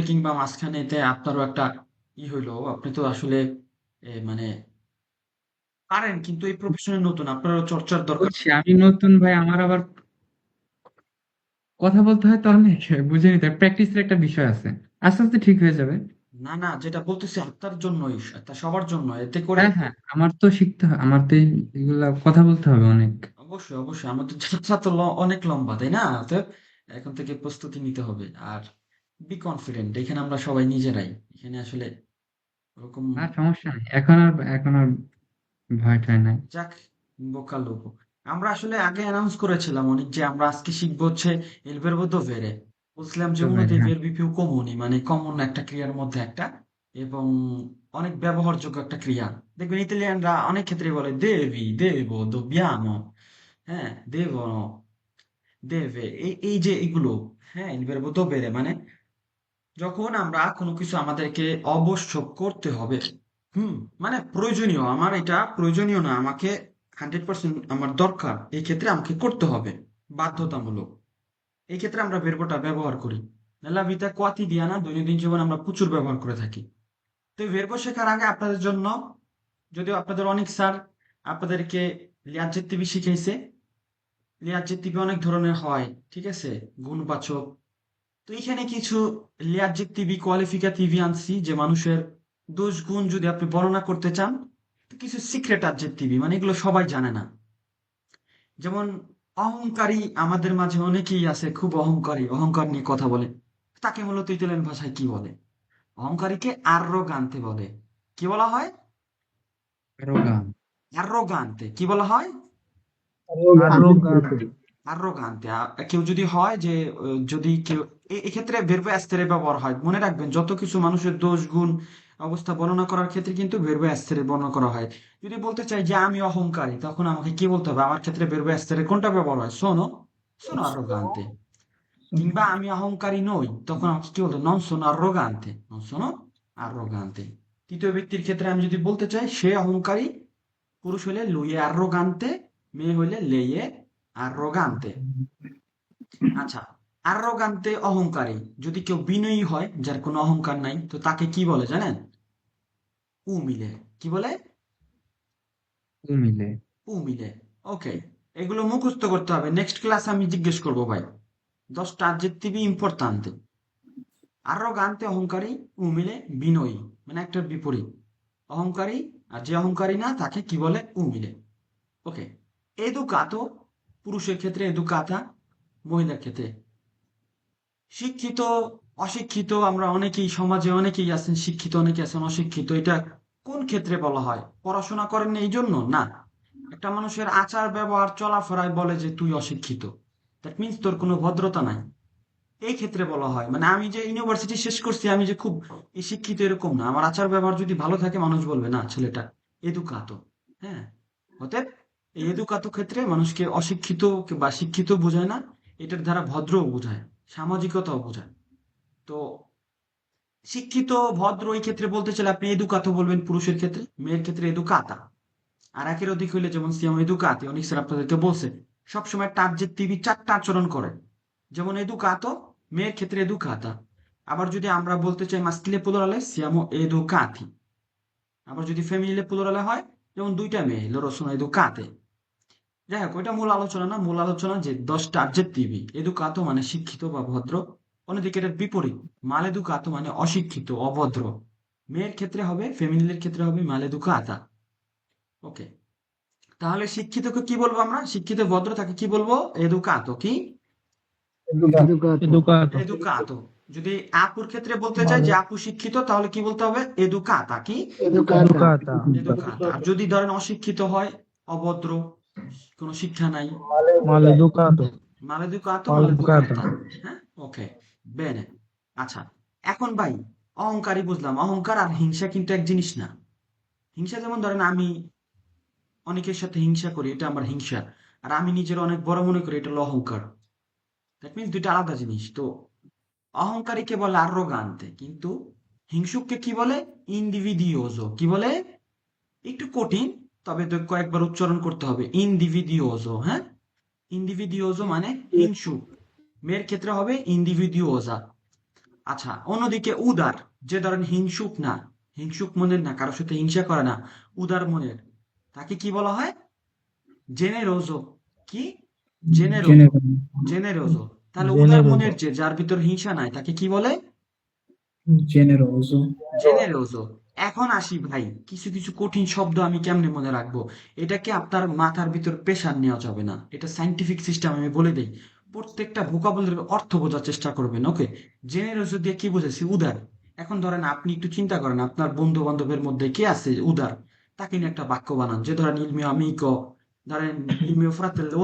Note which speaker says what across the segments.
Speaker 1: কিংবা মাঝখানেতে আপনারও একটা হইলো, আপনি তো আসলে মানে পারেন, কিন্তু এই প্রফেশনে নতুন, আপনারও চর্চার দরকার।
Speaker 2: বুঝছি, আমি নতুন ভাই। আমার আবার কথা বলতে হয় তো অনেক, বুঝে নিতে প্র্যাকটিসের একটা বিষয় আছে। আস্তে আস্তে ঠিক হয়ে যাবে।
Speaker 1: না না, যেটা বলতেছি আপনার জন্যই, তা সবার জন্য, এতে করে
Speaker 2: হ্যাঁ হ্যাঁ, আমার তো শিখতে হয়, আমার তো এগুলা কথা বলতে হবে অনেক।
Speaker 1: অবশ্যই অবশ্যই আমাদের যাত্রা তো অনেক লম্বা, তাই না? অতএব এখন থেকে প্রস্তুতি নিতে হবে। আর বি কনফিডেন্ট, এখানে আমরা সবাই নিজেরাই, এখানে আসলে ওরকম।
Speaker 2: আর সমস্যা নেই, এখন আর ভয় ঠয় নাই।
Speaker 1: যাক, বোকা লোক। আমরা আসলে আগে অ্যানাউন্স করেছিলাম অনেক যে আমরা আজকে শিখবো হচ্ছে এল ভার্বো দোভেরে। বলছিলাম যে
Speaker 2: তো ভাই,
Speaker 1: উন্নতি
Speaker 2: হ্যাঁ।
Speaker 1: ভার্বি পিউ কমুনি, মানে কমন একটা ক্রিয়ার মধ্যে একটা, এবং অনেক ব্যবহারযোগ্য একটা ক্রিয়া। দেখবেন ইতালিয়ানরা অনেক ক্ষেত্রে বলে দেভি, দেবো, dobbiamo, হ্যাঁ, দেvono, deve, এই যে এগুলো, হ্যাঁ, il verbo dovere মানে যখন আমরা কোনো কিছু আমাদেরকে অবশ্য করতে হবে, হুম, মানে প্রয়োজনীয়, আমার এটা প্রয়োজনীয় না, আমাকে 100% আমার দরকার, এই ক্ষেত্রে আমাকে করতে হবে, বাধ্যতামূলক, এই ক্ষেত্রে আমরা ভার্বটা ব্যবহার করি। নেলা ভিটা কোয়াতিদিয়ানা, দৈনন্দিন জীবনে আমরা প্রচুর ব্যবহার করে থাকি। তো এই ভার্ব শেখার আগে আপনাদের জন্য, যদিও আপনাদের অনেক স্যার আপনাদেরকে ল্যাডজেক্টিভ শিখাইছে। ল্যাডজেক্টিভ অনেক ধরনের হয়, ঠিক আছে, গুণবাচক। তো এখানে কিছু অ্যাডজেক্টিভ কোয়ালিফিকেটিভ আনছি, যে মানুষের দোষ গুণ যদি আপনি বর্ণনা করতে চান, তো কিছু সিক্রেট অ্যাডজেক্টিভ, মানে এগুলো সবাই জানে না। যেমন অহংকারী, আমাদের মাঝে অনেকেই আছে খুব অহংকারী, অহংকার নিয়ে কথা বলে। তাকে মূলত ইতালিয়ান ভাষায় কি বলে? অহংকারীকে আর্রোগান্তে বলে। কি বলা হয়?
Speaker 2: অ্যারোগান।
Speaker 1: আর্রোগান্তে কি বলা হয়?
Speaker 2: অ্যারোগান।
Speaker 1: আর্রোগান্তে। কেউ যদি হয় যে যদি কেউ এক্ষেত্রে ভের্বে অ্যাস্তেরে ব্যবহার হয়, মনে রাখবেন যত কিছু মানুষের দোষ গুণ অবস্থা বর্ণনা করার ক্ষেত্রে কিন্তু ভের্বে অ্যাস্তেরে বর্ণনা করা হয়। যদি বলতে চাই যে আমি অহংকারী, তখন আমাকে কি বলতে হবে? আমার ক্ষেত্রে ভের্বে অ্যাস্তেরে কোনটা ব্যবহার হয়? শোনো, শোনো আর্রোগান্তে। কিংবা আমি অহংকারী নই, তখন আমাকে কি বলতে হবে? নন সোনো আর্রোগান্তে, নন সোনো আর্রোগান্তে। তৃতীয় ব্যক্তির ক্ষেত্রে আমি যদি বলতে চাই সে অহংকারী, পুরুষ হইলে লুইয়ে আর্রোগান্তে, মেয়ে হইলে লেইয়ে আর্রোগান্তে। আচ্ছা, আর্রোগান্তে অহংকারী। যদি কেউ বিনয়ী হয়, যার কোনো অহংকার নাই, তো তাকে কি বলে জানেন? উমিলে। কি বলে?
Speaker 2: মিলে।
Speaker 1: উমিলে। ওকে, এগুলো মুখস্থ করতে হবে, নেক্সট ক্লাস আমি জিজ্ঞেস করবো ভাই। 10টা adjective ইম্পর্টান্তে। আর্রোগান্তে অহংকারী, উমিলে বিনয়ী, মানে একটার বিপরীত। অহংকারী, আর যে অহংকারী না তাকে কি বলে? উমিলে। ওকে, এদুকাতো পুরুষের ক্ষেত্রে, এদুকাতা মহিলার ক্ষেত্রে। শিক্ষিত, অশিক্ষিত, আমরা অনেকেই সমাজে অনেকেই আছেন শিক্ষিত, অনেকে আছেন অশিক্ষিত। এটা কোন ক্ষেত্রে বলা হয়? পড়াশোনা করেন এই জন্য না। একটা মানুষের আচার ব্যবহার চলাফেরায় বলে যে তুই অশিক্ষিত, দ্যাট মিন্স তোর কোনো ভদ্রতা নাই, এই ক্ষেত্রে বলা হয়। মানে আমি যে ইউনিভার্সিটি শেষ করছি, আমি যে খুব শিক্ষিত এরকম না, আমার আচার ব্যবহার যদি ভালো থাকে, মানুষ বলবে না ছেলেটা এদুকাতো। হ্যাঁ, অতএব এই এদুকাতো ক্ষেত্রে মানুষকে অশিক্ষিত বা শিক্ষিত বোঝায় না, এটার দ্বারা ভদ্রও বোঝায়, সামাজিকতাও বোঝায়। তো শিক্ষিত, ভদ্র, এই ক্ষেত্রে বলতে চাইলে আপনি এদুকাতো বলবেন পুরুষের ক্ষেত্রে, মেয়ের ক্ষেত্রে এদুকাতা। আর একের অধিক হইলে যেমন সিয়াম এদুকাতি, অনেক স্যার আপনাদেরকে বলছে সবসময় টার্জেক্টিভি 4টা আচরণ করে। যেমন এদুকাতো, মেয়ের ক্ষেত্রে এদুকাতা। আবার যদি আমরা বলতে চাই মাস্কিলে প্লুরালে, সিয়ামো এদুকাতি। আবার যদি ফেমিনিলে প্লুরালে হয়, যেমন দুইটা মেয়ে, লoro sono educate। যাই হোক, ওইটা মূল আলোচনা না, মূল আলোচনা যে 10টা অ্যাডজেক্টিভই। এদুকাতো মানে শিক্ষিত বা ভদ্র, অন্যদিকে এটার বিপরীত মালেদুকাতো মানে অশিক্ষিত, অভদ্র। মেয়ের ক্ষেত্রে হবে, ফেমিনিলের ক্ষেত্রে হবে মালেদুকাতা। ওকে, তাহলে শিক্ষিতকে কি বলবো আমরা? শিক্ষিত ভদ্র তাকে কি বলবো? এদুকাতো। কি?
Speaker 2: এডুকাতো।
Speaker 1: এদুকাতো। যদি আপুর ক্ষেত্রে বলতে চাই যে আপু শিক্ষিত, তাহলে কি বলতে হবে? এদুকাতা। কি?
Speaker 2: এডুকাতা।
Speaker 1: এদুকাতা। আর যদি ধরেন অশিক্ষিত হয়, অভদ্র, কোনো শিক্ষা নাই,
Speaker 2: মালেদুকাতো।
Speaker 1: মালেদুকাতো,
Speaker 2: মালেদুকাতা।
Speaker 1: মালেদুকাতা। হ্যাঁ, ওকে, বেনে। আচ্ছা, এখন ভাই, অহংকারই বুঝলাম, অহংকার আর হিংসা কিন্তু এক জিনিস না। হিংসা যেমন ধরেন আমি অনেকের সাথে হিংসা করি, এটা আমার হিংসা। আর আমি নিজের অনেক বড় মনে করি, এটা হলো অহংকার। দ্যাট মিনস দুইটা আলাদা জিনিস। তো অহংকারীকে বলে আর্রোগান্তে, কিন্তু হিংসুককে কি বলে? ইন্ডিভিদিওজো। কি বলে? একটু কঠিন, তবে তো কয়েকবার উচ্চারণ করতে হবে, ইন্ডিভিদিওজো। হ্যাঁ, ইন্ডিভিদিওজো মানে হিংসুক। মেয়ের ক্ষেত্রে হবে ইন্ডিভিদিওজা। আচ্ছা, অন্যদিকে উদার, যে ধরেন হিংসুক না, হিংসুক মনের না, কারোর সাথে হিংসা করে না, উদার মনের, তাকে কি বলা হয়? জেনেরোজো। কি? জেনেরোজো।
Speaker 3: জেনে
Speaker 1: জেনেরোজো। তাহলে উদার
Speaker 3: জেনেরোজো
Speaker 1: মনের যে, যার ভিতর হিংসা নাই, তাকে কি বলে?
Speaker 3: জেনেরোজো
Speaker 1: জেনেরোজো। এখন আসি ভাই, কিছু কিছু কঠিন শব্দ আমি কেমনে মনে রাখবো? এটাকে আপনার মাথার ভিতর প্রেশার নেওয়া যাবে না, এটা সাইন্টিফিক সিস্টেম, আমি বলে দেই। প্রত্যেকটা ভোকাবুলারির অর্থ বোঝার চেষ্টা করবেন, ওকে? জেনেরোসো দিয়ে কি বুঝেছি? উদার। এখন ধরেন আপনি একটু চিন্তা করেন, আপনার বন্ধু বান্ধবের মধ্যে কে আছে উদার? তাকে নিয়ে একটা বাক্য বানান, যে ধরেন ইল mio amico, ধরেন il mio fratello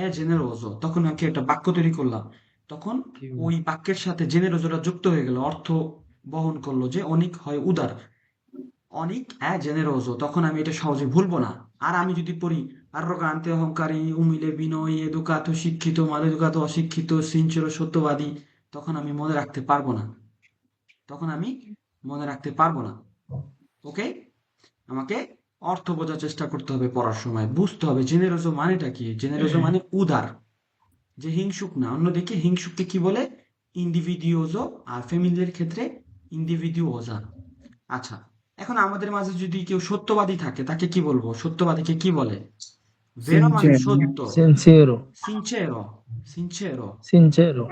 Speaker 1: è generoso, তখন আমি একটা বাক্য তৈরি করলাম, তখন
Speaker 2: কি
Speaker 1: ওই বাক্যের সাথে জেনেরোসোটা যুক্ত হয়ে গেল, অর্থ বহন করলো যে অনিক হয় উদার, অনিক জেনেরোসো, তখন আমি এটা সহজে ভুলবো না। আর আমি যদি পড়ি arrogante অহংকারী, উমিলে বিনয়ী, এদুকাতো শিক্ষিত, মালেদুকাতো অশিক্ষিত, সিনচেরো সত্যবাদী, তখন আমি মনে রাখতে পারবো না, তখন আমি মনে রাখতে পারবো না। ওকে? আমাকে অর্থ বোঝার চেষ্টা করতে হবে, পড়ার সময় বুঝতে হবে জেনেরোসো মানেটা কি। জেনেরোসো মানে উদার, যে হিংসুক না। অন্যদিকে হিংসুককে কি বলে? ইন্ডিভিডিওজো, আর ফ্যামিলির ক্ষেত্রে ইন্ডিভিডিওজা। আচ্ছা, এখন আমাদের মাঝে যদি কেউ সত্যবাদী থাকে, তাকে কি বলবো? সত্যবাদীকে কি বলে? ভেরো মানে
Speaker 3: সিনচেরো
Speaker 1: সত্য।
Speaker 4: Sincero,
Speaker 1: সিনচেরো। সিনচেরো।
Speaker 4: sincero,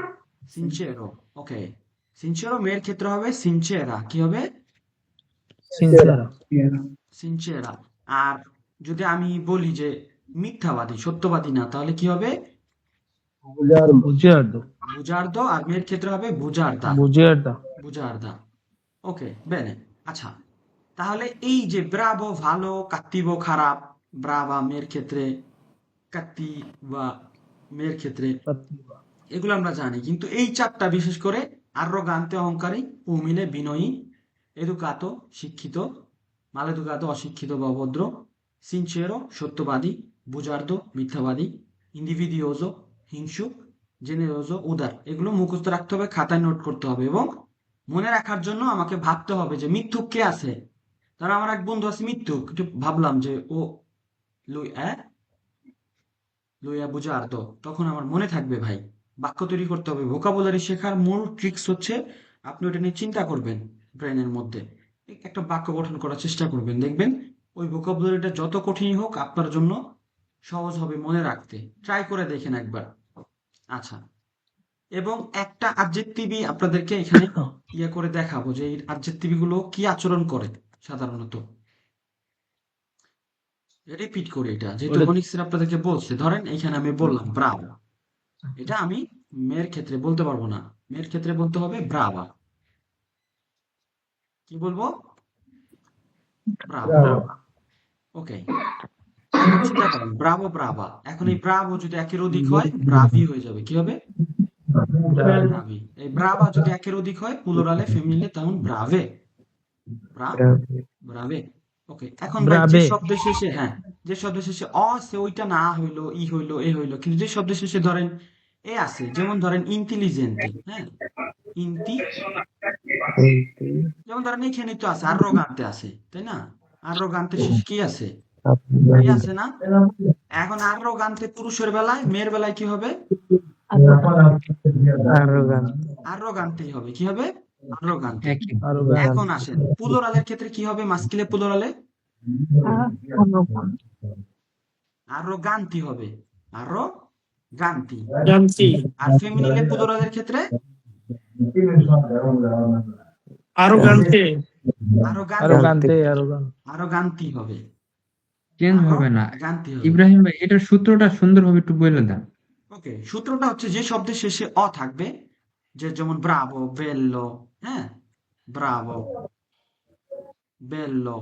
Speaker 1: সিনচেরো। ওকে। সিনচেরো মেয়ের ক্ষেত্রে হবে সিনচেরা। কি হবে?
Speaker 4: sincera,
Speaker 1: সিনচেরা। আর যদি আমি বলি যে মিথ্যাবাদী, সত্যবাদী না, তাহলে কি হবে?
Speaker 4: bugiardo,
Speaker 1: বুজার্দো। আর মেয়ের ক্ষেত্রে হবে বুজার্দা।
Speaker 4: bugiarda,
Speaker 1: বুজার্দা। ওকে, বেনে। আচ্ছা, তাহলে এই যে ব্রাভো ভালো, কাত্তিবো খারাপ, ব্রাভা মেয়ের ক্ষেত্রে, কাত্তিবা মেয়ের ক্ষেত্রে,
Speaker 4: cattiva,
Speaker 1: এগুলো আমরা জানি, কিন্তু এই চারটা বিশেষ করে আর্রোগান্তে অহংকারী, উমিলে বিনয়ী, এদুকাতো শিক্ষিত, মালেদুকাতো অশিক্ষিত বা অভদ্র, সিনচেরো সত্যবাদী, বুজার্দো মিথ্যাবাদী, ইন্ডিভিদিওজো হিংসুক, জেনেরোজো উদার, এগুলো মুখস্থ রাখতে হবে, খাতায় নোট করতে হবে, এবং মনে রাখার জন্য আমাকে ভাবতে হবে যে মিথ্যুক কে আছে। ধর আমার এক বন্ধু আছে মিথ্যুক, একটু ভাবলাম যে ও লুই লইয়া বুঝার্দ, তখন আমার মনে থাকবে ভাই। বাক্য তৈরি করতে হবে। ভোকাবুলারি শেখার মূল ট্রিক্স হচ্ছে আপনি ওটা নিয়ে চিন্তা করবেন, ব্রেনের মধ্যে একটা বাক্য গঠন করার চেষ্টা করবেন, দেখবেন ওই ভোকাবুলারিটা যত কঠিনই হোক আপনার জন্য সহজ হবে মনে রাখতে। ট্রাই করে দেখেন একবার। আচ্ছা, এবং একটা অ্যাডজেক্টিভই আপনাদেরকে এখানে ইয়ে করে দেখাবো, যে এই অ্যাডজেক্টিভ গুলো কি আচরণ করে সাধারণত। রিপিট করি, এটা যেহেতু
Speaker 4: ওটা
Speaker 1: ফোনিক্সের আপনাদেরকে বলছে, ধরেন এখানে আমি বললাম ব্রাভো, এটা আমি মেয়ের ক্ষেত্রে বলতে পারবো না, মেয়ের ক্ষেত্রে বলতে হবে ব্রাভা। কি বলবো? ব্রাভা।
Speaker 4: brava,
Speaker 1: ওকে, এখন চিন্তা করেন ব্রাভো ব্রাভা, এখন এই ব্রাভো যদি একের অধিক হয় ব্রাভি হয়ে যাবে, কি হবে?
Speaker 4: bravi,
Speaker 1: ব্রাভি। এই ব্রাভা যদি একের অধিক হয় প্লুরালে ফেমিনিলে, তখন ব্রাভে। Bra
Speaker 4: bravi,
Speaker 1: ব্রাভে। ওকে, এখন ভাই যে
Speaker 4: brave,
Speaker 1: শব্দের শেষে, হ্যাঁ, যে শব্দের শেষে অ আছে ওইটা না হইলো ই হইলো এ হইলো, কিন্তু যে শব্দের শেষে ধরেন এ আছে, যেমন ধরেন ইন্টেলিজেন্টে, হ্যাঁ, ইন্টি,
Speaker 4: venti,
Speaker 1: যেমন ধরেন এখানে তো আছে আর্রোগান্তে আছে, তাই না? আর্রোগান্তের শেষে কি আছে? এ আছে না? এখন আর্রোগান্তে পুরুষের বেলায়, মেয়ের বেলায় কি হবে?
Speaker 4: arrogante,
Speaker 1: আর্রোগান্তেই হবে। কি হবে? আর্রোগান্তে।
Speaker 2: একই।
Speaker 1: এখন
Speaker 4: arrogante,
Speaker 1: আসেন প্লুরালের ক্ষেত্রে কি হবে? মাস্কিলে প্লুরালে আর্রোগান্তি হবে। আর্রোগান্তি।
Speaker 5: জানছি
Speaker 1: আর ফেমিনিলে প্লুরালের ক্ষেত্রে
Speaker 5: আরোগান্তে
Speaker 1: আর্রোগান্তি।
Speaker 4: arrogante, arrogante,
Speaker 1: আর্রোগান্তি হবে।
Speaker 2: চেঞ্জ হবে না।
Speaker 1: আর্রোগান্তি হবে।
Speaker 2: ইব্রাহিম ভাই, এটার সূত্রটা সুন্দরভাবে একটু বলে দেন।
Speaker 1: ওকে, সূত্রটা হচ্ছে যে শব্দের শেষে অ থাকবে, যে যেমন ব্রাভো, বেল্লো, হ্যাঁ, ব্রাভো, বেল্লো,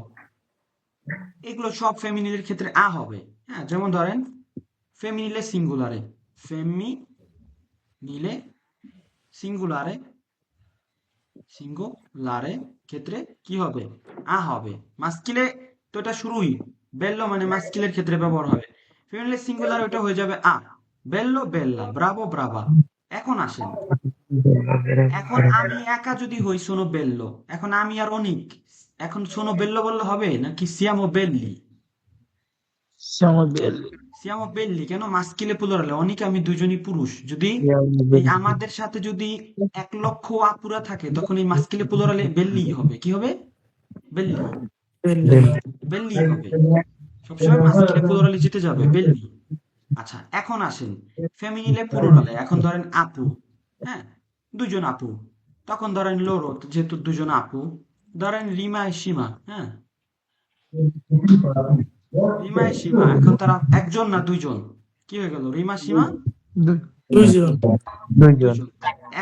Speaker 1: এগুলো সব ফেমিনিলের ক্ষেত্রে আ হবে। হ্যাঁ, যেমন ধরেন ফেমিনিলে সিঙ্গুলারে, ফেমিনিলে সিঙ্গুলারে, সিঙ্গুলারে ক্ষেত্রে কি হবে? আ হবে। মাস্কিলে তো এটা শুরুই, বেল্লো মানে মাস্কিলের ক্ষেত্রে ব্যবহার হবে। ফেমিনিলে সিঙ্গুলার ওটা হয়ে যাবে আ, বেল্লো বেল্লা, ব্রাভো ব্রাভা। এখন আসেন, এখন আমি একা যদি হই সোনো বেল্লো, এখন আমি আর অনিক, এখন সোনো বেল্লো বললে হবে নাকি সিয়ামো বেল্লি?
Speaker 4: siamo belli,
Speaker 1: siamo belli কেন মাস্কিলে প্লুরালে অনেকে আমি দুজনই পুরুষ যদি এই আমাদের সাথে যদি 1 লক্ষ আপুরা থাকে তখন এই মাস্কিলে প্লুরালে বেল্লি হবে কি হবে বেল্লি বেল্লি হবে সবসময় মাস্কিলে প্লুরালে জিতে যাবে বেল্লি আচ্ছা এখন আসেন ফেমিনিলে প্লুরালে এখন ধরেন আপু হ্যাঁ দুজন আপু তখন ধরেন লোরো যেহেতু দুজন আপু ধরেন রিমা সীমা হ্যাঁ রিমা সীমা এখন তারা একজন না দুইজন কি হয়ে গেল রিমা সীমা
Speaker 5: দুইজন
Speaker 1: দুইজন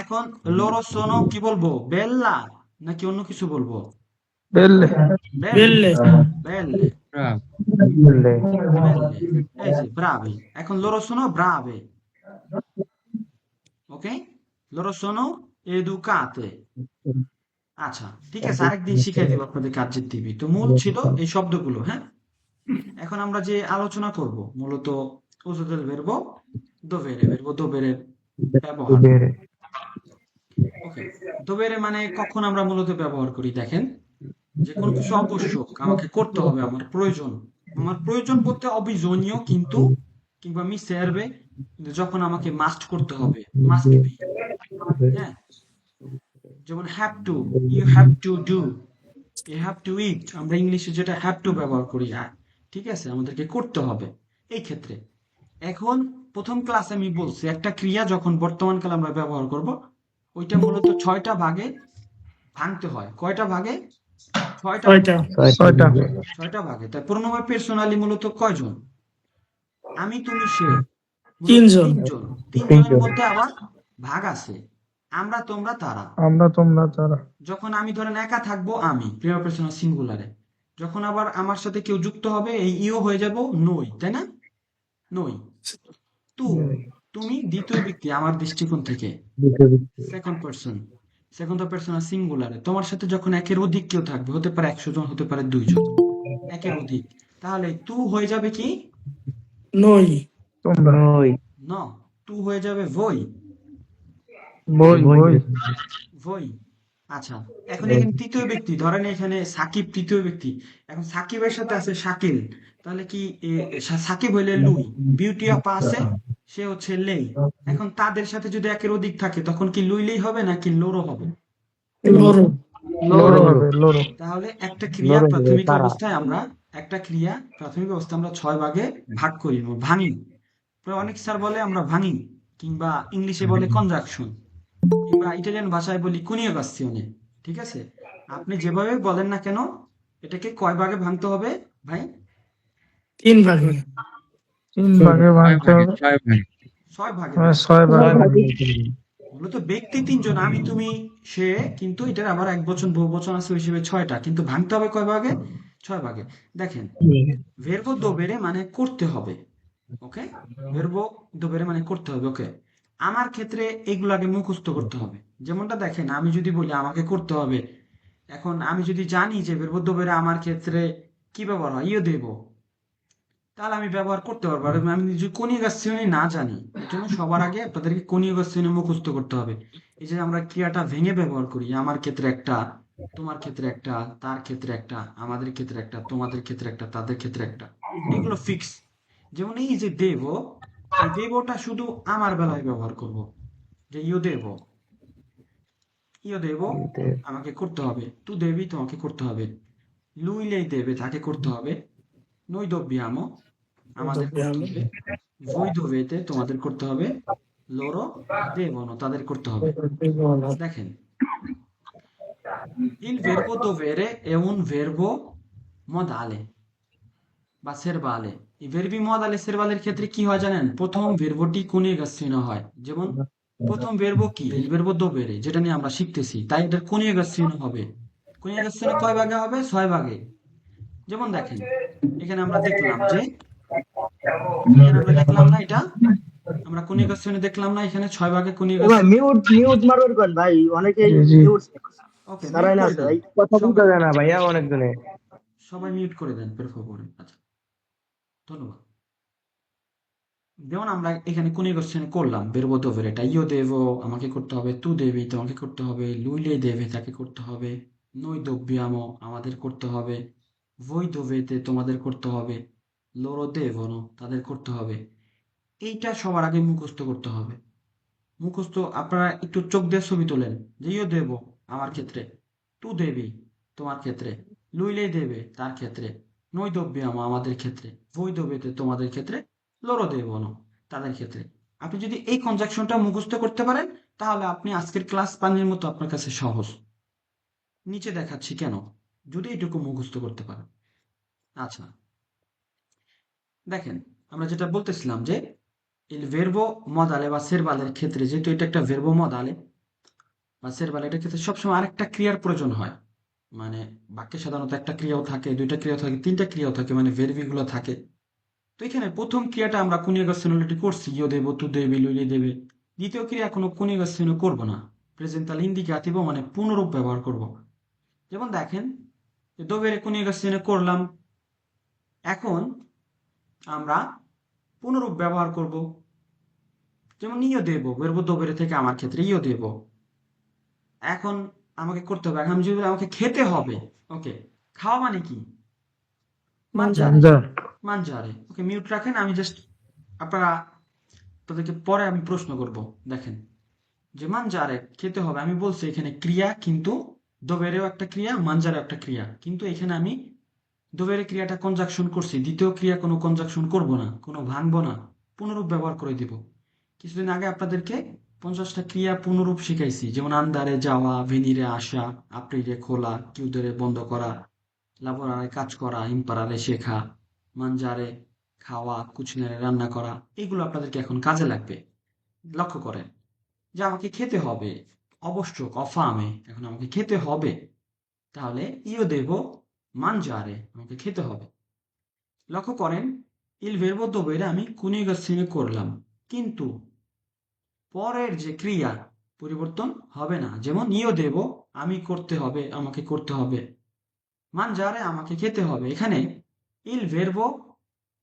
Speaker 1: এখন লোরো সোনো কি বলবো বেল্লা নাকি অন্য কিছু বলবো
Speaker 4: বেললে
Speaker 5: বেললে
Speaker 1: বেল্লে
Speaker 2: ব্রাভ।
Speaker 4: বেললে
Speaker 1: বেল্লে এই যে ব্রাভে এখন লোরো সোনো ব্রাভে ওকে লোরো সোনো এদুকাতে আচ্ছা ঠিক আছে আরেকদিন শিখিয়ে দিব আপনাদের কাজের দিবি তো মূল ছিল এই শব্দগুলো হ্যাঁ এখন আমরা যে আলোচনা করব মূলত uso del verbo দোবেরের ব্যবহার
Speaker 4: বেরে
Speaker 1: ওকে দোবেরে মানে কখন আমরা মূলত ব্যবহার করি দেখেন যে কোনো কিছু আবশ্যক আমাকে করতে হবে আমার প্রয়োজন বলতে অবিজনীয় কিন্তু কিংবা মি serve যখন আমাকে মাস্ট করতে হবে মাস্ট বি হ্যাঁ যেমন have to you have to do you have to it আমরা ইংলিশে যেটা হ্যাভ টু ব্যবহার করি ঠিক আছে আমাদেরকে করতে হবে এই ক্ষেত্রে এখন প্রথম ক্লাসে আমি বলছি একটা ক্রিয়া যখন বর্তমান কালে আমরা ব্যবহার করব ওইটা মূলত 6টা ভাগে ভাঙতে হয় কয়টা ভাগে 6টা
Speaker 5: ছয়টা
Speaker 4: ছয়টা
Speaker 1: 6টা ভাগে তাই প্রোনোমে পার্সোনালি মূলত কয়জন আমি তুমি সে মূলত
Speaker 5: তিনজন।
Speaker 1: তিনজনের মধ্যে আবার ভাগ আছে আমরা তোমরা তারা
Speaker 4: আমরা তোমরা তারা
Speaker 1: যখন আমি ধরেন একা থাকবো আমি প্রিয় পার্সোনাল সিঙ্গুলারে যখন আবার আমার সাথে কেউ যুক্ত হবে এই ইও হয়ে যাব নই তাই না নই তুমি দ্বিতীয় ব্যক্তি আমার দৃষ্টিকোণ থেকে সেকেন্ড পার্সন সিঙ্গুলারে তোমার সাথে যখন একের অধিক কেউ থাকবে হতে পারে 100 জন হতে পারে 2 জন একের অধিক তাহলে তু হয়ে যাবে কি
Speaker 5: নই
Speaker 4: তোমরা
Speaker 1: ন তু হয়ে যাবে ভই
Speaker 4: বই বই
Speaker 1: ভই আচ্ছা এখন এখানে তৃতীয় ব্যক্তি ধরেন এখানে সাকিব তৃতীয় ব্যক্তি এখন সাকিবের সাথে আছে শাকিল তাহলে কি সাকিব হইলে লুই বিউটি অফ আছে সে হচ্ছে লেই এখন তাদের সাথে যদি একের অধিক থাকে তখন কি লুইলেই হবে নাকি লোরো হবে
Speaker 5: লোরো
Speaker 4: লোরো হবে লোরো
Speaker 1: তাহলে একটা ক্রিয়া প্রাথমিক অবস্থায় আমরা 6 ভাগে ভাগ করি ভাঙি অনেক স্যার বলে আমরা ভাঙি কিংবা ইংলিশে বলে কনজাকশন কিংবা ইটালিয়ান ভাষায় বলি কনিউগাসিওনে ঠিক আছে আপনি যেভাবে বলেন না কেন এটাকে কয় ভাগে ভাঙতে হবে ভাই
Speaker 5: 3 ভাগে
Speaker 4: 3 ভাগে ভাঙতে হবে
Speaker 1: 6 ভাগে
Speaker 4: 6 ভাগে
Speaker 1: মূলত ব্যক্তি 3 জন আমি তুমি সে কিন্তু এটার আবার এক বচন বহু বচন আছে হিসেবে 6টা কিন্তু ভাঙতে হবে কয় ভাগে 6 ভাগে দেখেন ভেরবো দোবেরে মানে করতে হবে ওকে ভেরবো দোবেরে মানে করতে হবে ওকে আমার ক্ষেত্রে এগুলো আগে মুখস্থ করতে হবে যেমনটা দেখেন আমি যদি বলি আমাকে করতে হবে এখন আমি যদি জানি যে ভেরবো দোবেরে আমার ক্ষেত্রে কি ব্যবহার হয় ইও দেব তাহলে আমি ব্যবহার করতে পারবো আর আমি যদি কনিউগাসিওনে না জানি এর জন্য সবার আগে আপনাদেরকে কনিউগাসিওনে মুখস্থ করতে হবে এই যে আমরা ক্রিয়াটা ভেঙে ব্যবহার করি আমার ক্ষেত্রে একটা তোমার ক্ষেত্রে একটা তার ক্ষেত্রে একটা আমাদের ক্ষেত্রে একটা তোমাদের ক্ষেত্রে একটা তাদের ক্ষেত্রে একটা এগুলো ফিক্স যেমন এই যে দেব এই দেবটা শুধু আমার বেলায় ব্যবহার করব যে ইও দেব আমাকে করতে হবে তু দেবী তোমাকে করতে হবে লুইলেই দেবে তাকে করতে হবে noi dobbiamo আমাদের করতে হবে voi dovete তোমাদের করতে হবে loro devono তাদের করতে হবে দেখেন il verbo dovere è un verbo modale বা সেরবালে এই verbi modale সেরবালের ক্ষেত্রে কি হয় জানেন প্রথম ভার্বটি কনিউগাসিওনে হয় যেমন প্রথম verbo কি il verbo dovere যেটা নিয়ে আমরা শিখতেছি তাই এটার কনিউগাসিওনে হবে কনিউগাসিওনে কয় ভাগে হবে 6 ভাগে যেমন দেখেন এখানে আমরা দেখলাম না এটা আমরা কনিউগাসিওনে দেখলাম না এখানে 6 ভাগে কনিউগাসিওন
Speaker 3: মিউট মারবেন কোন ভাই অনেকে
Speaker 1: ওকে
Speaker 3: সারাই না ভাই কথা বলতে দেয় না ভাইয়া অনেকজনে
Speaker 1: সবাই মিউট করে দেন করে আচ্ছা ধন্যবাদ যেমন আমরা এখানে কনিউগাসিওন করলাম verbo dovere এটা io devo আমাকে করতে হবে tu devi তোমাকে করতে হবে lui lei deve তাকে করতে হবে noi dobbiamo আমাদের করতে হবে voi dovete তোমাদের করতে হবে loro devono তাদের করতে হবে। এইটা সবার আগে মুখস্থ করতে হবে। মুখস্থ আপনারা একটু চোখ দিয়ে ছবি তোলেন যে ইও দেব আমার ক্ষেত্রে, তু দেবি তোমার ক্ষেত্রে, lui lei দেবে তার ক্ষেত্রে, noi dobbiamo আমাদের ক্ষেত্রে, voi dovete তোমাদের ক্ষেত্রে, loro devono তাদের ক্ষেত্রে। আপনি যদি এই কনজাকশনটা মুখস্থ করতে পারেন তাহলে আপনি আজকের ক্লাস পানির মতো আপনার কাছে সহজ। নিচে দেখাচ্ছি কেন, যদি এটুকু মুখস্থ করতে পারেন। আচ্ছা, দেখেন আমরা যেটা বলতেছিলাম যে il verbo modale বা সেরবালের ক্ষেত্রে, যেহেতু এটা একটা verbo modale বা সেরবাল, এটার ক্ষেত্রে সবসময় আরেকটা ক্রিয়ার প্রয়োজন হয়। মানে বাক্যে সাধারণত একটা ক্রিয়াও থাকে, দুইটা ক্রিয়াও থাকে, তিনটা ক্রিয়াও থাকে, মানে ভেরবি গুলো থাকে। তো এখানে প্রথম ক্রিয়াটা আমরা কনিউগেশন অলরেডি করছি, ইও দেব, তু দেবি, লইলে দেবে। দ্বিতীয় ক্রিয়া কোনো কনিউগেশন করব না, প্রেজেন্টাল ইন্ডিকাটিভ মানে পুনরূপ ব্যবহার করব। যেমন দেখেন দোবেরে কনিউগেশনে করলাম, এখন আমরা পুনরূপ ব্যবহার করব। যেমন ইও দেব, বেরবো দোবেরে থেকে আমার ক্ষেত্রে ইও দেব। এখন আমাকে করতে হবে, এখন আমি যদি বলি আমাকে খেতে হবে, ওকে, খাওয়া মানে কি? মানজারে,
Speaker 4: মাঞ্জার
Speaker 1: মানজারে। ওকে, মিউট রাখেন, আমি জাস্ট আপনারা তাদেরকে পরে আমি প্রশ্ন করব। দেখেন যে মানজারে খেতে হবে, আমি বলছি এখানে ক্রিয়া, কিন্তু দোবেরেও একটা ক্রিয়া, মানজারেও একটা ক্রিয়া, কিন্তু এখানে আমি দোবেরে ক্রিয়াটা কনজাকশন করছি, দ্বিতীয় ক্রিয়া কোনো কনজাকশন করব না, কোনো ভাঙবো না, পুনরূপ ব্যবহার করে দিব। কিছুদিন আগে আপনাদেরকে 50টা ক্রিয়া পুনরূপ শিখাইছি, যেমন আন্দারে যাওয়া, ভেনিরে আসা, আপ্রিলে খোলা, কিউদেরে বন্ধ করা, লাবোরারে কাজ করা, ইম্পারারে শেখা, মানজারে খাওয়া, কুচনারে রান্না করা। এগুলো আপনাদেরকে এখন কাজে লাগবে। লক্ষ্য করেন যে আমাকে খেতে হবে, অবশ্যক, অফামে, এখন আমাকে খেতে হবে, তাহলে ইও দেব মানজারে, আমাকে খেতে হবে। লক্ষ্য করেন ইল ভেরবো দোবেরে আমি কুনিগাসিনে করলাম, কিন্তু পরের যে ক্রিয়া পরিবর্তন হবে না। যেমন ইও দেব, আমি করতে হবে, আমাকে করতে হবে, মানজারে আমাকে খেতে হবে। এখানে ইল ভেরবো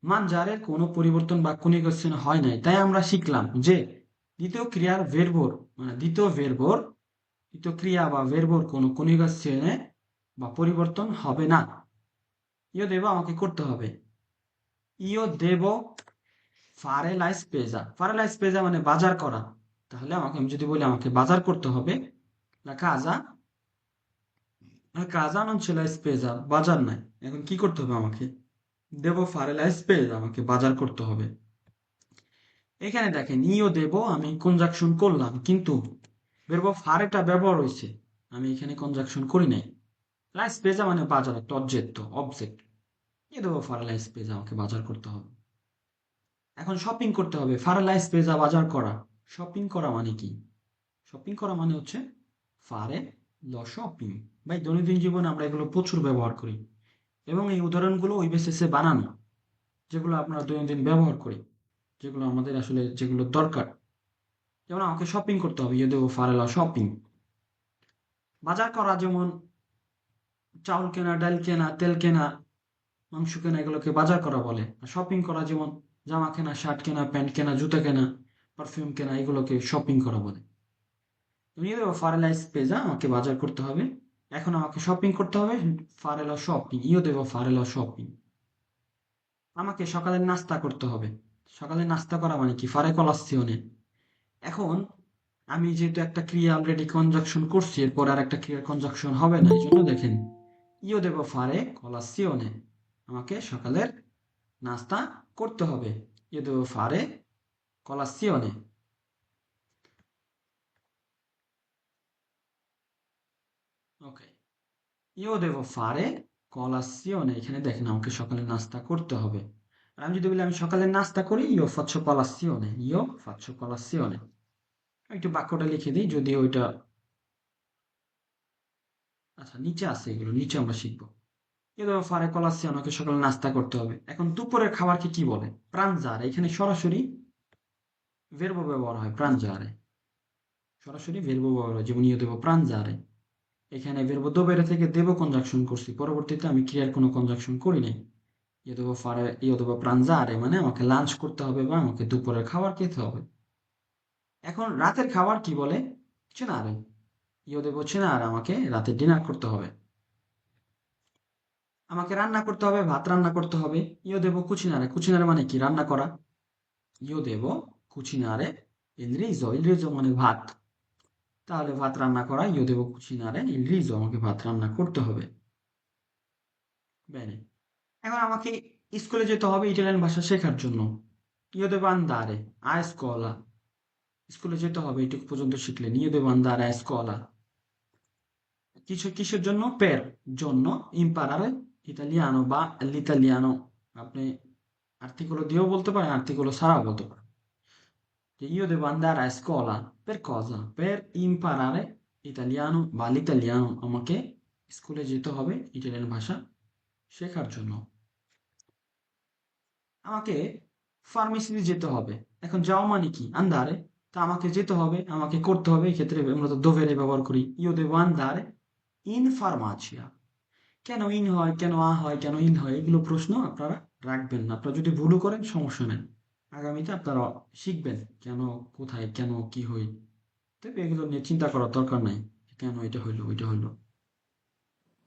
Speaker 1: মানজারের কোনো পরিবর্তন বা কনিউগেশন হয় নাই, তাই আমরা শিখলাম যে দ্বিতীয় ক্রিয়ার ভেরবোর মানে দ্বিতীয় ক্রিয়া বা ভেরবোর কোনো কনিউগেশনে বা পরিবর্তন হবে না। ইও দেব আমাকে করতে হবে, ইও দেব ফারে লা স্পেজা, ফারে লা স্পেজা মানে বাজার করা। তাহলে আমি যদি বলি আমাকে বাজার করতে হবে, লা কাজা, কাজা non c'è la spesa, বাজার নাই, এখন কি করতে হবে আমাকে? দেবো ফারে লা স্পেজা, আমাকে বাজার করতে হবে। এখানে দেখেন ইও দেব, আমি কনজাকশন করলাম, কিন্তু বেরবো ফারেটা ব্যবহার হয়েছে, আমি এখানে কনজাকশন করি নাই। লা স্পেজা মানে বাজার, একটা অবজেক্ট। এ দেবো ফারে লা স্পেজা, আমাকে বাজার করতে হবে। এখন শপিং করতে হবে, ফারে লা স্পেজা বাজার করা। শপিং করা মানে কি? শপিং করা মানে হচ্ছে ফারে ল শপিং। ভাই দৈনন্দিন জীবনে আমরা এগুলো প্রচুর ব্যবহার করি, এবং এই উদাহরণগুলো ওই বেসিসে বানানো, যেগুলো আপনারা দৈনন্দিন ব্যবহার করি, যেগুলো আমাদের আসলে যেগুলো দরকার। যেমন আমাকে শপিং করতে হবে, ইয়ে দেবো ফারে ল শপিং। বাজার করা যেমন চাউল কেনা, ডাল কেনা, তেল কেনা, মাংস কেনা, এগুলোকে বাজার করা বলে। আর শপিং করা যেমন জামা কেনা, শার্ট কেনা, প্যান্ট কেনা, জুতা কেনা, পারফিউম কেনা, এগুলোকে শপিং করা বলে। নিয়ে দেবো ফারেলা স্পেজা, আমাকে বাজার করতে হবে, এখন আমাকে শপিং করতে হবে, ফারেলা শপিং, ইও দেবো ফারেলা শপিং। আমাকে সকালের নাস্তা করতে হবে, সকালে নাস্তা করা মানে কি? ফারে কলাসিওনে। এখন আমি যেহেতু একটা ক্রিয়া অলরেডি কনজাকশন করছি, এরপর আর একটা ক্রিয়ার কনজাকশন হবে না, এই জন্য দেখেন ইও দেবো ফারে কলাসিওনে, আমাকে সকালের নাস্তা করতে হবে, ইও দেবো ফারে কলাসিওনে। ওকে, ইও দেবো ফারে কলাসিওনে, এখানে দেখেন আমাকে সকালে নাস্তা করতে হবে। আর আমি যদি বলি আমি সকালে নাস্তা করি, ইও ফাচ্ছো কলাসিওনে, ইও ফাচ্ছো কলাসিওনে। একটু বাক্যটা লিখে দিই, যদি ওইটা, আচ্ছা নিচে আছে, এগুলো নিচে আমরা শিখবো। ইও দেবো ফারে কলাসিওনে, আমাকে সকালে নাস্তা করতে হবে। এখন দুপুরের খাবারকে কি বলে? প্রানজারে। এখানে সরাসরি ভেরবো ব্যবহার হয়, প্রানজারে, সরাসরি ভেরবো ব্যবহার হয়। যেমন ইও দেবো প্রানজারে, এখানে ভেরবো দোবেরে থেকে দেব কনজাকশন করছি, পরবর্তীতে আমি ক্রিয়ার কোনো কনজাকশন করি নাই। ইয়ে দেবো প্রানজারে মানে আমাকে লাঞ্চ করতে হবে বা আমাকে দুপুরের খাবার খেতে হবে। এখন রাতের খাবার কি বলে? চেনারে। ইয়ে দেবো চেনার, আমাকে রাতে ডিনার করতে হবে। আমাকে রান্না করতে হবে, ভাত রান্না করতে হবে। ইয়ো দেবো কুচিনারে, কুচিনারে মানে কি? রান্না করা। ইয়ো দেবো কুচিনারে ইল রিজো, ইল রিজো মানে ভাত। তাহলে ভাত রান্না করা, ইয়ো দেবো কুচিনারে ইল রিজো, আমাকে ভাত রান্না করতে হবে। বেনে। এখন আমাকে স্কুলে যেতে হবে ইটালিয়ান ভাষা শেখার জন্য। ইয়ো দেবো আন্দারে আ স্কুola, স্কুলে যেতে হবে, এটুকু পর্যন্ত শিখলেন। ইয়ো দেবো আন্দারে আ স্কুola। কিসের জন্য? পের জন্য, ইম্পারারে ইতালিয়ানো বা l'italiano। আপনি আর্টিকেলো দিয়েও বলতে পারেন, আর্টিকেলো ছাড়াও বলতে পারেন। যে io devo andare a scuola per cosa? Per imparare italiano বা l'italiano, আমাকে স্কুলে যেতে হবে ইটালিয়ান ভাষা শেখার জন্য। আমাকে ফার্মেসিতে যেতে হবে। এখন যাওয়া মানে কি? আন্দারে। তা আমাকে যেতে হবে, আমাকে করতে হবে। এই ক্ষেত্রে আমরা তো dovere ব্যবহার করি। io devo andare in farmacia। কেন ইন হয়, কেন আ হয়, কেন ইন হয়, এগুলো প্রশ্ন আপনারা রাখবেন না। আপনারা যদি ভুলও করেন সমস্যা নেই, আগামীতে আপনারা শিখবেন কেন, কোথায়, কেন, কি হই। তবে এগুলো নিয়ে চিন্তা করার দরকার নাই, কেন এটা হইলো ওইটা হইলো।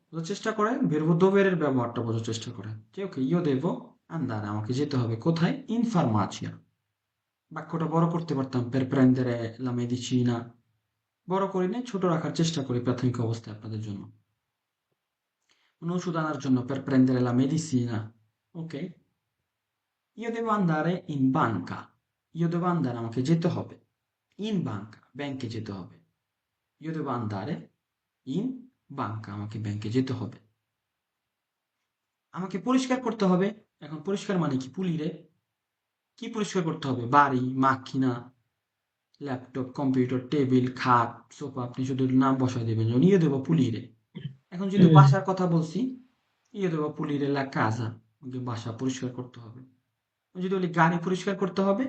Speaker 1: বোঝার চেষ্টা করেন, ভেরবো দোবেরের ব্যবহারটা বোঝার চেষ্টা করেন যে ওকে ইয়ো দেবো আন্দারে, আমাকে যেতে হবে কোথায়? ইন ফার্মাচিয়া। বাক্যটা বড় করতে পারতাম, পের প্রেন্দেরে লা মেডিচিনা। বড় করি না, ছোট রাখার চেষ্টা করি প্রাথমিক অবস্থায় আপনাদের জন্য। ওষুধ আনার জন্য per prendere la medicina, ok? Io devo andare in banca, io devo andare, আমাকে যেতে হবে in banca, ব্যাংকে যেতে হবে। io devo andare in banca, আমাকে ব্যাংকে যেতে হবে। আমাকে পরিষ্কার করতে হবে। এখন পরিষ্কার মানে কি? পুলিরে। কি পরিষ্কার করতে হবে? বাড়ি, মাকিনা, ল্যাপটপ, কম্পিউটার, টেবিল, খাট, সোফা। আপনি শুধু নাম বসায় দেবেন, যেমন io devo pulire। এখন যেহেতু বাসার কথা বলছি, io devo pulire la casa, আমাকে বাসা পরিষ্কার করতে হবে। যদি বলি গাড়ি পরিষ্কার করতে হবে,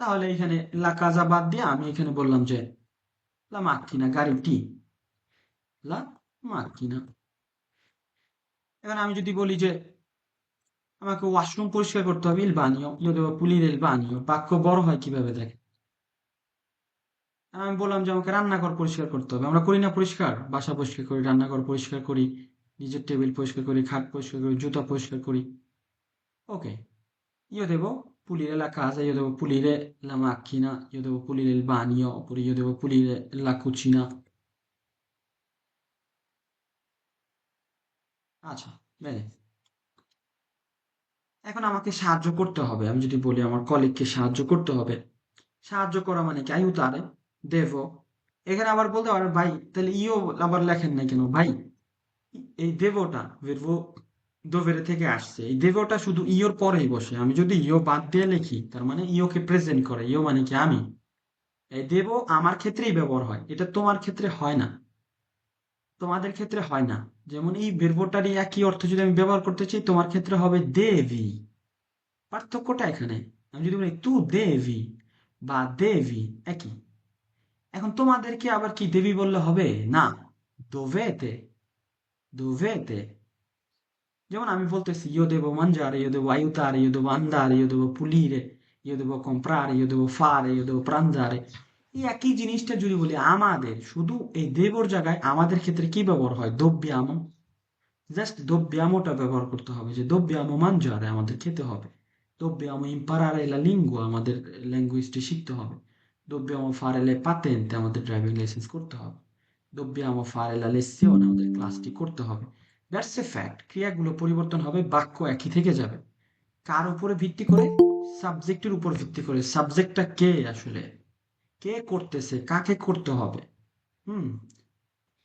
Speaker 1: তাহলে এখানে লা কাজা বাদ দিয়ে আমি এখানে বললাম যে লা মাক্কিনা, গাড়িটি, লা মাক্কিনা। এখন আমি যদি বলি যে আমাকে ওয়াশরুম পরিষ্কার করতে হবে, ইল বানিও, ইয়ে দেবো পুলির ইল বানিও। বাক্য বড় হয় কিভাবে দেখে। আমি বললাম যে আমাকে রান্নাঘর পরিষ্কার করতে হবে। আমরা করি না পরিষ্কার? বাসা পরিষ্কার করি, রান্নাঘর পরিষ্কার করি, নিজের টেবিল পরিষ্কার করি, খাট পরিষ্কার করি, জুতা পরিষ্কার করি। ওকে, io devo pulire la casa, io devo pulire la macchina, io devo pulire il bagno, oppure io devo pulire la cucina। আচ্ছা, বেনে। এখন আমাকে সাহায্য করতে হবে। আমি যদি বলি আমার কলিগকে সাহায্য করতে হবে, সাহায্য করা মানে কি? aiutare, devo। এখানে আবার বলতে পারেন ভাই, তাহলে ইও আবার লেখেন না কেন ভাই? এই দেবটা verbo dovere থেকে আসছে। এই দেবটা শুধু ইওর পরেই বসে। আমি যদি ইও বাদ দিয়ে লিখি, তার মানে ইওকে প্রেজেন্ট করে। ইও মানে কি? আমি। এই দেব আমার ক্ষেত্রেই ব্যবহার হয়, এটা তোমার ক্ষেত্রে হয় না, তোমাদের ক্ষেত্রে হয় না। যেমন এই ভার্বটারই একই অর্থ যদি আমি ব্যবহার করতে চাই, তোমার ক্ষেত্রে হবে দেবি। পার্থক্যটা এখানে। আমি যদি বলি তু দেবি বা দেবি, একই। এখন তোমাদেরকে আবার কি দেবী বললে হবে? না, দোভেতে, দোভেতে। যেমন আমি বলতেছি io devo mangiare, io devo aiutare, io devo andare, io devo pulire, io devo comprare, io devo fare, io devo pranzare। এই একই জিনিসটা যদি বলি আমাদের, শুধু এই দেবর জায়গায় আমাদের ক্ষেত্রে কি ব্যবহার হয়? dobbiamo। জাস্ট dobbiamoটা ব্যবহার করতে হবে, যে dobbiamo mangiare, আমাদের খেতে হবে। dobbiamo imparare la lingua, আমাদের ল্যাঙ্গুয়েজটি শিখতে হবে। dobbiamo fare le patente, আমাদের ড্রাইভিং লাইসেন্স করতে হবে। dobbiamo fare la lezione, আমাদের ক্লাসটি করতে হবে। That's a fact. ক্রিয়াগুলো পরিবর্তন হবে, বাক্য একই থেকে যাবে। কার উপরে ভিত্তি করে? সাবজেক্টের উপর ভিত্তি করে। সাবজেক্টটা কে আসলে, কে করতেছে, কাকে করতে হবে। হুম,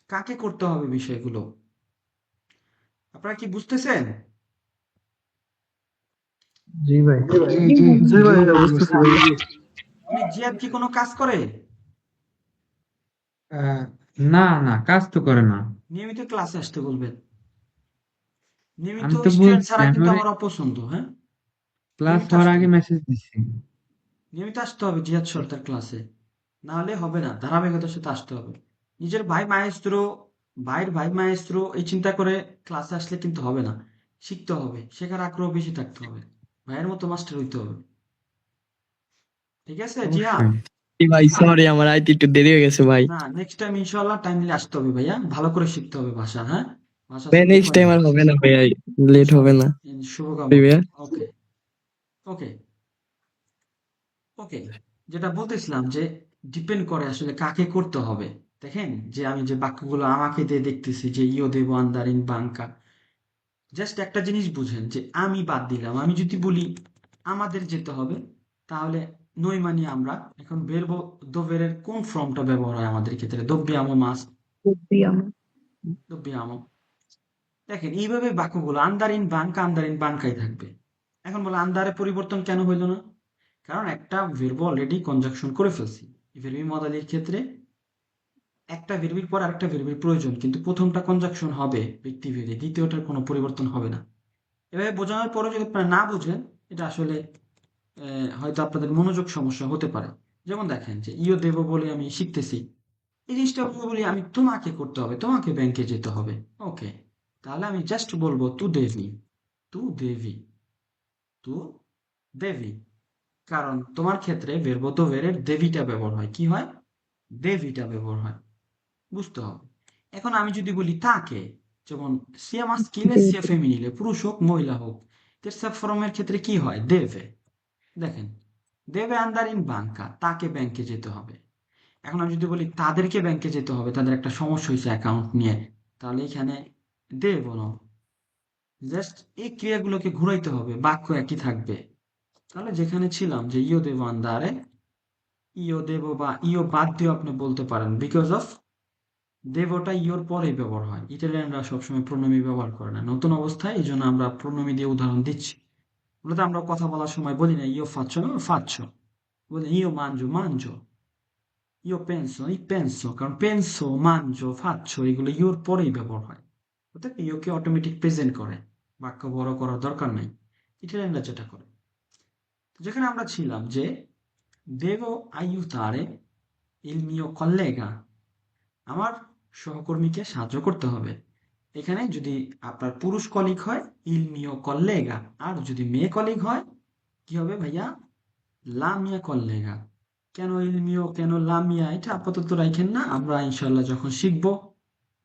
Speaker 1: কাকে করতে হবে বিষয়গুলো। আপনারা কি বুঝতেছেন?
Speaker 4: জি ভাই,
Speaker 2: জি জি
Speaker 4: জি ভাই, এটা বুঝতেছি ভাই।
Speaker 1: জিয়াদ কি কোনো কাজ করে?
Speaker 2: আহ, না না, কাজ তো করে না।
Speaker 1: নিয়মিত ক্লাসে আসতে বলবেন। নিয়মিত
Speaker 2: আমি তো
Speaker 1: স্টুডেন্ট
Speaker 2: বলছি,
Speaker 1: ছাড়া
Speaker 2: আমি
Speaker 1: কিন্তু
Speaker 2: ওরে
Speaker 1: আমার অপছন্দ। হ্যাঁ,
Speaker 2: ক্লাস
Speaker 1: নিয়মিত
Speaker 2: হওয়ার
Speaker 1: আসতে
Speaker 2: আগে
Speaker 1: হবে,
Speaker 2: মেসেজ দিচ্ছি।
Speaker 1: নিয়মিত আসতে হবে জিয়াদ সর্দার ক্লাসে। না হলে হবে না, ধারাবাহিকতার সাথে আসতে হবে। নিজের ভাই মায়েস্ত্রো, ভাইয়ের ভাই মায়েস্ত্রো এই চিন্তা করে ক্লাসে আসলে কিন্তু হবে না। শিখতে হবে, শেখার আগ্রহ বেশি থাকতে হবে, ভাইয়ের মতো মাস্টার হইতে হবে। ঠিক আছে জিহাদ?
Speaker 2: অবশ্যই।
Speaker 6: জি ভাই, সরি আমার আইতে একটু দেরি হয়ে গেছে ভাই।
Speaker 1: না, নেক্সট টাইম ইনশাল্লাহ টাইমলি আসতে হবে ভাইয়া, ভালো করে শিখতে হবে ভাষা। হ্যাঁ, ভাষা
Speaker 6: ভাইয়া
Speaker 1: সঠিক
Speaker 6: নেক্সট
Speaker 1: হয়
Speaker 6: টাইম
Speaker 1: না।
Speaker 6: আর হবে না ভাইয়া, লেট হবে না
Speaker 1: শুভকামনা।
Speaker 6: ভাইয়া।
Speaker 1: ওকে, ওকে, ওকে। যেটা বলতেছিলাম যে ডিপেন্ড করে আসলে কাকে করতে হবে। দেখেন যে আমি যে বাক্যগুলো আমাকে দিয়ে দেখতেছি যে ইও দেবো আন্দার ইন বাঙ্কা, জাস্ট একটা জিনিস বুঝেন যে আমি বাদ দিলাম, আমি যদি বলি আমাদের যেতে হবে, তাহলে নই মানি আমরা। এখন বেরবো দোভেরের কোন ফর্মটা ব্যবহার হয় আমাদের ক্ষেত্রে? দব্বিয়ামো মাস, দব্বিয়ামো। দেখেন এইভাবে বাক্যগুলো আন্দার ইন বাঙ্কা, আন্দার ইন বাঙ্কাই থাকবে। এখন বলে আন্দারে পরিবর্তন কেন হইল না? কারণ একটা ভার্ব অলরেডি কনজাংশন করে ফেলছি। ভার্বি মডালির ক্ষেত্রে একটা ভার্বির পর আরেকটা ভার্বির প্রয়োজন, কিন্তু প্রথমটা কনজাংশন হবে ব্যক্তি ভেদে, দ্বিতীয়টার কোনো পরিবর্তন হবে না। এভাবে বোঝানোর পরও যদি আপনারা না বুঝেন, এটা আসলে হয়তো আপনাদের মনোযোগ সমস্যা হতে পারে। যেমন দেখেন যে ইও দেব বলে আমি শিখতেছি, এই জিনিসটা বলি আমি তোমাকে করতে হবে, তোমাকে ব্যাংকে যেতে হবে। ওকে, তাহলে আমি জাস্ট বলবো তু দেবি, তু দেবি, তু দেবি। কারণ তোমার ক্ষেত্রে ভেরব তো ভেরের দেবিটা ব্যবহার হয়, কি হয়? দেবিটা ব্যবহার হয়, বুঝতে হবে। এখন আমি যদি বলি তাকে, যেমন সিয়া মাস্কিলে সিয়া ফেমিনিলে, পুরুষ হোক মহিলা হোক, তেরসা ফরমের ক্ষেত্রে কি হয়? দেবে। দেখেন, দেবে আন্দার ইন বাঙ্কা, তাকে ব্যাংকে যেতে হবে। এখন আমি যদি বলি তাদেরকে ব্যাংকে যেতে হবে, তাদের একটা সমস্যা হয়েছে অ্যাকাউন্ট নিয়ে, তাহলে এখানে দেব না, জাস্ট এই ক্রিয়াগুলোকে ঘুরাইতে হবে, বাক্য একই থাকবে। তাহলে যেখানে ছিলাম যে ইও দেব আন্দারে, ইও দেব বা ইও বাদ দিয়ে আপনি বলতে পারেন, বিকজ অফ দেবটা ইওর পরেই ব্যবহার হয়। ইটালিয়ানরা সবসময় প্রণমী ব্যবহার করে না নতুন অবস্থায়, এই জন্য আমরা প্রণমী দিয়ে উদাহরণ দিচ্ছি। মূলত আমরা কথা বলার সময় বলি না ইও ফাচ্ছ না ফাচ্ছ, বলি ইও মানজো মানজো, ইও পেনসো ই পেনসো, কারণ পেনসো মানজো ফাচ্ছ এগুলো ইওর পরেই ব্যবহার হয়, অর্থাৎ ইওকে অটোমেটিক প্রেজেন্ট করে, বাক্য বড় করার দরকার নাই। ইটালিয়ানরা যেটা করে। তো যেখানে আমরা ছিলাম যে devo aiutare il mio collega, আমার সহকর্মীকে সাহায্য করতে হবে। এখানে যদি আপনার পুরুষ কলিগ হয় il mio collega, আর যদি মেয়ে কলিগ হয় কি হবে ভাইয়া? la mia collega। কেন il mio, কেন la mia, এটা আপাতত রাখেন না, আমরা ইনশাল্লাহ যখন শিখবো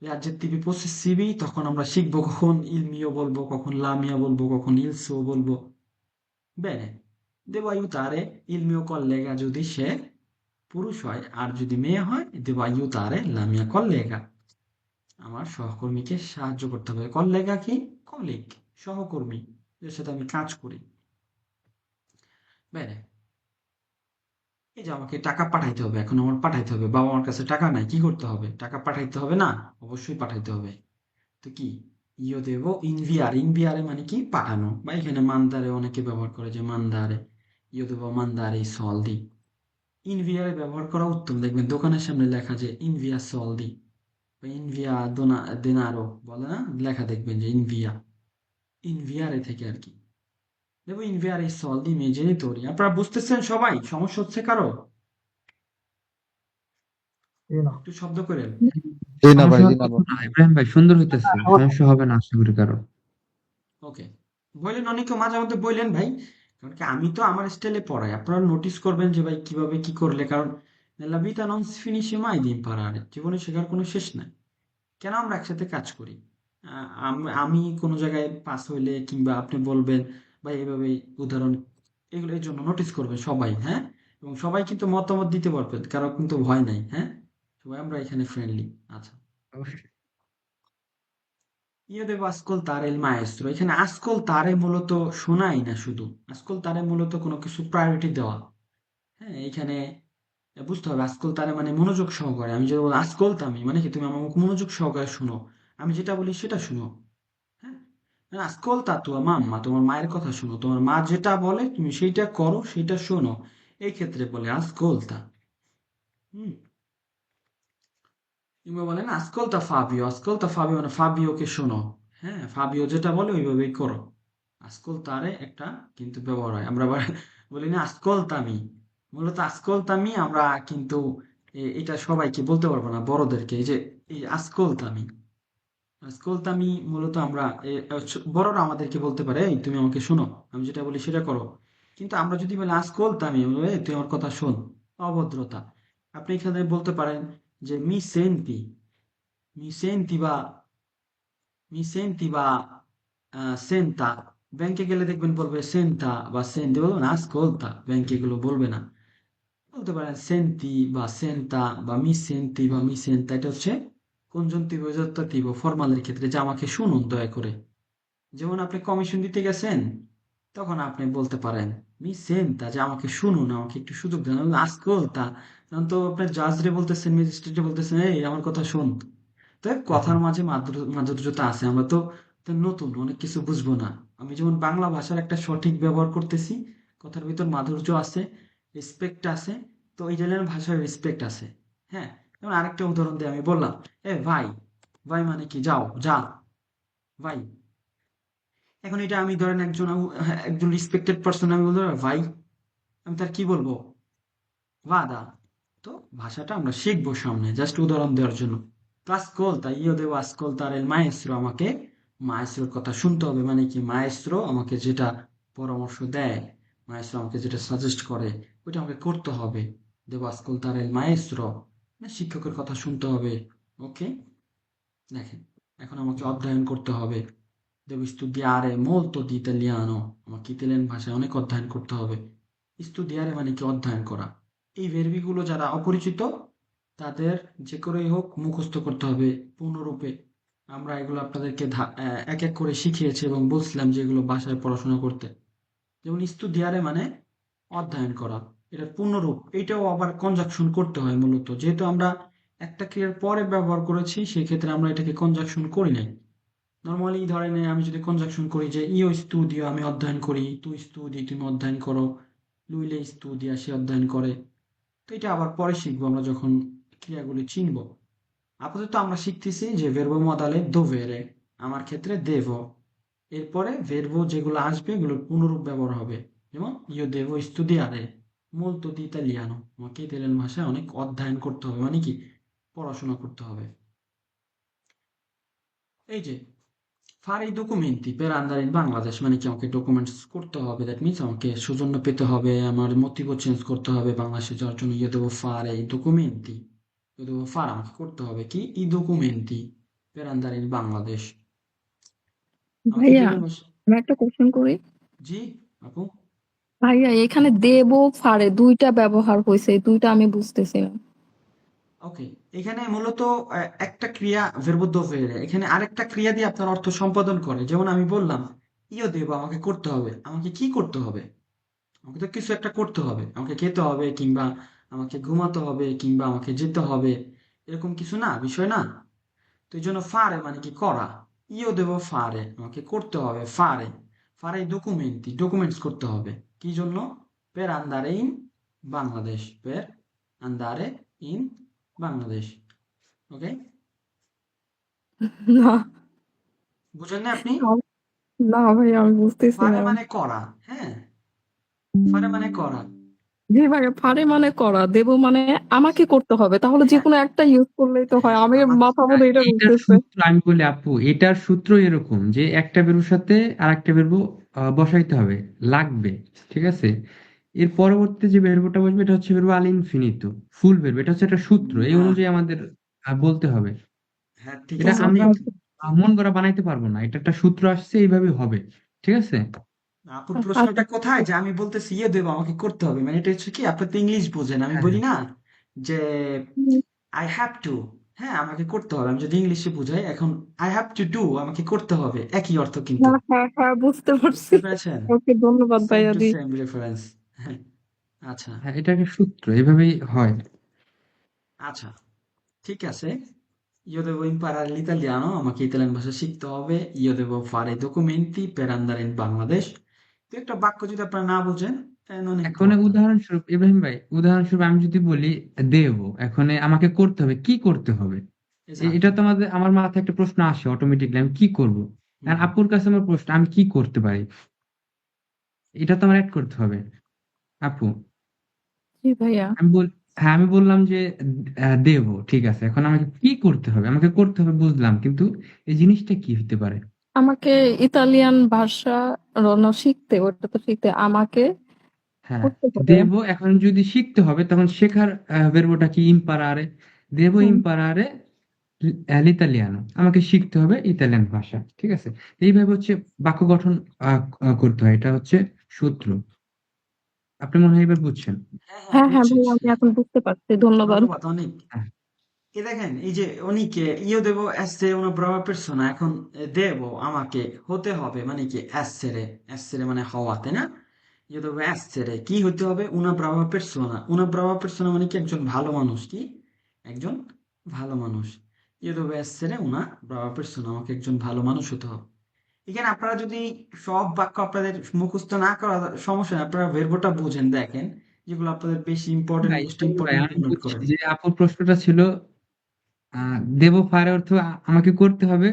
Speaker 1: অ্যাডজেক্টিভি পসেসিভি, তখন আমরা শিখবো কখন il mio বলবো, কখন la mia বলবো, কখন il suo বলবো। bene, devo aiutare il mio collega যদি সে পুরুষ হয়, আর যদি মেয়ে হয় devo aiutare la mia collega, আমার সহকর্মীকে সাহায্য করতে হবে। কল্লেগা কি? কলিগ, সহকর্মী, যার সাথে আমি কাজ করি। বেরে, এই যে আমাকে টাকা পাঠাইতে হবে, এখন আমার পাঠাইতে হবে, বাবা আমার কাছে টাকা নাই, কি করতে হবে? টাকা পাঠাইতে হবে না? অবশ্যই পাঠাইতে হবে। তো কি ইও দেব ইনভিয়ার, ইনভিয়ারে মানে কি? পাঠানো, বা এখানে মান্দারে অনেকে ব্যবহার করে যে মান্দারে, ইও দেব মান্দারে সলদি। ইনভিয়ারে ব্যবহার করা উত্তম, দেখবেন দোকানের সামনে লেখা যে ইনভিয়া সলদি, ইনভিয়া দেনারো বলে না, লেখা দেখবেন যে ইনভিয়া, ইনভিয়ারে থেকে আর কি। দেখো ইনভিয়ারে সলদি মে জেনিতোরি। আপনারা বুঝতেছেন সবাই? সমস্যা হচ্ছে কারো? একটু শব্দ করেন।
Speaker 7: জি না ভাই,
Speaker 2: সমস্যা
Speaker 7: জি
Speaker 2: হওয়ার
Speaker 7: না
Speaker 2: কথা
Speaker 7: ভাই।
Speaker 2: না, ইব্রাহিম ভাই সুন্দর হইতেছে, সমস্যা হবে না আশা করি কারো।
Speaker 1: ওকে, বললেন অনেকে মাঝে মধ্যে বললেন ভাই, কারণ কি আমি তো আমার স্টাইলে পড়াই, আপনারা নোটিস করবেন যে ভাই কিভাবে কি করলে, কারণ la vita non si finisce mai di imparare, জীবনে শেখার কোনো শেষ নাই। কেন আমরা একসাথে কাজ করি? আমি কোনো জায়গায় পাস হইলে কিংবা আপনি বলবেন ভাই এভাবে উদাহরণ, এগুলো এই জন্য নোটিস করবে সবাই, হ্যাঁ? এবং সবাই কিন্তু মতামত দিতে পারবে, কারো কিন্তু ভয় নাই, হ্যাঁ? সবাই আমরা এখানে ফ্রেন্ডলি। আচ্ছা, ইয়ে দেবো ascoltare il maestro, এখানে ascoltare মূলত শোনাই না শুধু, ascoltare মূলত কোনো কিছু প্রায়োরিটি দেওয়া। হ্যাঁ, এখানে বুঝতে হবে ascoltare মানে মনোযোগ সহকারে। আমি যদি বলি ascoltami মানে কি? তুমি আমার মনোযোগ সহকারে শোনো, আমি যেটা বলি সেটা শোনো। হ্যাঁ, ascolta tua mamma, তোমার মায়ের কথা শোনো, তোমার মা যেটা বলে তুমি সেইটা করো, সেইটা শোনো। এই ক্ষেত্রে বলে ascolta। হুম, কিংবা বলেন ascolta Fabio মানে ফাবিওকে শোনো। হ্যাঁ, ফাবিও যেটা বলে ওইভাবেই করো। ascoltare একটা কিন্তু ব্যবহার হয়, আমরা আবার বলি না ascoltami। মূলত ascoltami আমরা কিন্তু এটা সবাইকে বলতে পারবো না, বড়দেরকে, এই যে এই ascoltami, ascoltami মূলত আমরা বড়রা আমাদেরকে বলতে পারে এই তুমি আমাকে শোনো, আমি যেটা বলি সেটা করো। কিন্তু আমরা যদি বলি ascoltami, এই তুই আমার কথা শোন, অভদ্রতা। আপনি এখানে বলতে পারেন যে মি সেন্টি, মি সেন্টি বা মি সেন্তি বা সেন্তা। ব্যাংকে গেলে দেখবেন বলবে সেন্তা বা সেন্তি, বলবে না আসকোলতা, ব্যাংকে এগুলো বলবে না। বলতে পারেন সেন্তি বা সেন্তা বা মি সেন্তি বা মি সেন্তা, এটা হচ্ছে কনজুনতিভ অযত্নতিভ ফর্মালের ক্ষেত্রে, যে আমাকে শুনুন দয়া করে। যেমন আপনি কমিশন দিতে গেছেন, তখন আপনি বলতে পারেন মি সেন্তা, যে আমাকে শুনুন, আমাকে একটু সুযোগ দেন। আসকোলতা, তখন তো আপনার জাজরে বলতেছেন, ম্যাজিস্ট্রেটে বলতেছেন, এই আমার কথা শোন। তো কথার মাঝে মাধুর্যতা আছে। আমরা তো তো নতুন, অনেক কিছু বুঝবো না। আমি যেমন বাংলা ভাষার একটা সঠিক ব্যবহার করতেছি, কথার ভিতর মাধুর্য আছে, রেসপেক্ট আছে। তো ইটালিয়ান ভাষায় রেসপেক্ট আছে। হ্যাঁ, যেমন আরেকটা উদাহরণ দিয়ে আমি বললাম, এ ভাই, ভাই মানে কি, যাও যা, ভাই। এখন এটা আমি ধরেন একজন রেসপেক্টেড পার্সন, আমি বলবো ভাই, আমি তার কি বলবো, ভাদা। তো ভাষাটা আমরা শিখবো সামনে, জাস্ট উদাহরণ দেওয়ার জন্য। তো ascolta, io devo ascoltare il maestro, আমাকে মায়েস্ট্রোর কথা শুনতে হবে। মানে কি, মায়েস্ট্রো আমাকে যেটা পরামর্শ দেয়, মায়েস্ট্রো আমাকে যেটা সাজেস্ট করে, ওইটা আমাকে করতে হবে। devo ascoltare il maestro, মানে শিক্ষকের কথা শুনতে হবে। ওকে, দেখেন, এখন আমাকে অধ্যয়ন করতে হবে। devo studiare molto di italiano, আমাকে ইতালিয়ান ভাষায় অনেক অধ্যয়ন করতে হবে। studiare মানে কি, অধ্যয়ন করা। এই ভের্বিগুলো যারা অপরিচিত, তাদের যে করেই হোক মুখস্থ করতে হবে পূর্ণরূপে। আমরা এগুলো আপনাদেরকে এক এক করে শিখিয়েছি এবং বলছিলাম যে এগুলো বাসায় পড়াশোনা করতে। যেমন studiare মানে অধ্যয়ন করা, এটা পূর্ণরূপ। এটাও আবার কনজাকশন করতে হয় মূলত, যেহেতু আমরা একটা ক্রিয়ার পরে ব্যবহার করেছি, সেক্ষেত্রে আমরা এটাকে কনজাকশন করি নাই। নর্মালি ধরেন আমি যদি কনজাকশন করি যে ইও স্টুডিও, আমি অধ্যয়ন করি, তুই স্টুডি, তুমি অধ্যয়ন করো, লুইলে স্টুডিয়া, সে অধ্যয়ন করে। তো এটা আবার পরে শিখবো আমরা যখন ক্রিয়াগুলি চিনবো। আপাতত আমরা শিখতেছি যে ভেরবো মদালে দোভেরে, আমার ক্ষেত্রে দেভো। এরপরে ভেরবো যেগুলো আসবে এগুলোর পুনরূপ ব্যবহার হবে। যেমন ইও দেভো স্টুডিয়ারে মোলতো দি ইতালিয়ানো, আমাকে ইতালিয়ান ভাষায় অনেক অধ্যয়ন করতে হবে, মানে কি, পড়াশোনা করতে হবে। এই যে fare i documenti per andare in Bangladesh, মানে কি, আমাকে ডকুমেন্টস করতে হবে। দ্যাট মিনস আমাকে সৌজন্য পেতে হবে, আমার মোটিভও চেঞ্জ করতে হবে বাংলাদেশে যাওয়ার জন্য। ইয়ে দেবো fare i documenti, ইয়ে দেবো fare, আমাকে করতে হবে কি, i documenti per andare in Bangladesh, আমাকে
Speaker 7: ভাইয়া,
Speaker 1: দিলেন
Speaker 7: আমি একটা কোশ্চেন করি।
Speaker 1: জি আপু।
Speaker 7: ভাইয়া, এখানে দেব ফারে দুইটা ব্যবহার হয়েছে, এই দুইটা আমি বুঝতেছি না।
Speaker 1: ওকে, এখানে মূলত একটা ক্রিয়া verbo dovere, এখানে আরেকটা ক্রিয়া দিয়ে আপনার অর্থ সম্পাদন করে। যেমন আমি বললাম ইয়ে দেবো, আমাকে করতে হবে, আমাকে কি করতে হবে, আমাকে তো কিছু একটা করতে হবে, আমাকে খেতে হবে, কিংবা আমাকে ঘুমাতে হবে, কিংবা আমাকে যেতে হবে, এরকম কিছু না, বিষয় না। তো এই জন্য ফারে মানে কি, করা। ইও দেবো ফারে, আমাকে করতে হবে, ফারে। ফারে ডকুমেন্টি, ডকুমেন্টস করতে হবে। কি জন্য, পের আন্দারে ইন বাংলাদেশ, পের আন্দারে ইন বাংলাদেশ। ওকে,
Speaker 7: না,
Speaker 1: বুঝেন না আপনি?
Speaker 7: না ভাইয়া, আমি বুঝতেছি
Speaker 1: ফারে
Speaker 7: না।
Speaker 1: মানে করা, হ্যাঁ, ফারে মানে করা।
Speaker 7: জি ভাইয়া, ফারে মানে করা, দেব মানে আমাকে করতে হবে, তাহলে যে
Speaker 1: হ্যাঁ,
Speaker 7: কোনো একটা ইউজ করলেই তো হয়।
Speaker 1: হ্যাঁ,
Speaker 7: আমি
Speaker 1: আমার
Speaker 7: মাথা মতো এটা
Speaker 2: এটার
Speaker 7: বুঝতেছে।
Speaker 2: সূত্র আমি বলি আপু, এটার সূত্র এরকম যে একটা বেরোর সাথে আর একটা বেরবো বসাইতে হবে, লাগবে। ঠিক আছে, এর পরবর্তী যে বেরবোটা বসবে এটা হচ্ছে বেরবো আল ইনফিনিতো, ফুল বেরবো। এটা হচ্ছে একটা সূত্র, এই
Speaker 1: হ্যাঁ,
Speaker 2: অনুযায়ী আমাদের বলতে হবে।
Speaker 1: হ্যাঁ, ঠিক
Speaker 2: এটা
Speaker 1: আছে
Speaker 2: আমরা
Speaker 1: ঠিক।
Speaker 2: মন করা বানাইতে পারবো না, এটা একটা সূত্র আসছে, এইভাবে হবে। ঠিক আছে।
Speaker 1: আপুর
Speaker 7: আচ্ছা,
Speaker 1: প্রশ্নটা কোথায়, যে আমি বলতেছি ইয়ে দেবো, আমাকে করতে হবে, মানে এটা হচ্ছে কি, আপনি তো ইংলিশ বোঝেন, আমি
Speaker 2: হ্যাঁ
Speaker 1: বলি
Speaker 2: হ্যাঁ
Speaker 1: না যে আই হ্যাভ টু, হ্যাঁ আমাকে করতে হবে। আমি যদি ইংলিশে বুঝাই, এখন আই হ্যাভ টু ডু, আমাকে করতে হবে, একই অর্থ কিন্তু।
Speaker 7: হ্যাঁ হ্যাঁ হ্যাঁ, বুঝতে পারছি।
Speaker 1: বুঝতে পেরেছেন?
Speaker 7: ওকে, ধন্যবাদ
Speaker 1: সেম
Speaker 7: ভাইয়া
Speaker 1: টু
Speaker 7: দি।
Speaker 1: Same reference. হ্যাঁ, আচ্ছা,
Speaker 2: হ্যাঁ, এটা একটা সূত্র, এভাবেই হয়।
Speaker 1: আচ্ছা, ঠিক আছে। Io devo imparare l'italiano, আমাকে ইতালিয়ান ভাষা শিখতে হবে। Io devo fare i documenti per andare in Bangladesh। তো একটা বাক্য যদি আপনারা না বুঝেন, non
Speaker 2: এখন
Speaker 1: importa।
Speaker 2: উদাহরণস্বরূপ ইব্রাহিম ভাই, উদাহরণস্বরূপ আমি যদি বলি দেব, এখন আমাকে করতে হবে, কি করতে হবে? এটা
Speaker 1: Esatto।
Speaker 2: তো আমার মাথায় একটা প্রশ্ন আসে অটোমেটিকলি, আমি কি করব?
Speaker 1: হুম,
Speaker 2: আর
Speaker 1: হুম।
Speaker 2: আপুর কাছে আমার প্রশ্ন, আমি কি করতে পারি? এটা তো আমার অ্যাড করতে হবে। আপু,
Speaker 7: জি ভাইয়া,
Speaker 2: আমি বল হ্যাঁ, আমি বললাম যে দেব, ঠিক আছে, এখন আমাকে কি করতে হবে? আমাকে করতে হবে বুঝলাম, কিন্তু এই জিনিসটা কি হতে পারে?
Speaker 7: আমাকে ইতালিয়ান ভাষা শিখতে, ওটা তো শিখতে আমাকে
Speaker 2: হ্যাঁ,
Speaker 7: করতে হবে।
Speaker 2: দেব, এখন যদি শিখতে হবে তখন শেখার ভার্বটা কি, ইম্পারারে। দেব
Speaker 7: হুম,
Speaker 2: ইম্পারারে l'italiano আমাকে শিখতে হবে ইতালিয়ান ভাষা, ঠিক আছে? এইভাবে হচ্ছে বাক্য গঠন করতে হয়, এটা হচ্ছে সূত্র। আপনি মনে হয় এবার বুঝছেন।
Speaker 1: হ্যাঁ হ্যাঁ
Speaker 7: হ্যাঁ হ্যাঁ
Speaker 1: বুঝছি।
Speaker 7: ভাই, আমি এখন বুঝতে পারছি, ধন্যবাদ।
Speaker 1: ধন্যবাদ অনেক।
Speaker 2: হ্যাঁ,
Speaker 1: দেখেন এই যে অনেকে io devo essere una brava persona, এখন দেবো আমাকে হতে হবে মানে কি essere, essere মানে হওয়া, তাই না? io devo essere কি হতে হবে una brava persona, una brava persona মানে কি একজন ভালো মানুষ, কি একজন ভালো মানুষ। io devo essere una brava persona, আমাকে একজন ভালো মানুষ হতে হবে। এখানে আপনারা যদি সব বাক্য আপনাদের মুখস্থ না করা সমস্যা নেই, আপনারা ভেরবোটা বুঝেন, দেখেন যেগুলো আপনাদের বেশি ইম্পর্টেন্ট,
Speaker 2: ভাই
Speaker 1: মোস্ট
Speaker 2: শোনেন ভাই,
Speaker 1: ইম্পর্টেন্ট
Speaker 2: আমি
Speaker 1: এগুলো নোট
Speaker 2: বুঝছি
Speaker 1: করেন।
Speaker 2: যে আপুর প্রশ্নটা ছিল দেব ফার অর্থ আমাকে করতে হবে,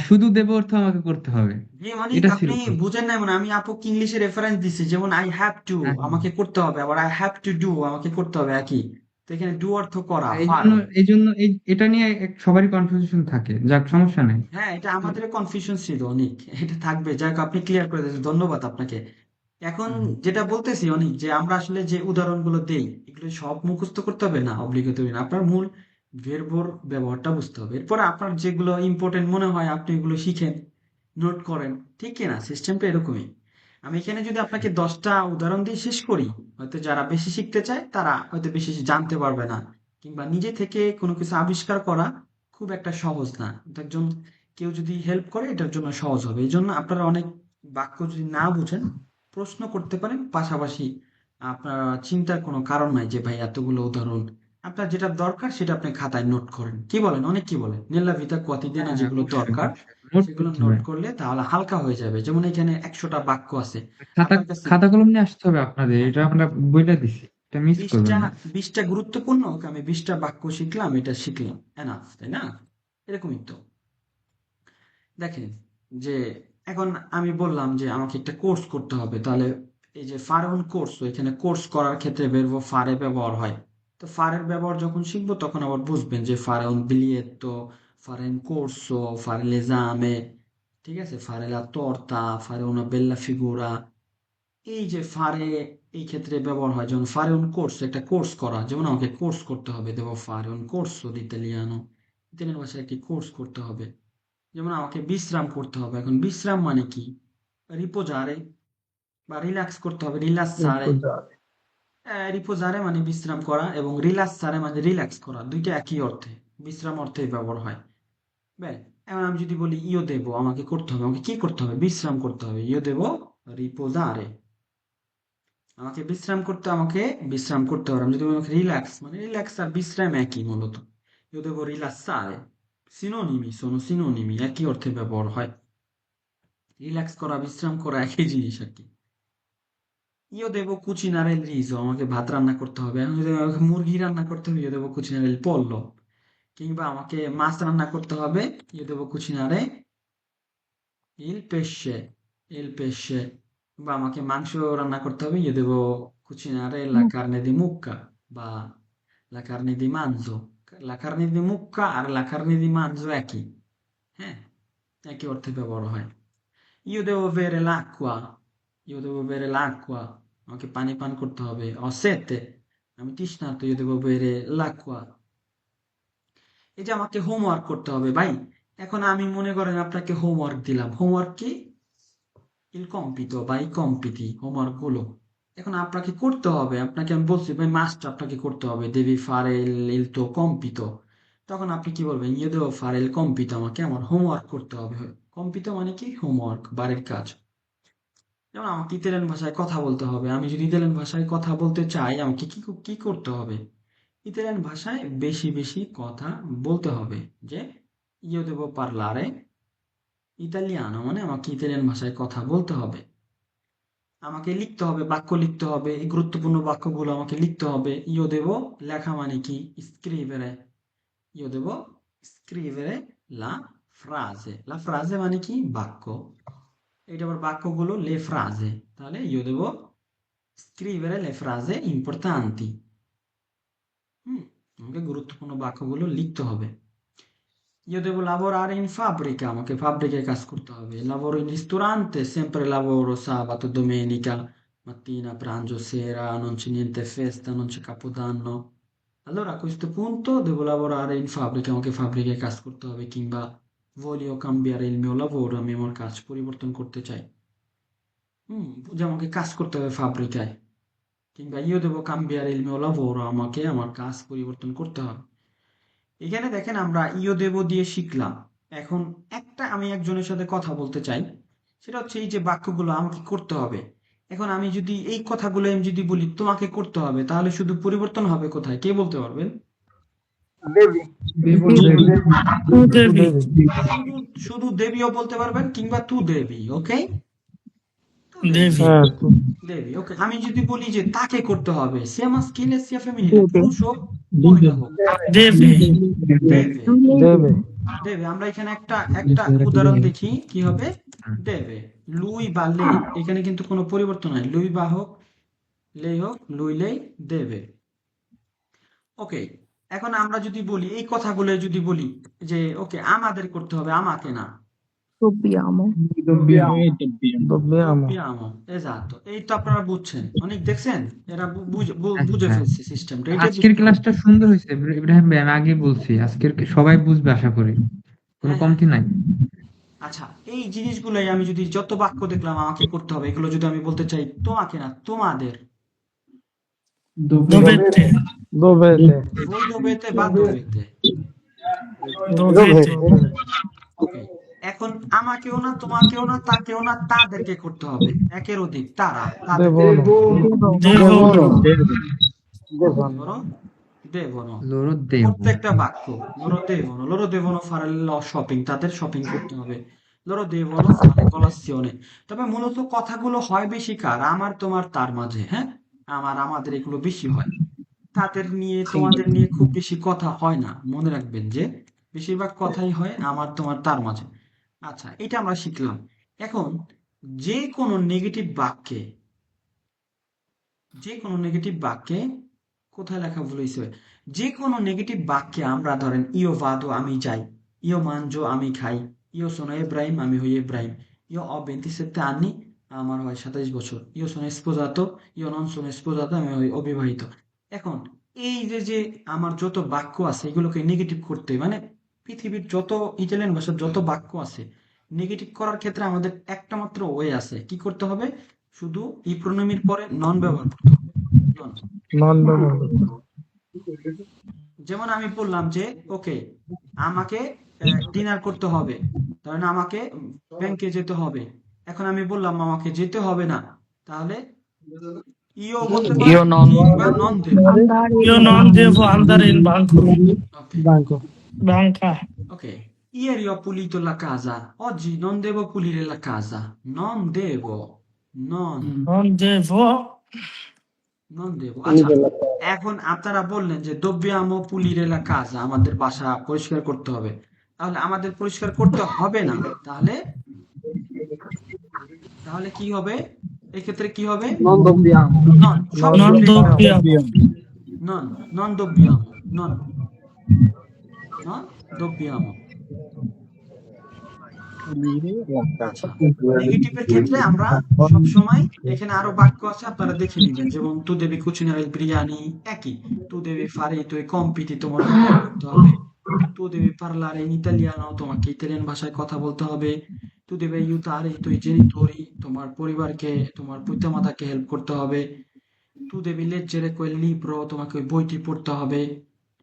Speaker 2: শুধু দেব অর্থ আমাকে করতে হবে,
Speaker 1: জি মানে
Speaker 2: এটা ছিল
Speaker 1: আপনি
Speaker 2: প্রশ্ন।
Speaker 1: বুঝেন নাই, মানে আমি আপুকে ইংলিশে রেফারেন্স দিচ্ছি, যেমন আই হ্যাভ টু
Speaker 2: হ্যাঁ, হ্যাঁ।
Speaker 1: আমাকে করতে হবে, আবার আই হ্যাভ টু ডু আমাকে করতে হবে, একই। তো এখানে ডু অর্থ করা,
Speaker 2: এই জন্য
Speaker 1: ফার্ব।
Speaker 2: এই জন্য এটা নিয়ে সবারই কনফিউশন থাকে, যাক সমস্যা নেই।
Speaker 1: হ্যাঁ এটা আমাদের কনফিউশন ছিল অনেক, এটা থাকবে, যাক আপনি ক্লিয়ার করে দিয়েছেন, ধন্যবাদ আপনাকে। এখন
Speaker 2: হুম,
Speaker 1: যেটা বলতেছি অনেক, যে আমরা আসলে যে উদাহরণগুলো দেই এগুলো সব মুখস্থ করতে হবে না, অব্লিগেটরি না, আপনার মূল ভেরবোর ব্যবহারটা বুঝতে হবে, এরপর আপনার যেগুলো ইম্পর্টেন্ট মনে হয় আপনি এগুলো শিখেন, নোট করেন, ঠিক কিনা? সিস্টেমটা এরকমই। আমি এখানে যদি আপনাকে 10টা উদাহরণ দিয়ে শেষ করি, হয়তো যারা বেশি শিখতে চায় তারা হয়তো বেশি জানতে পারবে না, কিংবা নিজে থেকে কোনো কিছু আবিষ্কার করা খুব একটা সহজ না, এটা একজন কেউ যদি হেল্প করে এটার জন্য সহজ হবে। এই জন্য আপনারা অনেক বাক্য যদি না বুঝেন প্রশ্ন করতে পারেন, পাশাপাশি আপনার চিন্তার কোনো কারণ নাই যে ভাই এতগুলো উদাহরণ, আপনার যেটা দরকার সেটা আপনি খাতায় নোট করেন, কি বলেন? অনেক কি বলে নেল্লা ভিতা কোয়াতিদিনা,
Speaker 2: হ্যাঁ,
Speaker 1: যেগুলো
Speaker 2: অবশ্যই
Speaker 1: দরকার
Speaker 2: অবশ্যই নোট
Speaker 1: সেগুলো
Speaker 2: করতে
Speaker 1: নোট
Speaker 2: হবে।
Speaker 1: করলে তাহলে হালকা হয়ে যাবে। যেমন এখানে 100টা বাক্য আছে,
Speaker 2: খাতা
Speaker 1: আপনার কাছে
Speaker 2: খাতা কলম নিয়ে আসতে হবে আপনাদের,
Speaker 1: হ্যাঁ
Speaker 2: এটা আমরা বইটা দিছি, এটা মিস করবেন
Speaker 1: 20টা
Speaker 2: না।
Speaker 1: 20টা গুরুত্বপূর্ণ, ওকে আমি 20টা বাক্য শিখলাম, এটা শিখলাম, এনাফ, তাই না? এরকমই তো। দেখেন যে এখন আমি বললাম যে আমাকে একটা কোর্স করতে হবে, তাহলে এই যে ফার অন কোর্স, এখানে কোর্স করার ক্ষেত্রে বেরবো ফারে ব্যবহার হয়। তো ফারের ব্যবহার যখন শিখবো তখন আবার বুঝবেন যে ফারে অন বিলিয়েতো, ফারে ইন কোর্সো, ফারে লেজামে, ঠিক আছে, ফারে লা torta, ফারে una bella figura। এই যে ফারে এই ক্ষেত্রে ব্যবহার হয়, যেমন ফারে un corso, একটা কোর্স করা, যেমন আমাকে কোর্স করতে হবে, দেবো ফারে un corso di italiano, Italian ভাষায় একটি কোর্স করতে হবে। যেমন আমাকে বিশ্রাম করতে হবে, এখন বিশ্রাম মানে কি? রিপোজারে বা রিল্যাক্স করতে হবে, রিল্যাক্সারে। রিপোজারে মানে বিশ্রাম করা, এবং রিল্যাক্সারে মানে রিল্যাক্স করা, দুইটা একই অর্থে, বিশ্রাম অর্থেই ব্যবহার হয়। বেশ, এখন আমি যদি বলি ইও দেবো আমাকে করতে হবে, আমাকে কি করতে হবে? বিশ্রাম করতে হবে, ইও দেবো রিপোজারে, আমাকে বিশ্রাম করতে, আমাকে বিশ্রাম করতে হবে। আমি যদি বলি রিল্যাক্স, মানে রিল্যাক্স আর বিশ্রাম একই মূলত, ইও দেবো রিল্যাক্সারে, সিনোনিমি, শোনো সিনোনিমি, একই অর্থে ব্যবহার হয়। রিল্যাক্স করা, বিশ্রাম করা একই জিনিস আর কি। ইও দেবো কুচিনারে il riso, আমাকে ভাত রান্না করতে হবে, এখন যদি আমাকে মুরগি রান্না করতে হবে ইও দেবো কুচিনারে il pollo, কিংবা আমাকে মাছ রান্না করতে হবে ইও দেবো কুচিনারে il pesce, il pesce, বা আমাকে মাংস রান্না করতে হবে ইও দেবো cucinare la carne di mucca বা la carne di manzo। la carne di mucca আর la carne di manzo একই, হ্যাঁ, একই অর্থে ব্যবহার হয়। Io devo bere l'acqua, io devo bere l'acqua, আমাকে পানি পান করতে হবে। Ho sete, আমি তৃষ্ণার্ত, io devo bere l'acqua। এই যে আমাকে হোমওয়ার্ক করতে হবে ভাই, এখন আমি মনে করেন আপনাকে হোমওয়ার্ক দিলাম, হোমওয়ার্ক কি? il compito বা i compiti, হোমওয়ার্ক গুলো এখন আপনাকে করতে হবে, আপনাকে আমি বলছি ভাই মাস্ট আপনাকে করতে হবে, devi fare il tuo compito, তখন আপনি কি বলবেন? io devo fare il compito, আমাকে আমার হোমওয়ার্ক করতে হবে। কম্পিত মানে কি? হোমওয়ার্ক, বাড়ির কাজ। যেমন আমাকে ইতালিয়ান ভাষায় কথা বলতে হবে, আমি যদি ইতালিয়ান ভাষায় কথা বলতে চাই আমাকে কি করতে হবে? ইতালিয়ান ভাষায় বেশি বেশি কথা বলতে হবে, যে io devo parlare italiano, মানে আমাকে ইতালিয়ান ভাষায় কথা বলতে হবে। আমাকে লিখতে হবে, বাক্য লিখতে হবে, এই গুরুত্বপূর্ণ বাক্যগুলো আমাকে লিখতে হবে। io devo লেখা মানে কি? scrivere, io devo scrivere la frase মানে কি? বাক্য। এটা আবার বাক্যগুলো le frase, তাহলে io devo scrivere le frase importanti, হুম, আমাকে গুরুত্বপূর্ণ বাক্যগুলো লিখতে হবে। io devo lavorare in fabbrica, আমাকে ফাব্রিকায় কাজ করতে হবে। lavoro in ristorante, sempre lavoro sabato, domenica, mattina, pranzo, sera, non c'è niente festa, non c'è capodanno, Allora a questo punto devo lavorare in fabbrica, আমাকে ফাব্রিকায় কাজ করতে হবে, কিংবা voglio cambiare il mio lavoro, আমি আমার কাজ পরিবর্তন করতে চাই। যে আমাকে কাজ করতে হবে ফাব্রিকায়, কিংবা io devo cambiare il mio lavoro, আমাকে আমার কাজ পরিবর্তন করতে হবে। এখানে দেখেন আমরা ইও দেব দিয়ে শিখলাম। এখন একটা আমি একজনের সাথে কথা বলতে চাই, সেটা হচ্ছে এই যে বাক্যগুলো আমাকে করতে হবে। এখন আমি যদি এই কথাগুলো আমি যদি বলি তোমাকে করতে হবে, তাহলে শুধু পরিবর্তন হবে কোথায়, কে বলতে পারবেন?
Speaker 3: দেবী
Speaker 5: তু দেবী
Speaker 1: শুধু শুধু দেবীও বলতে পারবেন, কিংবা তু দেবী, ওকে? তু দেবী,
Speaker 5: দেবী
Speaker 3: হ্যাঁ
Speaker 1: দেবী, ওকে। আমি যদি বলি যে তাকে করতে হবে, সে মাস্কিলে সে ফেমিনিলে, পুরুষ হোক মহিলা হোক,
Speaker 5: দেবী
Speaker 1: দেবে,
Speaker 3: দেবে
Speaker 1: দেবে। আমরা এখানে একটা একটা উদাহরণ দেখি কি হবে। দেবে, লুই বা লে, এখানে কিন্তু কোনো পরিবর্তন নাই, লুই বা হোক, লে হোক, লুইলেই দেবে। ওকে, এখন আমরা যদি বলি এই কথাগুলো যদি বলি যে ওকে আমাদের করতে হবে, আমাকে না,
Speaker 7: dobbiamo,
Speaker 3: dobbiamo
Speaker 1: dobbiamo, esatto, এই তো আপনারা বুঝছেন, অনেক দেখছেন, এরা বুঝে
Speaker 2: আচ্ছা,
Speaker 1: ফেলছে সিস্টেমটা, এটাই
Speaker 2: আজকের
Speaker 1: বুঝতে হবে।
Speaker 2: ক্লাসটা সুন্দর হয়েছে ইব্রাহিম ভাই, আমি আগে বলছি আজকের সবাই বুঝবে আশা করি, কোনো
Speaker 1: হ্যাঁ, হ্যাঁ।
Speaker 2: কমতি নাই।
Speaker 1: আচ্ছা, এই জিনিসগুলোই আমি যদি যত বাক্য দেখলাম আমাকে করতে হবে, এগুলো যদি আমি বলতে চাই তোমাকে না তোমাদের,
Speaker 5: দোবেতে
Speaker 3: dovete
Speaker 1: voi dovete বা dovete,
Speaker 5: দোবেতে
Speaker 1: ওকে। এখন আমাকেও না তোমাকেও না তাকেও না তাদেরকে করতে হবে, একের অধিক, তারা, তাদের,
Speaker 3: devono
Speaker 5: দেবনো
Speaker 3: devono
Speaker 1: loro devono,
Speaker 2: লোরো দেব।
Speaker 1: প্রত্যেকটা বাক্য, loro devono fare lo shopping, তাদের শপিং করতে হবে, loro devono fare colazione। তবে মূলত কথাগুলো হয় বেশি কার, আমার তোমার তার মাঝে, হ্যাঁ, আমার আমাদের এগুলো বেশি হয়, তাদের নিয়ে তোমাদের নিয়ে খুব বেশি কথা হয় না, মনে রাখবেন যে বেশিরভাগ কথাই হয় আমার তোমার তার মাঝে। আচ্ছা, এটা আমরা শিখলাম। এখন যে কোনো নেগেটিভ বাক্যে, যে কোনো নেগেটিভ বাক্যে কোথায় লেখা ভুল হয়েছে, যে কোনো নেগেটিভ বাক্যে আমরা ধরেন ইও ভাদো আমি যাই, ইও মানজো আমি খাই, ইও সোনো এব্রাহিম আমি হই এব্রাহিম, ইও ho 27 anni আমার হয় 27 বছর, ইও সোনো স্পোজাতো, ইও নন সোনো স্পোজাতো আমি হই অবিবাহিত। এখন এই যে যে আমার যত বাক্য আছে এগুলোকে নেগেটিভ করতে, মানে পৃথিবীর যত ইটালিয়ান ভাষার যত বাক্য আছে নেগেটিভ করার ক্ষেত্রে আমাদের একটা মাত্র ওয়ে আছে, কি করতে হবে, শুধু ই প্রণমীর পরে নন ব্যবহার করতে হবে, নন।
Speaker 3: non devono
Speaker 1: যেমন আমি বললাম যে ওকে আমাকে ডিনার করতে হবে, ধরেন আমাকে ব্যাংকে যেতে হবে, এখন আমি বললাম আমাকে যেতে হবে না, তাহলে ইও বলতে
Speaker 6: Io
Speaker 1: পারেন
Speaker 6: non
Speaker 1: কিংবা নন দেব,
Speaker 7: andare
Speaker 5: io
Speaker 7: in
Speaker 5: non devo andare in banco
Speaker 1: okay,
Speaker 3: banco
Speaker 5: banca
Speaker 1: okay. Ieri ho pulito la casa, oggi non devo pulire la casa, non devo, non
Speaker 5: non devo
Speaker 1: non devo। আচ্ছা, এখন আপনারা বললেন যে dobbiamo pulire la casa, আমাদের বাসা পরিষ্কার করতে হবে, তাহলে আমাদের পরিষ্কার করতে হবে না, তাহলে তাহলে কি হবে, এক্ষেত্রে কি হবে,
Speaker 3: non dobbiamo
Speaker 1: নন, সব
Speaker 5: non dobbiamo
Speaker 1: নন, নন dobbiamo, নন, নন dobbiamo। আচ্ছা, নেগেটিভের ক্ষেত্রে আমরা সবসময় এখানে আরো বাক্য আছে, আপনারা দেখে নিবেন, যেমন তু দেবি cucinare il biryani, একই, তু দেবি fare i tuoi compiti, তোমার homework করতে হবে, তু দেবি parlare in italiano, তোমাকে ইতালিয়ান ভাষায় কথা বলতে হবে, তু দেবি aiutare i tuoi genitori, তোমার পরিবারকে, তোমার পিতামাতাকে হেল্প করতে হবে, tu devi leggere quel libro, তোমাকে ওই বইটি পড়তে হবে,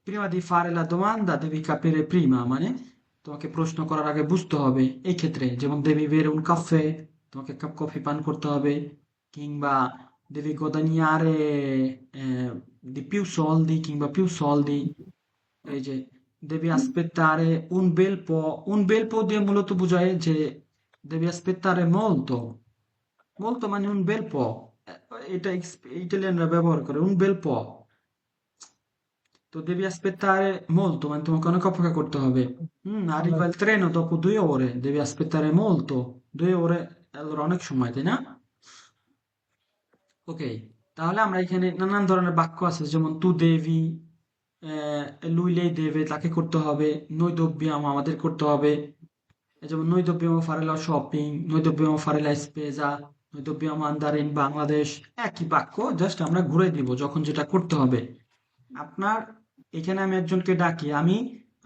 Speaker 1: prima di fare la domanda devi capire prima, মানে তোমাকে প্রশ্ন করার আগে বুঝতে হবে, এই ক্ষেত্রে যেমন devi bere un caffè, তোমাকে কাপ কফি পান করতে হবে, কিংবা devi guadagnare di più soldi, কিংবা più soldi, এই যে devi aspettare un bel po দিয়ে মূলত বোঝায় যে devi aspettare molto, molto মানে un bel po', এটা ইটালিয়ানরা ব্যবহার করে un bel po', তো devi aspettare molto মানে তোমাকে অনেক অপেক্ষা করতে হবে, arriva il treno dopo 2 ore, devi aspettare molto, 2 ore, allora অনেক সময়, তাই না? ওকে, তাহলে আমরা এখানে নানান ধরনের বাক্য আছে, যেমন তু দেবি, lui lei deve, তাকে করতে হবে, noi dobbiamo, আমাদের করতে হবে, যেমন noi dobbiamo fare la shopping, noi dobbiamo fare la spesa, noi dobbiamo andare in Bangladesh, একই বাক্য, জাস্ট আমরা ঘুরে দিব যখন যেটা করতে হবে। আপনার এখানে আমি একজনকে ডাকি,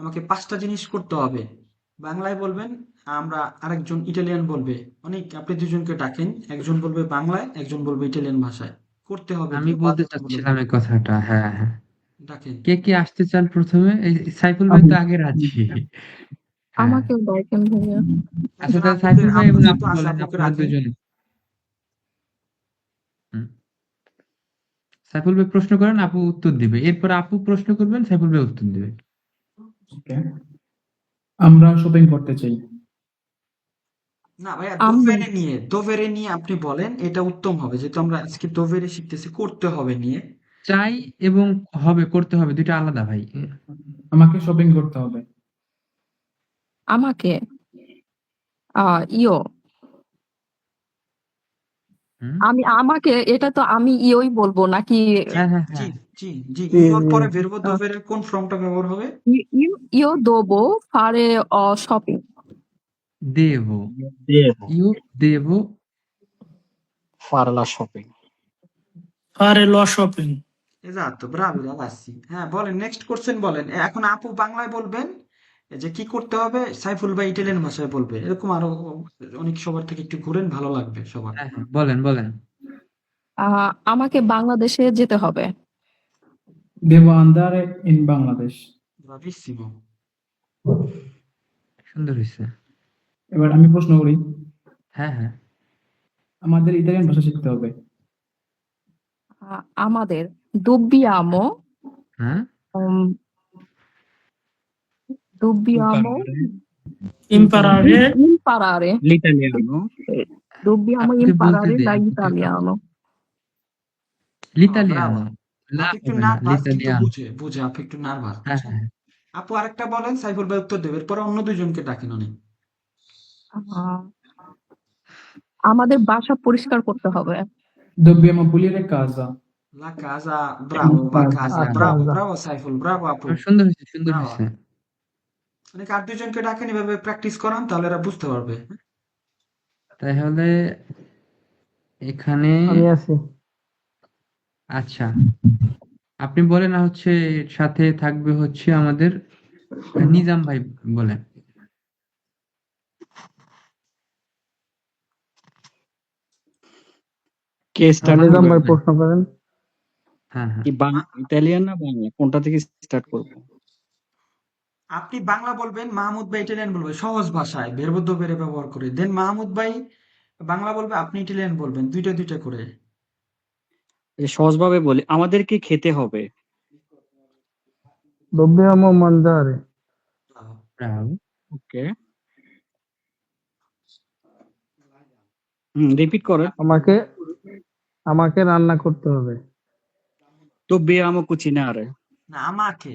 Speaker 1: আমাকে 5টা জিনিস করতে হবে। বাংলায় বলবেন, আমরা আরেকজন ইটালিয়ান বলবে। অনেক, আপনি দুজনকে ডাকেন, একজন বলবে বাংলায়, একজন বলবে ইটালিয়ান ভাষায়। করতে হবে কি
Speaker 2: আমি বলতে
Speaker 1: বাধ্যতামূলক।
Speaker 2: চাচ্ছিলাম এই কথাটা, হ্যাঁ হ্যাঁ।
Speaker 1: ডাকেন।
Speaker 2: কে কে আসতে চান প্রথমে? এই সাইফুল ভাই
Speaker 3: আমি
Speaker 2: তো আগে রাজি। হ্যাঁ,
Speaker 7: আমাকেও ডাকেন ভাইয়া।
Speaker 2: আচ্ছা
Speaker 1: একজন
Speaker 2: তাহলে
Speaker 1: আপুকে,
Speaker 2: সাইফুল ভাই
Speaker 1: আপু
Speaker 2: এবং
Speaker 1: যেহেতু
Speaker 2: আপু
Speaker 1: আছে
Speaker 2: বলেন,
Speaker 1: আপুকে
Speaker 2: আপনারা
Speaker 1: রাখেন।
Speaker 2: দুজন। হুম। সাইফুল ভাই প্রশ্ন করেন, আপু উত্তর দিবে, এরপর আপু প্রশ্ন করবেন, সাইফুল ভাই উত্তর দিবে।
Speaker 8: ওকে, আমরা শপিং করতে চাই।
Speaker 1: না ভাইয়া,
Speaker 7: আমি
Speaker 1: দোভেরে নিয়ে আপনি বলেন, এটা উত্তম হবে, যেহেতু আমরা আজকে দোভেরে শিখতেছি, করতে হবে নিয়ে।
Speaker 2: চাই এবং হবে, করতে হবে, দুইটা আলাদা ভাই।
Speaker 8: আমাকে শপিং করতে হবে।
Speaker 7: আমাকে ইয়ো
Speaker 2: হুম।
Speaker 7: আমাকে এটা তো আমি ইয়োই বলবো নাকি?
Speaker 1: জি
Speaker 2: হ্যাঁ হ্যাঁ
Speaker 1: জি
Speaker 2: হ্যাঁ।
Speaker 1: জি জি,
Speaker 3: জি,
Speaker 1: ইওর
Speaker 3: জি।
Speaker 1: পরে ভেরবো
Speaker 7: আহ,
Speaker 1: দোভেরের কোন ফর্মটা ব্যবহার হবে?
Speaker 7: io devo fare shopping.
Speaker 2: দেব,
Speaker 9: Devo
Speaker 2: ইউ দেব।
Speaker 9: fare la shopping.
Speaker 5: fare lo shopping.
Speaker 1: এজাতো, ব্রাভো রাগাচ্ছি। হ্যাঁ বলেন, নেক্সট কোশ্চেন বলেন। এখন আপু বাংলায় বলবেন, এই যে কি করতে হবে, সাইফুল ভাই ইটালিয়ান ভাষায় বলবে। এরকম আরো অনেক, সবার থেকে একটু ঘুরেন, ভালো লাগবে সবার।
Speaker 2: হ্যাঁ হ্যাঁ, বলেন বলেন।
Speaker 7: আমাকে বাংলাদেশে যেতে হবে।
Speaker 8: Devo andare in Bangladesh.
Speaker 1: Bravissimo.
Speaker 2: সুন্দর হয়েছে।
Speaker 8: এবার আমি প্রশ্ন করি,
Speaker 2: হ্যাঁ হ্যাঁ।
Speaker 8: আমাদের ইতালিয়ান ভাষা শিখতে হবে।
Speaker 7: আমাদের dobbiamo
Speaker 2: হ্যাঁ।
Speaker 7: um, dobbiamo
Speaker 5: Imparare
Speaker 7: imparare
Speaker 9: L'italiano
Speaker 7: dobbiamo
Speaker 2: আপুকে বলতে
Speaker 7: imparare
Speaker 2: দে, আপুকে।
Speaker 7: l'italiano.
Speaker 1: ব্রাভো।
Speaker 2: লিতালিয়ানো। লা
Speaker 1: আপু একটু
Speaker 2: হবে না,
Speaker 1: নার্ভাস, কিন্তু
Speaker 2: লিতালিয়ানো।
Speaker 1: বুঝে আপু একটু নার্ভাস,
Speaker 2: হ্যাঁ
Speaker 1: বুঝছেন।
Speaker 2: হ্যাঁ।
Speaker 1: আপু আরেকটা বলেন, সাইফুল ভাই উত্তর দেবে, এরপরে অন্য দুইজনকে ডাকেন অনেক।
Speaker 7: আহ, আমাদের বাসা পরিষ্কার করতে হবে।
Speaker 8: Dobbiamo pulire casa.
Speaker 1: লা কাজা, ব্রাভো, বা কাজা,
Speaker 3: আচ্ছা,
Speaker 1: ব্রাভো,
Speaker 3: আচ্ছা।
Speaker 1: ব্রাভো সাইফুল, ব্রাভো আপু,
Speaker 2: সুন্দর হয়েছে, সুন্দর
Speaker 1: ব্রাভো।
Speaker 2: হয়েছে।
Speaker 1: অনেক, আর দুইজনকে ডাকেন, এভাবে প্র্যাকটিস করান, তাহলে এরা বুঝতে পারবে।
Speaker 2: তাহলে এখানে,
Speaker 3: আমি আছি।
Speaker 2: আচ্ছা আপনি বলেন, আর হচ্ছে সাথে থাকবে হচ্ছে আমাদের নিজাম ভাই, বলেন।
Speaker 9: কে স্টার্ট
Speaker 3: নিজাম
Speaker 9: করবে?
Speaker 3: ভাই প্রশ্ন করেন।
Speaker 2: হ্যাঁ হ্যাঁ।
Speaker 9: কি ইতালিয়ান না বাংলা, কোনটা থেকে স্টার্ট করব?
Speaker 1: আপনি বাংলা বলবেন, মাহমুদ ভাই ইটালিয়ান বলবে, সহজ ভাষায় ভেরব বেড়ে ব্যবহার করে দেন। মাহমুদ ভাই বাংলা বলবে, আপনি ইটালিয়ান বলবেন, দুইটা দুইটা করে।
Speaker 9: সহজভাবে বলি, আমাদের কি খেতে হবে?
Speaker 3: dobbiamo mangiare.
Speaker 2: ব্রাভো।
Speaker 9: ওকে, রিপিট করেন।
Speaker 3: আমাকে আমাকে রান্না করতে হবে।
Speaker 9: Dobbiamo cucinare.
Speaker 1: না, আমাকে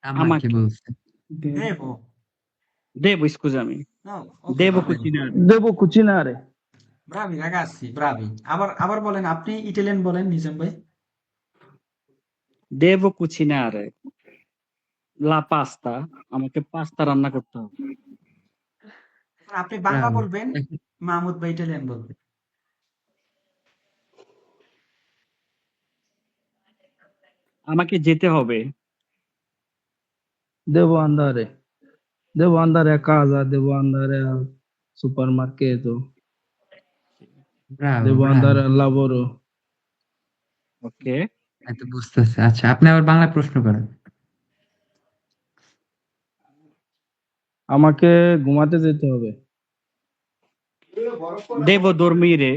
Speaker 2: আমাকে বলছে।
Speaker 1: দেব।
Speaker 9: Devo, scusami.
Speaker 1: No, ওকে,
Speaker 9: Devo
Speaker 1: ওকে।
Speaker 9: cucinare.
Speaker 3: দেবো cucinare.
Speaker 1: ব্রাভি রাগাচ্ছি, ব্রাভি। আবার আবার বলেন, আপনি ইটালিয়ান বলেন নিজাম ভাই।
Speaker 9: Devo cucinare la pasta. আমাকে পাস্তা রান্না করতে হবে।
Speaker 1: এখন আপনি বাংলা
Speaker 2: ব্রাভো।
Speaker 1: বলবেন, মাহমুদ ভাই ইটালিয়ান বলবে।
Speaker 9: আমাকে যেতে হবে।
Speaker 3: Devo andare. Devo andare a casa, devo andare al supermercato,
Speaker 2: Bravo
Speaker 3: devo
Speaker 2: Bravo.
Speaker 3: andare al lavoro.
Speaker 9: ওকে,
Speaker 2: এই তো বুঝতেছে। আচ্ছা আপনি আবার বাংলা প্রশ্ন করেন।
Speaker 3: আমাকে ঘুমাতে যেতে হবে।
Speaker 9: devo dormire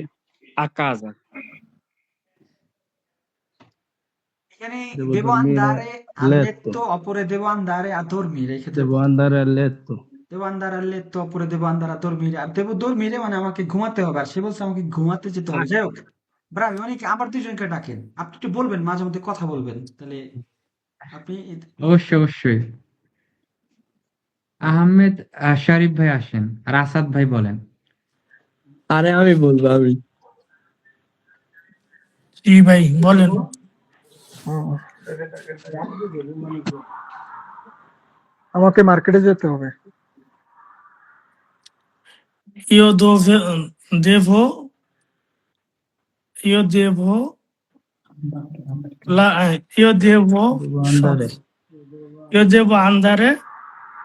Speaker 9: a casa.
Speaker 1: এখানে
Speaker 3: Devo
Speaker 1: দেবো
Speaker 3: dormire
Speaker 1: আন্দারে
Speaker 3: a letto.
Speaker 1: আল্লেত্তো, অপরে দেবো আন্দারে a dormire, এই ক্ষেত্রে
Speaker 3: Devo andare a letto.
Speaker 1: দেবো আন্দার আল্লেত্তো, অপরে দেবো আন্দার a dormire। আর দেবো dormire মানে আমাকে ঘুমাতে হবে, আর সে বলছে আমাকে ঘুমাতে যেতে হবে। যাই হোক, ব্রাভি। অনেক, আবার দুইজনকে ডাকেন, আপনি একটু বলবেন, মাঝে মধ্যে কথা বলবেন, তাহলে আপনি।
Speaker 2: অবশ্যই অবশ্যই। আহমেদ শরীফ ভাই আসেন, আর আসাদ ভাই বলেন।
Speaker 6: আরে আমি বলবো, আমি
Speaker 5: জি ভাই বলেন।
Speaker 3: আমাকে মার্কেটে যেতে হবে।
Speaker 5: Io devo io devo io devo
Speaker 3: Devo andare.
Speaker 5: io devo andare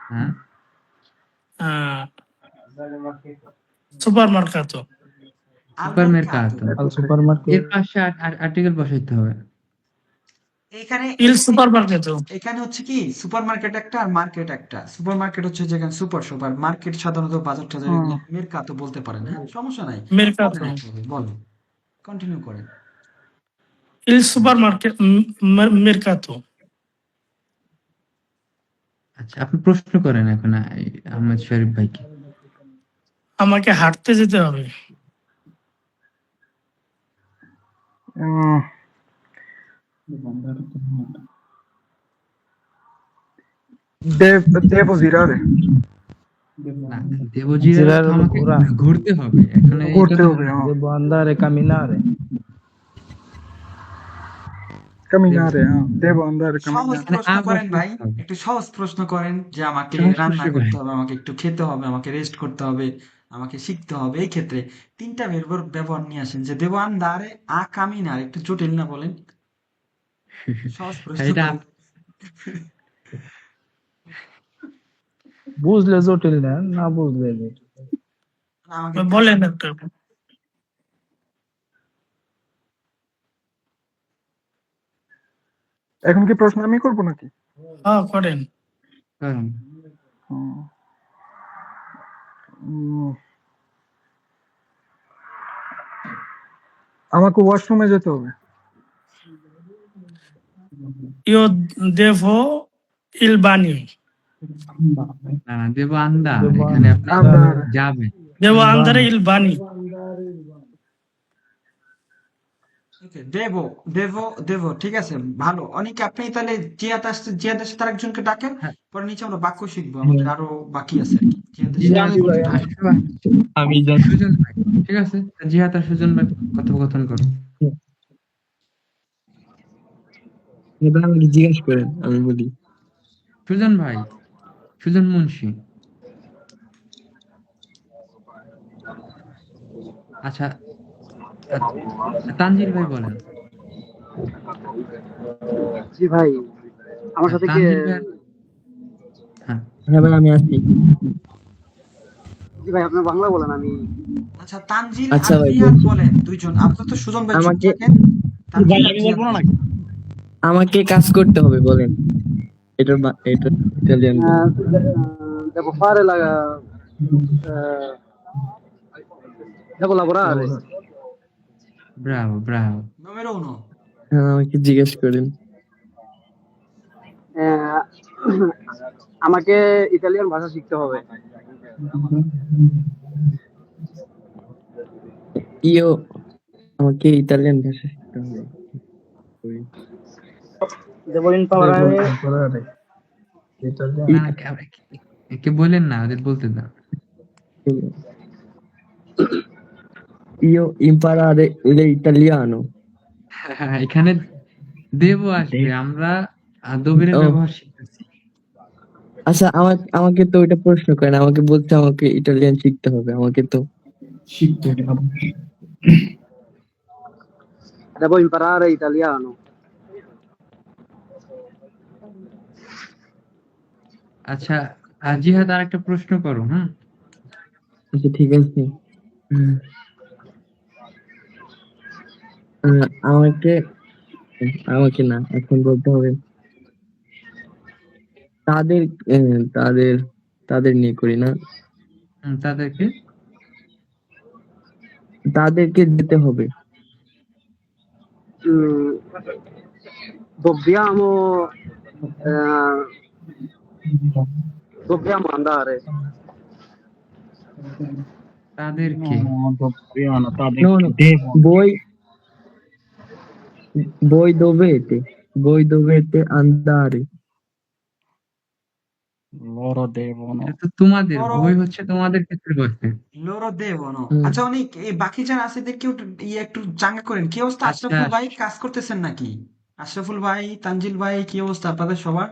Speaker 2: হ্যাঁ
Speaker 5: al supermercato.
Speaker 1: al
Speaker 2: super
Speaker 1: mercato
Speaker 2: মেরকাতো
Speaker 3: al supermarket.
Speaker 2: এর পাশে আর্টিকেল বসাইতে হবে।
Speaker 1: এখানে
Speaker 5: Il supermercato.
Speaker 1: এখানে হচ্ছে কি সুপার মার্কেট একটা আর মার্কেট একটা। সুপার মার্কেট হচ্ছে যেখানে সুপার সুপার মার্কেট সাধারণত বাজার টাজার এগুলো মেরকাতো বলতে পারেন, হ্যাঁ সমস্যা নাই,
Speaker 5: Mercato.
Speaker 1: বলো কন্টিনিউ করেন।
Speaker 5: Il supermarket mercato.
Speaker 2: আচ্ছা আপনি প্রশ্ন করেন এখন আহমেদ শরীফ ভাইকে।
Speaker 5: আমাকে হাঁটতে যেতে হবে।
Speaker 4: Devo girare.
Speaker 2: না দেবজির
Speaker 3: জিরার
Speaker 2: অর্থ
Speaker 3: হলো
Speaker 2: আমাকে
Speaker 3: ঘোরা।
Speaker 2: ঘুরতে হবে, এখানে এটা
Speaker 4: Corte
Speaker 2: তো
Speaker 4: হবে, হ্যাঁ।
Speaker 3: Devo andare a camminare.
Speaker 4: Camminare, devo andare a
Speaker 1: সহজ
Speaker 4: camminare.
Speaker 2: এখানে
Speaker 1: প্রশ্ন করেন
Speaker 2: বসাইতে
Speaker 1: ভাই,
Speaker 2: হবে।
Speaker 1: একটু সহজ প্রশ্ন করেন যে আমাকে
Speaker 2: সহজ
Speaker 1: রান্না
Speaker 2: প্রশ্ন
Speaker 1: করতে
Speaker 2: করেন।
Speaker 1: হবে, আমাকে একটু খেতে হবে, আমাকে রেস্ট করতে হবে, আমাকে শিখতে হবে। এই ক্ষেত্রে তিনটা ভার্বের ব্যবহার নিয়ে আসেন, যে দেবো আন্দারে আ কামিনার, একটু জটিল না বলেন? সহজ প্রশ্ন
Speaker 2: এটা
Speaker 1: করেন।
Speaker 3: বুঝলে জটিল নেন, না বুঝলে জটিল।
Speaker 1: আমাকে
Speaker 5: বলেন একটা।
Speaker 4: এখন কি প্রশ্ন আমি করবো নাকি?
Speaker 5: হ্যাঁ করেন।
Speaker 2: কারণ
Speaker 4: উম, আমাকে ওয়াশরুমে যেতে হবে।
Speaker 5: Io devo il bagno.
Speaker 2: না দেব আন্দা,
Speaker 3: দেবো
Speaker 2: এখানে আপনি
Speaker 4: andare।
Speaker 2: যাবেন।
Speaker 5: Devo andare il bagno.
Speaker 1: ওকে, দেবো দেবো দেবো, ঠিক আছে, ভালো। অনেকে আপনি তাহলে জিয়াদ আসছে, জিয়াদ আসছে তার একজনকে ডাকেন,
Speaker 2: হ্যাঁ।
Speaker 1: পরে নিচে আমরা বাক্য শিখবো, আমাদের আরো বাকি আছে আর কি। জিয়াদ এসে
Speaker 2: জিহাদ
Speaker 1: বলতে পারে।
Speaker 6: আমি জানি।
Speaker 2: সুজন ভাই, ঠিক আছে জিহাদ আর সুজন ভাই কথোপকথন করো।
Speaker 6: এবার আমাকে জিজ্ঞেস করেন, আমি বলি।
Speaker 2: সুজন ভাই, সুজন মুন্সি। আচ্ছা তানজিল ভাই বলেন।
Speaker 9: জি ভাই, আমার সাথে কি?
Speaker 2: তানজিল ভাই, হ্যাঁ
Speaker 6: হ্যাঁ ভাই আমি আসি।
Speaker 9: জি ভাই, আপনি বাংলা বলেন, আমি
Speaker 1: আচ্ছা তানজিল
Speaker 6: আচ্ছা
Speaker 1: আর
Speaker 6: ভাই,
Speaker 1: জিহাদ
Speaker 6: বলছি।
Speaker 1: বলেন দুইজন। আপনার তো সুজন ভাই চুপ
Speaker 6: আমাকে-
Speaker 1: থাকেন। তানজিল আর জিহাদ বলেন।
Speaker 6: আমাকে কাজ করতে হবে বলেন। এটা Italian
Speaker 9: devo fare la devo lavorare.
Speaker 2: Bravo Bravo.
Speaker 1: Numero uno.
Speaker 6: হ্যাঁ আমাকে জিজ্ঞেস করেন।
Speaker 9: আমাকে ইতালিয়ান ভাষা শিখতে হবে।
Speaker 6: আমাকে ইতালিয়ান ভাষা শিখতে হবে।
Speaker 9: Devo
Speaker 3: Devo
Speaker 9: imparare.
Speaker 3: imparare l'italiano.
Speaker 2: না না একে বলেন না, ওদের বলতে দাও।
Speaker 6: Io imparare l'italiano.
Speaker 2: হ্যাঁ, এখানে দেব আসবে, আমরা দবিরের
Speaker 6: ও।
Speaker 2: ব্যবহার শিখতেছি।
Speaker 6: আচ্ছা আমাকে তো ওইটা প্রশ্ন করেন, আমাকে বলতে আমাকে ইটালিয়ান শিখতে হবে, আমাকে তো
Speaker 8: শিখতে হবে।
Speaker 9: Devo imparare italiano.
Speaker 2: আচ্ছা জিহাদ আর একটা প্রশ্ন করো।
Speaker 6: আচ্ছা ঠিক আছে। আমাকে আমাকে না, এখন বলতে হবে তাদের তাদের তাদের নিয়ে করি না, তাদেরকে যেতে হবে।
Speaker 9: Dobbiamo dobbiamo andare.
Speaker 2: তাদেরকে
Speaker 6: No, voi dovete andare.
Speaker 9: Loro devono.
Speaker 2: এটা তো তোমাদের,
Speaker 1: Loro-
Speaker 2: বই হচ্ছে তোমাদের ক্ষেত্রে বসবে।
Speaker 1: Loro devono.
Speaker 6: হুম।
Speaker 1: আচ্ছা অনেক এই বাকি যারা আছে এদেরকে একটু চাঙ্গা করেন। কি অবস্থা
Speaker 2: আচ্ছা।
Speaker 1: আশরাফুল ভাই, কাজ করতেছেন নাকি? আশরাফুল ভাই, তানজিল ভাই, কি অবস্থা আপনাদের সবার?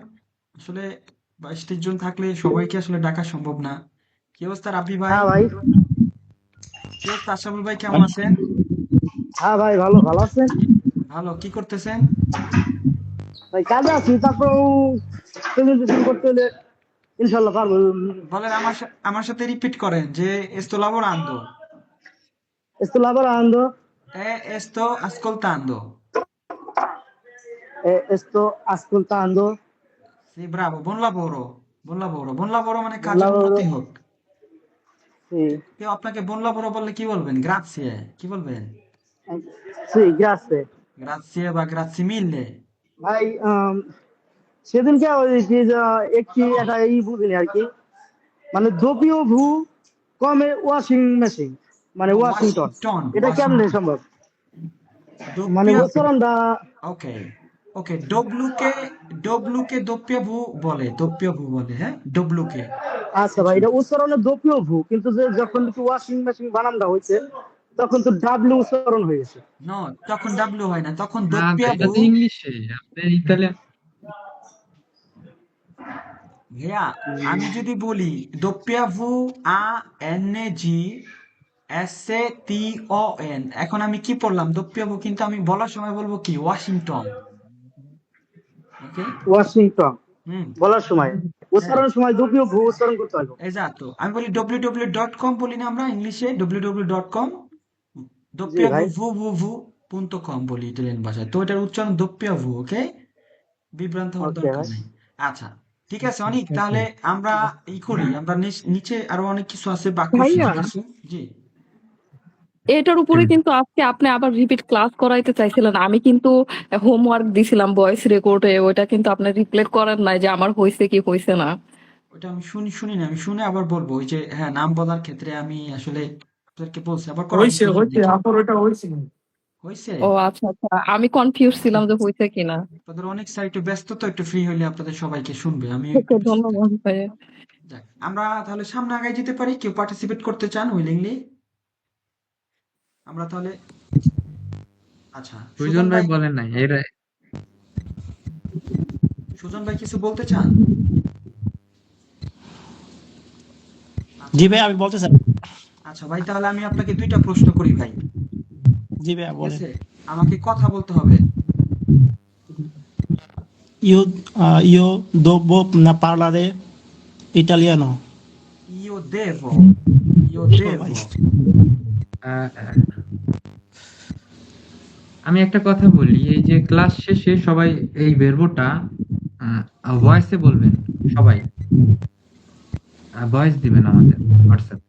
Speaker 1: আসলে 22-23 জন থাকলে সবাইকে আসলে ডাকা সম্ভব না। কি অবস্থা রাব্বি ভাই?
Speaker 9: হ্যাঁ ভাই,
Speaker 1: কি অবস্থা আশরাফুল ভাই, কেমন আছেন?
Speaker 9: হ্যাঁ ভাই, ভালো আছেন?
Speaker 1: ভালো, কি করতেছেন?
Speaker 9: ভাই কাজে আছি, তারপর
Speaker 3: প্রেজেন্টেশন করতে হলে ইনশাল্লাহ পারবো।
Speaker 1: বলেন আমার সাথে রিপিট করেন যে esto lavorando,
Speaker 3: Sto lavorando,
Speaker 1: esto ascoltando.
Speaker 3: sto ascoltando,
Speaker 1: Sì, bravo, buon lavoro, buon lavoro, buon lavoro মানে
Speaker 3: buon
Speaker 1: কাজের
Speaker 3: lavoro,
Speaker 1: উন্নতি হোক।
Speaker 3: sì,
Speaker 1: কেউ আপনাকে buon lavoro বললে কি বলবেন? গ্রাzie, কি বলবেন?
Speaker 3: sì, grazie।
Speaker 1: গ্রাzie বা grazie mille।
Speaker 3: ভাই সেদিনকে ওই যে একটি একটা বুঝিনি আর কি, মানে দ্রব্য ভূ কমে ওয়াশিং মেশিন, মানে
Speaker 1: No,
Speaker 3: ওয়াশিংটন,
Speaker 1: Washington,
Speaker 3: এটা কেমনে
Speaker 1: Washington।
Speaker 3: সম্ভব? মানে
Speaker 1: doppia,
Speaker 3: উচ্চারণটা
Speaker 1: ok, ok, W কে doppia V বলে, হ্যাঁ? W কে।
Speaker 3: আচ্ছা ভাই, এটা উচ্চারণে দ্রব্য ভূ, কিন্তু যে যখন ওয়াশিং মেশিন বানানটা হয়েছে তখন তো ডাব্লিউ উচ্চারণ হয়ে গেছে।
Speaker 1: No, তখন W হয় না, তখন
Speaker 2: না
Speaker 1: doppia V।
Speaker 2: এটা তো ইংলিশে, আপনার ইতালিয়ান।
Speaker 1: ভাইয়া, আমি যদি বলি doppia V A N G SATON, এখন আমি কি পড়লাম? doppia V, কিন্তু আমি বলার সময় বলবো কি? ওয়াশিংটন। ওকে?
Speaker 3: ওয়াশিংটন
Speaker 1: হুম,
Speaker 3: বলার সময়,
Speaker 1: হ্যাঁ,
Speaker 3: উচ্চারণের সময় দ্রব্য ভূ উচ্চারণ করতে হবে।
Speaker 1: এক্সাক্ট। আমি বলি www.com বলি না আমরা ইংলিশে www.com,
Speaker 3: জি
Speaker 1: doppia V
Speaker 3: ভাই,
Speaker 1: www.com বলি ইতালিয়ান ভাষায়। তো এটার উচ্চারণ doppia V, ওকে? বিভ্রান্ত হওয়ার
Speaker 3: ওকে
Speaker 1: দরকার
Speaker 3: ভাই।
Speaker 1: নেই। আচ্ছা, ঠিক আছে অনিক, তাহলে আমরা আমরা নিচে আরো অনেক কিছু আছে, বাক্য
Speaker 7: ভাইয়া,
Speaker 1: শিখি কিছু। জি,
Speaker 7: এটার উপরে কিন্তু আজকে আপনি আবার রিপিট ক্লাস করাইতে চাইছিলেন। আমি কিন্তু হোমওয়ার্ক দিছিলাম ভয়েস রেকর্ডে, ওটা কিন্তু আপনি রিপ্লে করেন নাই যে আমার হয়েছে কি হয়েছে না।
Speaker 1: ওটা আমি শুনি না, আমি শুনে আবার বলবো। ওই যে হ্যাঁ, নাম বলার ক্ষেত্রে আমি আসলে আপনাদেরকে বলছি, আবার করান
Speaker 5: হয়েছে
Speaker 1: বলুন
Speaker 5: হয়েছে
Speaker 1: দেখি।
Speaker 5: আপনার ওটা হয়েছে।
Speaker 1: হয়েছে?
Speaker 7: ও আচ্ছা আচ্ছা, আমি কনফিউজ ছিলাম যে হয়েছে কিনা।
Speaker 1: আপনাদের অনেক স্যার একটু ব্যস্ত, তো একটু ফ্রি হইলে আপনাদের সবাইকে শুনবে, আমি একটু
Speaker 7: ওকে,
Speaker 1: ব্যস্ত থাকি।
Speaker 7: ধন্যবাদ ভাইয়া।
Speaker 1: যাক, আমরা তাহলে সামনে আগায় যেতে পারি। কেউ পার্টিসিপেট করতে চান উইলিংলি? আমরা তাহলে, আচ্ছা,
Speaker 2: সুজন ভাই বলেন নাই এরা।
Speaker 1: সুজন ভাই কিছু বলতে চান?
Speaker 10: জি ভাই, আমি বলতে চাই।
Speaker 1: আচ্ছা ভাই, তাহলে আমি আপনাকে দুইটা প্রশ্ন করি ভাই।
Speaker 10: জি ভাইয়া,
Speaker 1: ঠিক
Speaker 10: বলেন।
Speaker 1: আছে, আমাকে কথা বলতে হবে।
Speaker 10: You you dopo parlare italiano?
Speaker 1: Io devo, io
Speaker 10: ও ভাই,
Speaker 1: devo।
Speaker 2: আহ, আমি একটা কথা বলি, এই যে ক্লাস শেষে সবাই এই ভের্বটা ভয়েসে বলবেন, সবাই ভয়েস দিবেন আমাদের হোয়াটসঅ্যাপ।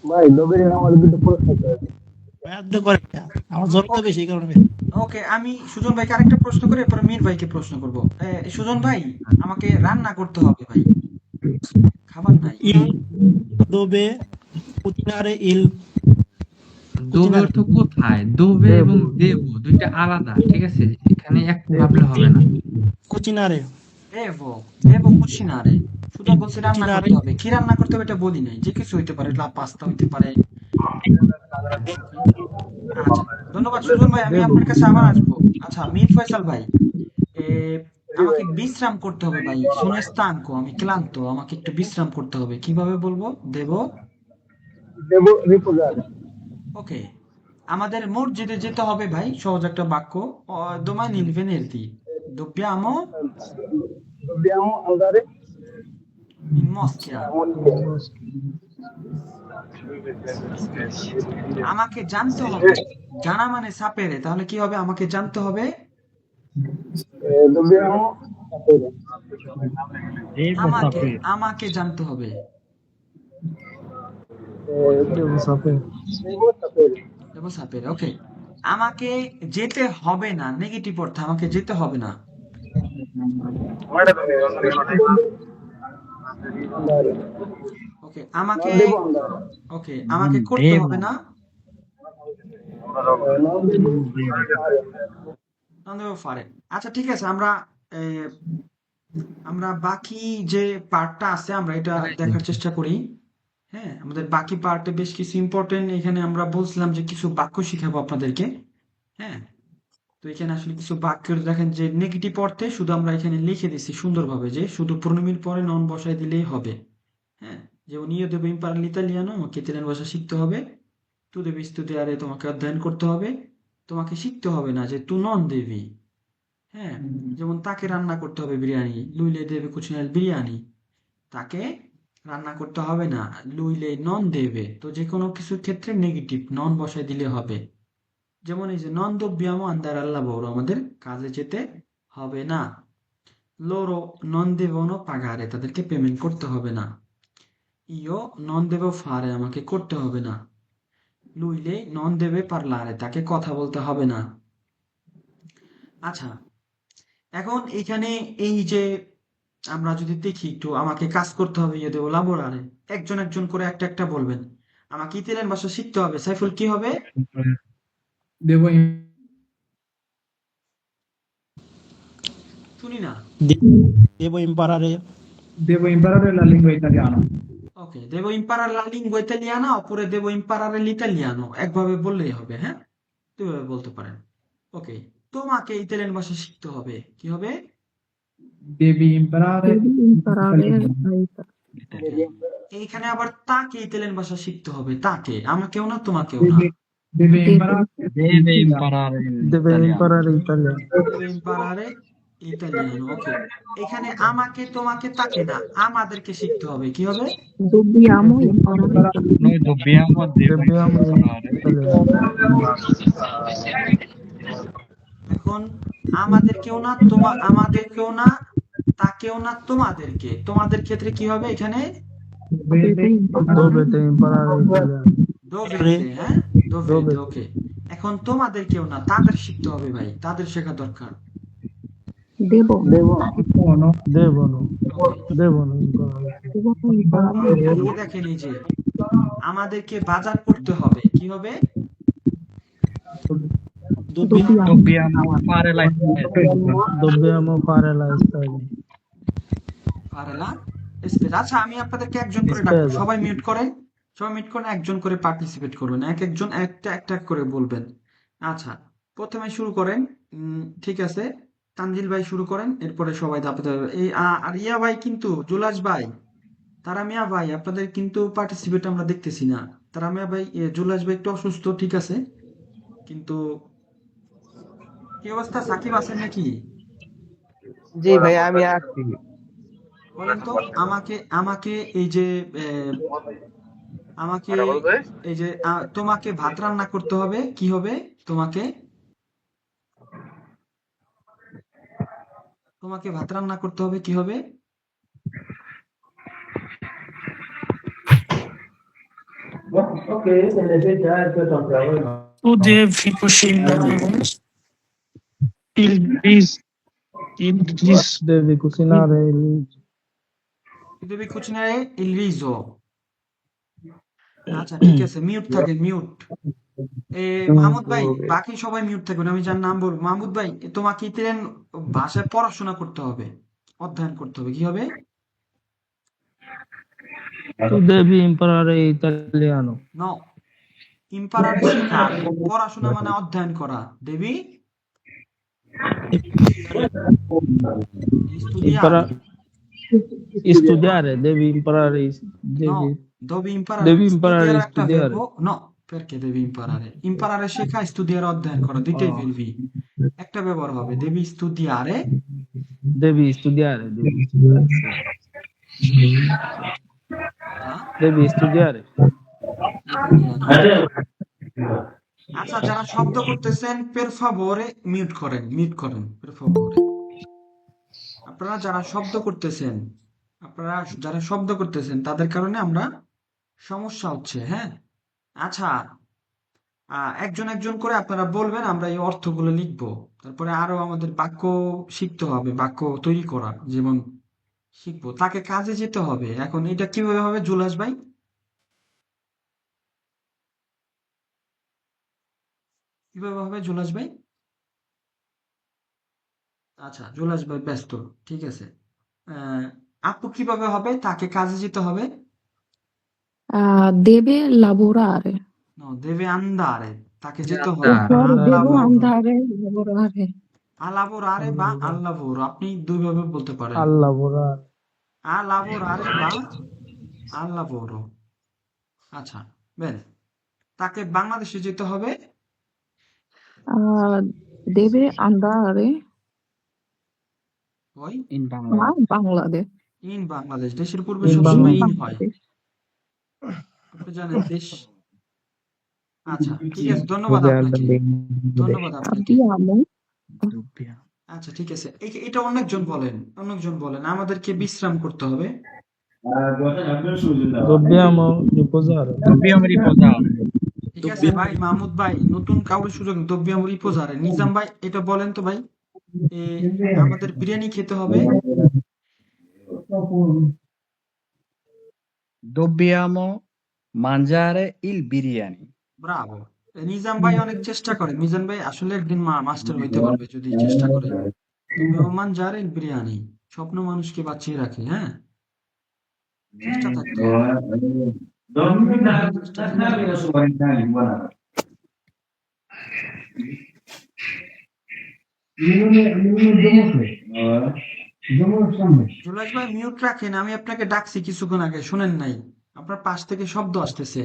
Speaker 3: ভাই নবীর আমাদের দুটো পুরস্কার দেবে।
Speaker 10: ভাইয়া তো করে ভাইয়া। আমার জ্বর তো
Speaker 1: ওকে,
Speaker 10: বেশি, এই কারণে।
Speaker 1: ওকে, আমি সুজন ভাইকে আরেকটা প্রশ্ন করে এরপর মীর ভাইকে প্রশ্ন করব। সুজন ভাই, আমাকে রান্না করতে হবে ভাই, খাবার নাই।
Speaker 10: Io dove cucinare il
Speaker 2: দোবে
Speaker 10: cucinare
Speaker 2: অর্থ কোথায়, দোবে এবং দেব দুইটা আলাদা, ঠিক আছে? এখানে এক ভাবলে হবে না।
Speaker 10: cucinare
Speaker 1: দেবো, দেবো কুচিনারে। শুধু বলছি রান্না
Speaker 10: cucinare
Speaker 1: করতে হবে। কি রান্না করতে হবে এটা বলি নাই, যে কিছু হইতে পারে, পাস্তা হইতে পারে। Okay? আচ্ছা, ধন্যবাদ সুজন ভাই, আমি আপনার কাছে আবার আসবো। আচ্ছা, মীর ফয়সাল ভাই, এ, আমাকে বিশ্রাম করতে হবে ভাই, সোনো স্তাঙ্কো, আমি ক্লান্ত, আমাকে একটু বিশ্রাম করতে হবে। কিভাবে বলবো? দেবো,
Speaker 3: দেবো রিপোজার।
Speaker 1: ওকে। আমাদের মসজিদে যেতে হবে ভাই, সহজ একটা বাক্য। domani il venerdì dobbiamo
Speaker 3: Dobbiamo andare
Speaker 1: in moschea। আমাকে জানতে হবে, জানা মানে সাপেরে, তাহলে কি হবে? আমাকে জানতে হবে,
Speaker 3: dobbiamo sapere,
Speaker 1: আমাকে জানতে হবে।
Speaker 3: devo sapere, devo sapere,
Speaker 1: দেবো সাপেরে, ওকে। আমাকে যেতে হবে না, নেগেটিভ অর্থ, আমাকে যেতে হবে না।
Speaker 3: andare,
Speaker 1: ওকে, আমাকে,
Speaker 3: non devo andare,
Speaker 1: ওকে, আমাকে করতে হবে না,
Speaker 3: non devo fare,
Speaker 1: সন্দেহ পারে। আচ্ছা ঠিক আছে, আমরা বাকি যে পার্টটা আছে আমরা এটা দেখার চেষ্টা করি। হ্যাঁ, আমাদের বাকি পার্টে বেশ কিছু ইম্পর্টেন্ট, এখানে আমরা বলছিলাম যে কিছু বাক্য শিখাবো আপনাদেরকে। হ্যাঁ, তো এখানে আসলে কিছু বাক্য দেখেন যে নেগেটিভ অর্থে শুধু আমরা এখানে লিখে দিচ্ছি সুন্দরভাবে, যে শুধু প্রোনোমিন পরে নন বসাই দিলেই হবে। হ্যাঁ, যেমন ইও দেবো ইম্পারেল ইতালিয়ানো, আমাকে ইতালিয়ান ভাষা শিখতে হবে। তু দেবি স্তুদিয়ারে, তোমাকে অধ্যয়ন করতে হবে। তোমাকে শিখতে হবে না যে তু নন দেবি, হ্যাঁ, যেমন তাকে রান্না করতে হবে biryani, lui le deve cucinare il biryani, তাকে রান্না করতে হবে না, lui le non deve, তো যে কোনো কিছুর ক্ষেত্রে নেগেটিভ নন বসায় দিলে হবে। যেমন এই যে non dobbiamo andare al lavoro, আমাদের কাজে যেতে হবে না। loro non devono pagare, তাদেরকে পেমেন্ট করতে হবে না। io non devo fare, আমাকে করতে হবে না। lui le non deve parlare, তাকে কথা বলতে হবে না। আচ্ছা, এখন এখানে এই যে আমরা যদি দেখি একটু, আমাকে কাজ করতে হবে, ইয়ে দেবো লাবোরারে, একজন একজন করে একটা একটা বলবেন। আমাকে ইতালিয়ান ভাষা শিখতে হবে। সাইফুল কি হবে?
Speaker 8: Devo
Speaker 1: শুনি না।
Speaker 10: devo imparare
Speaker 8: devo imparare la lingua italiana.
Speaker 1: ওকে, দেবো ইম্পারার লা লিঙ্গুয়া ইতালিয়ানা, অপরে দেবো ইম্পারারে l'italiano, একভাবে বললেই হবে। হ্যাঁ, দুইভাবে বলতে পারেন। ওকে, তোমাকে ইতালিয়ান ভাষা শিখতে হবে। কি হবে?
Speaker 8: Devi imparare
Speaker 7: Devi imparare
Speaker 1: এইখানে আবার তাকে ইতালিয়ান ভাষা শিখতে হবে। তাকে, আমাকেও না তোমাকেও না।
Speaker 8: deve
Speaker 7: Devi
Speaker 8: imparare
Speaker 9: Deve imparare
Speaker 4: Deve
Speaker 9: l'italiano.
Speaker 4: imparare italiano.
Speaker 1: দেবে ইম্পারারে ইতালিয়ানো। ওকে, এখানে আমাকে তোমাকে তাকে না, আমাদেরকে শিখতে হবে। কি হবে?
Speaker 7: dobbiamo imparare
Speaker 9: Noi dobbiamo, devo
Speaker 4: Dobbiamo
Speaker 9: imparare.
Speaker 4: italiano.
Speaker 1: এখন আমাদেরকেও না, আমাদেরকেও না, তাকেও না, তোমাদেরকে। তোমাদের ক্ষেত্রে কি হবে এখানে?
Speaker 7: deve imparare
Speaker 4: Dovete imparare italiano.
Speaker 1: দোবেতে। হ্যাঁ, দোবেতে।
Speaker 4: দোবেতে।
Speaker 1: ওকে, এখন তোমাদেরকেও না, তাদের শিখতে হবে ভাই, তাদের শেখা দরকার।
Speaker 7: devo
Speaker 8: devono
Speaker 4: Devono imparare.
Speaker 7: devono imparare
Speaker 1: এই দেখেন, এই যে আমাদেরকে বাজার করতে হবে। কি হবে?
Speaker 10: dobbiamo
Speaker 9: Dobbiamo fare la spesa.
Speaker 4: Dobbiamo fare la spesa.
Speaker 1: পারেলা স্পেস। আচ্ছা, আমি আপনাদেরকে একজন করে ডাকবো,
Speaker 4: স্পেস।
Speaker 1: সবাই মিউট করেন। সবাই মিউট করেন, একজন করে পার্টিসিপেট করবেন, এক একজন একটা একটা করে বলবেন। আচ্ছা, প্রথমে শুরু করেন। ঠিক আছে, তানজিল ভাই শুরু করেন, এরপরে সবাই ধাপে ধাপে। এই আর ইয়া ভাই কিন্তু, জুলাস ভাই, তারামিয়া ভাই, আপনাদের কিন্তু পার্টিসিপেট আমরা দেখতেছি না। তারামিয়া ভাই, জুলাস ভাই একটু অসুস্থ, ঠিক আছে, কিন্তু কি অবস্থা? সাকিব আছেন নাকি?
Speaker 6: জি ভাই, আমি আসছি।
Speaker 1: বলেন তো আমাকে, আমাকে এই যে আমাকে এই যে তোমাকে ভাত রান্না করতে হবে। কি হবে? তোমাকে তোমাকে ভাত রান্না করতে হবে। কি হবে?
Speaker 5: Tu devi cucinare il riso.
Speaker 4: Devi cucinare il
Speaker 1: দেবী কুচিনারে ইল রিজো। আচ্ছা, ঠিক আছে, মিউট থাকেন, মিউট। মাহমুদ ভাই, বাকি সবাই মিউট থাকবেন, আমি যার নাম বলবো। মাহমুদ ভাই, তোমাকে ইতালিয়ান ভাষায় পড়াশোনা করতে হবে, অধ্যয়ন করতে হবে। কি হবে?
Speaker 4: Tu devi imparare italiano.
Speaker 1: ন, ইম্পারারে শেখা, পড়াশোনা মানে অধ্যয়ন করা। দেবী
Speaker 4: Impara-
Speaker 1: স্টুডিয়ারে।
Speaker 4: Studiare, devi imparare,
Speaker 1: No,
Speaker 4: devi,
Speaker 1: devi imparare.
Speaker 4: devi imparare
Speaker 1: Studiare
Speaker 4: a
Speaker 1: একটা
Speaker 4: studiare.
Speaker 1: verbo, no, perché devi imparare? Imparare শেখা, studiare অধ্যয়ন করা, দুইটাই verbi। একটা ব্যবহার হবে, devi studiare,
Speaker 4: Devi studiare, devi studiare.
Speaker 1: হ্যাঁ,
Speaker 4: Devi studiare.
Speaker 1: italiano। আচ্ছা, যারা শব্দ করতেছেন per favore মিউট করেন, মিউট করেন per favore। আপনারা যারা শব্দ করতেছেন, আপনারা যারা শব্দ করতেছেন, তাদের কারণে আমরা সমস্যা হচ্ছে। হ্যাঁ, আচ্ছা, একজন একজন করে আপনারা বলবেন, আমরা এই অর্থগুলো লিখবো। তারপরে আরো আমাদের বাক্য শিখতে হবে, বাক্য তৈরি করা যেমন শিখবো। তাকে কাজে যেতে হবে। এখন এটা কিভাবে হবে জুলাস ভাই? কিভাবে হবে জুলাস ভাই? আচ্ছা, জুলাস ভাই ব্যস্ত, ঠিক আছে। আপু, কিভাবে হবে তাকে কাজে যেতে হবে?
Speaker 7: deve lavorare
Speaker 1: দেবে আন্দারে, তাকে যেতে হবে।
Speaker 7: oppure devo
Speaker 1: Allah
Speaker 7: andare a lavorare
Speaker 1: আলাবোরারে বা আল্লাভোর, আপনি দুইভাবে বলতে পারেন।
Speaker 4: A lavorare.
Speaker 1: আলাবোরারে বা আল্লাভোরো। আচ্ছা, বেশ, তাকে বাংলাদেশে যেতে হবে।
Speaker 7: deve andare
Speaker 1: ওই
Speaker 9: ইন বাংলা।
Speaker 7: বাংলাদেশ।
Speaker 1: ইন বাংলাদেশ, দেশের পূর্বে
Speaker 4: In
Speaker 1: সবসময়
Speaker 4: Bangladesh.
Speaker 1: ইন হয়,
Speaker 7: বাংলাদেশ।
Speaker 1: আপনি জানেন দেশ। আচ্ছা ঠিক আছে, ধন্যবাদ
Speaker 4: Sugar
Speaker 1: আপনাকে,
Speaker 4: Bangladesh.
Speaker 1: ধন্যবাদ আপনাকে।
Speaker 7: আবিয়ামো।
Speaker 9: দুবিয়া।
Speaker 1: আচ্ছা ঠিক আছে, এটা অনেকজন বলেন, অনেকজন বলেন, আমাদেরকে বিশ্রাম করতে হবে।
Speaker 4: Dobbiamo riposare.
Speaker 9: Dobbiamo riposare.
Speaker 1: ঠিক আছে ভাই, মাহমুদ ভাই, নতুন কাউরে সুযোগ দব্বিয়াম রিপোজারে। নিজাম ভাই এটা বলেন তো ভাই, এ, আমাদের বিরিয়ানি খেতে হবে।
Speaker 9: Dobbiamo mangiare il biryani.
Speaker 1: Bravo. Nizam ভাই অনেক চেষ্টা করে, মিজান ভাই আসলে একদিন মাস্টার হইতে পারবে যদি চেষ্টা করে। তবে ওমান জারে বিরিয়ানি স্বপ্ন মানুষকে বাঁচিয়ে রাখে, হ্যাঁ, চেষ্টা থাকতে হবে, চেষ্টা থাকতে হবে। জুলাস ভাই মিউট রাখেন, আমি আপনাকে ডাকছি কিছুক্ষণ আগে, শুনেন নাই? আপনার পাশ থেকে শব্দ আসতেছে।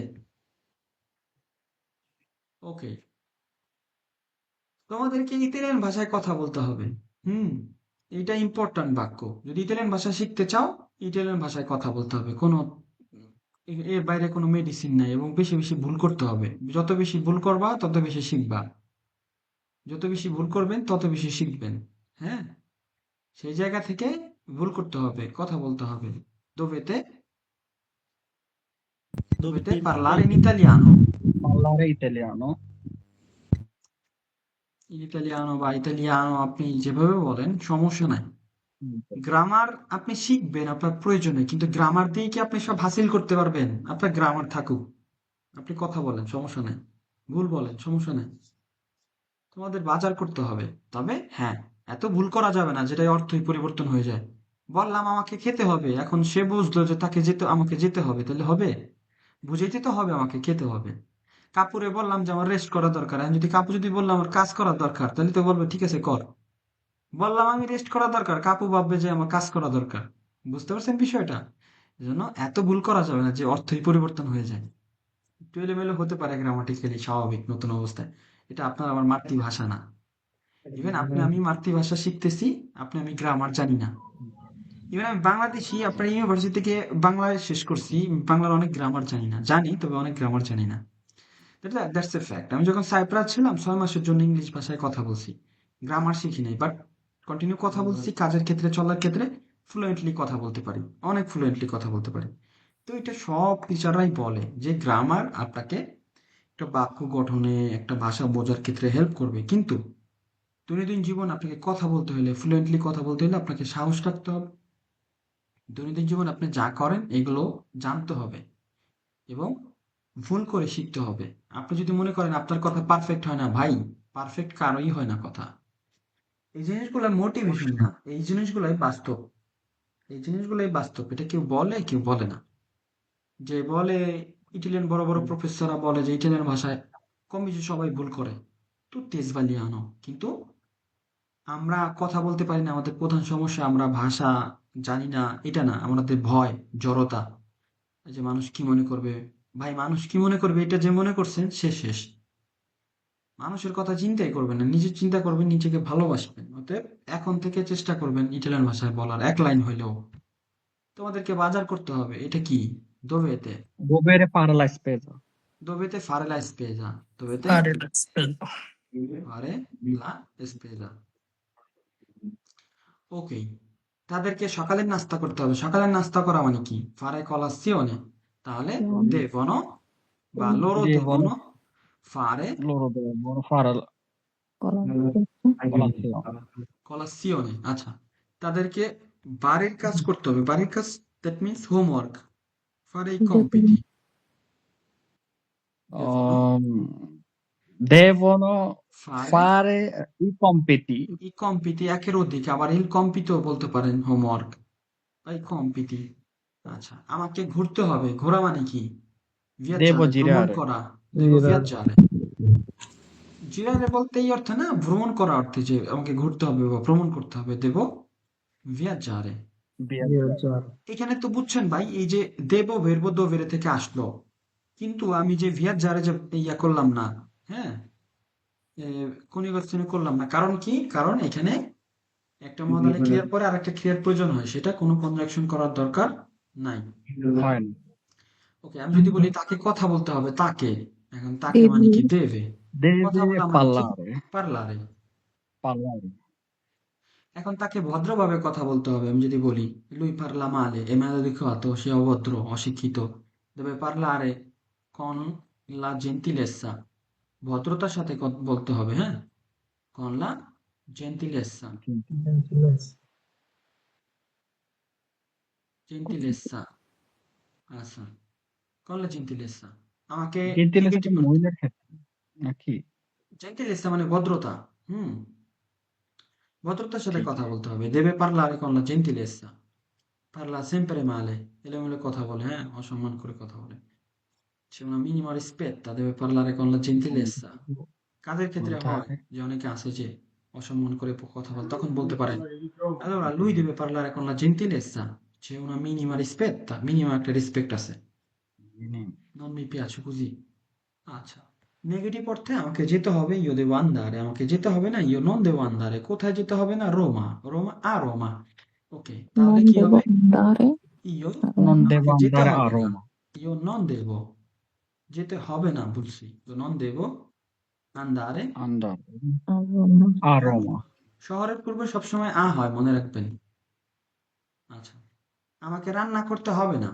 Speaker 1: ওকে, তোমাদেরকে ইতালিয়ান ভাষায় কথা বলতে হবে। হুম, এটা ইম্পর্ট্যান্ট বাক্য। যদি ইতালিয়ান ভাষা শিখতে চাও, ইতালিয়ান ভাষায় কথা বলতে হবে। কোনো এর বাইরে কোনো মেডিসিন নাই, এবং বেশি বেশি ভুল করতে হবে। যত বেশি ভুল করবা তত বেশি শিখবা, যত বেশি ভুল করবেন তত বেশি শিখবেন। হ্যাঁ, সেই জায়গা থেকে ভুল করতে হবে, কথা বলতে হবে। দোভেতে dovete parlare in italiano,
Speaker 9: Parlare italiano.
Speaker 1: ইতালিয়ানো বা ইতালিয়ানো আপনি যেভাবে বলেন সমস্যা নাই। গ্রামার আপনি শিখবেন আপনার প্রয়োজনে, কিন্তু গ্রামার দিয়ে কি আপনি সব হাসিল করতে পারবেন? আপনার গ্রামার থাকুক, আপনি কথা বলেন সমস্যা নাই, ভুল বলেন সমস্যা নাই, তোমাদের বাজার করতে হবে। তবে হ্যাঁ, এত ভুল করা যাবে না যেটা অর্থই পরিবর্তন হয়ে যায়। বললাম আমাকে খেতে হবে, এখন সে বুঝলো যে তাকে যেতে, আমাকে যেতে হবে, তাহলে হবে? বুঝাইতে তো হবে আমাকে খেতে হবে। কাপুরে বললাম যে আমার রেস্ট করা দরকার, এখন যদি কাপু যদি বললাম আমার কাজ করা দরকার, তাহলে তো বলবে ঠিক আছে কর। বললাম আমি রেস্ট করা দরকার, কাপু ভাববে যে আমার কাজ করা দরকার। বুঝতে পারছেন বিষয়টা? এজন্য এত ভুল করা যাবে না যে অর্থই পরিবর্তন হয়ে যায়। একটু এলোমেলো হতে পারে গ্রামাটিক্যালি, স্বাভাবিক নতুন অবস্থায়। এটা আপনার আমার মাতৃভাষা না। ইভেন আপনি আমি মাতৃভাষা শিখতেছি, আপনি আমি গ্রামার জানি না। ইভেন আমি বাংলাদেশি, আপনার ইউনিভার্সিটি থেকে বাংলায় শেষ করছি, বাংলার অনেক গ্রামার জানি না, জানি তবে অনেক গ্রামার জানি না। That's a fact. আমি যখন সাইপ্রাস ছিলাম 6 মাসের জন্য ইংলিশ ভাষায় কথা বলছি, গ্রামার শিখি নাই, বাট কন্টিনিউ কথা বলছি, কাজের ক্ষেত্রে চলার ক্ষেত্রে ফ্লুয়েন্টলি কথা বলতে পারি, অনেক ফ্লুয়েন্টলি কথা বলতে পারি। তো এটা সব টিচাররাই বলে যে গ্রামার আপনাকে একটা বাক্য গঠনে, একটা ভাষা বোঝার ক্ষেত্রে হেল্প করবে, কিন্তু দৈনন্দিন জীবন আপনাকে কথা বলতে হলে, ফ্লুয়েন্টলি কথা বলতে হলে আপনাকে সাহস রাখতে হবে। দৈনন্দিন জীবন আপনি যা করেন এগুলো জানতে হবে এবং ভুল করে শিখতে হবে। আপনি যদি মনে করেন আপনার কথা পারফেক্ট হয় না, ভাই পারফেক্ট কারোই হয় না কথা। এই জিনিসগুলো মোটিভেশন না, এই জিনিসগুলাই বাস্তব, এই জিনিসগুলাই বাস্তব। এটা কেউ বলে কেউ বলে না। যে বলে ইটালিয়ান বড় বড় প্রফেসররা বলে যে ইটালিয়ান ভাষায় কম বেশি সবাই ভুল করে, তো তেজবালিয়ানো, কিন্তু আমরা কথা বলতে পারি না, আমাদের প্রধান সমস্যা আমরা ভাষা জানি না, এটা না, আমাদের ভয়, জড়তা, যে মানুষ কি মনে করবে। ভাই মানুষ কি মনে করবে এটা যে মনে করছেন সে শেষ। মানুষের কথা চিন্তাই করবেন না, নিজে চিন্তা করবেন, নিজেকে ভালোবাসবেন। অতএব এখন থেকে চেষ্টা করবেন ইটালিয়ান ভাষায় বলার, এক লাইন হইলেও। তোমাদেরকে বাজার করতে হবে, এটা কি? দোবেতে,
Speaker 9: Dovere fare la spesa.
Speaker 1: dovete fare la spesa, dovete
Speaker 5: Fare la spesa.
Speaker 1: fare la spesa, ওকে। তাদেরকে সকালের নাস্তা করতে হবে, সকালের নাস্তা করা মানে কি? fare colazione, তাহলে devono বা loro
Speaker 9: Devono,
Speaker 1: devono fare
Speaker 9: loro devono fare la colazione.
Speaker 1: colazione, আচ্ছা। তাদেরকে বাড়ির কাজ করতে হবে, বাড়ির কাজ, that means homework, fare i compiti, devono
Speaker 9: Devono
Speaker 1: fare
Speaker 9: fare i compiti.
Speaker 1: i compiti, একের অধিক, আবার il compito বলতে পারেন, হোমওয়ার্ক বা i compiti। আচ্ছা, আমাকে ঘুরতে হবে, ঘোরা মানে কি?
Speaker 9: Devo
Speaker 1: viaggiare, ভ্রমণ
Speaker 9: girare.
Speaker 1: করা, devo
Speaker 4: Girare.
Speaker 1: viaggiare। জিরারে বলতে এই অর্থে না, ভ্রমণ করা অর্থে, যে আমাকে ঘুরতে হবে বা ভ্রমণ করতে হবে, দেব viaggiare।
Speaker 4: Viaggiare.
Speaker 1: এখানে তো বুঝছেন ভাই, এই যে দেব ভেরব দোভেরে থেকে আসলো, কিন্তু আমি যে viaggiare যে ইয়া করলাম না, হ্যাঁ, কনিভার্সনে করলাম না, কারণ কি? কারণ এখানে একটা মডালে ক্রিয়ার পরে আরেকটা ক্রিয়ার প্রয়োজন হয়, সেটা কোনো কনজাংশন করার দরকার নাই।
Speaker 9: হয় না।
Speaker 1: ওকে, আমি যদি বলি তাকে কথা বলতে হবে, তাকে, এখন তাকে মানে কি? দেবে। কথা
Speaker 9: Deve
Speaker 1: বলা মানে কি?
Speaker 9: parlare.
Speaker 1: পার্লারে।
Speaker 9: Parlare.
Speaker 1: এখন তাকে ভদ্রভাবে কথা বলতে হবে। আমি যদি বলি lui parla male, è maleducato, সে অভদ্র, অশিক্ষিত, deve parlare con la gentilezza, ভদ্রতার সাথে বলতে হবে, হ্যাঁ, con la gentilezza, gentilezza, আচ্ছা, con la gentilezza, আমাকে
Speaker 9: Gentilezza
Speaker 1: নেগেটিভ
Speaker 9: কি
Speaker 1: করতে,
Speaker 9: মহিলার ক্ষেত্রে নাকি?
Speaker 1: gentilezza মানে ভদ্রতা, হুম, ভদ্রতার সাথে
Speaker 9: ঠিক
Speaker 1: কথা বলতে হবে, deve parlare con la gentilezza, parla sempre male, এলোমেলো কথা বলে, হ্যাঁ, অসম্মান করে কথা বলে। C'è una minima rispetta, deve parlare con la gentilezza. কাদের ক্ষেত্রে হয়
Speaker 9: বলতে
Speaker 1: যে অনেকে আছে যে অসম্মান করে কথা বলে, তখন বলতে পারেন allora lui deve parlare con la gentilezza, c'è una minima rispetta, minima একটা রেসপেক্ট আছে, non mi piace così। আচ্ছা, নেগেটিভ অর্থে আমাকে যেতে হবে, io devo andare, আমাকে যেতে হবে না, io non devo andare, কোথায় যেতে হবে না? Ruma, Ruma, a Roma। ওকে, তাহলে
Speaker 7: non
Speaker 1: কি
Speaker 7: devo
Speaker 1: হবে?
Speaker 7: andare
Speaker 1: io,
Speaker 9: Non
Speaker 1: আমাকে
Speaker 9: devo
Speaker 1: যেতে
Speaker 9: andare a
Speaker 1: হবে না,
Speaker 9: Roma.
Speaker 1: io non devo, যেতে হবে না বলছি, io non devo andare
Speaker 9: Andare
Speaker 7: a Roma।
Speaker 9: a
Speaker 1: a
Speaker 9: Roma.
Speaker 1: Roma। শহরের পূর্বে সবসময় আ হয়, মনে রাখবেন। আচ্ছা, আমাকে রান্না করতে হবে না,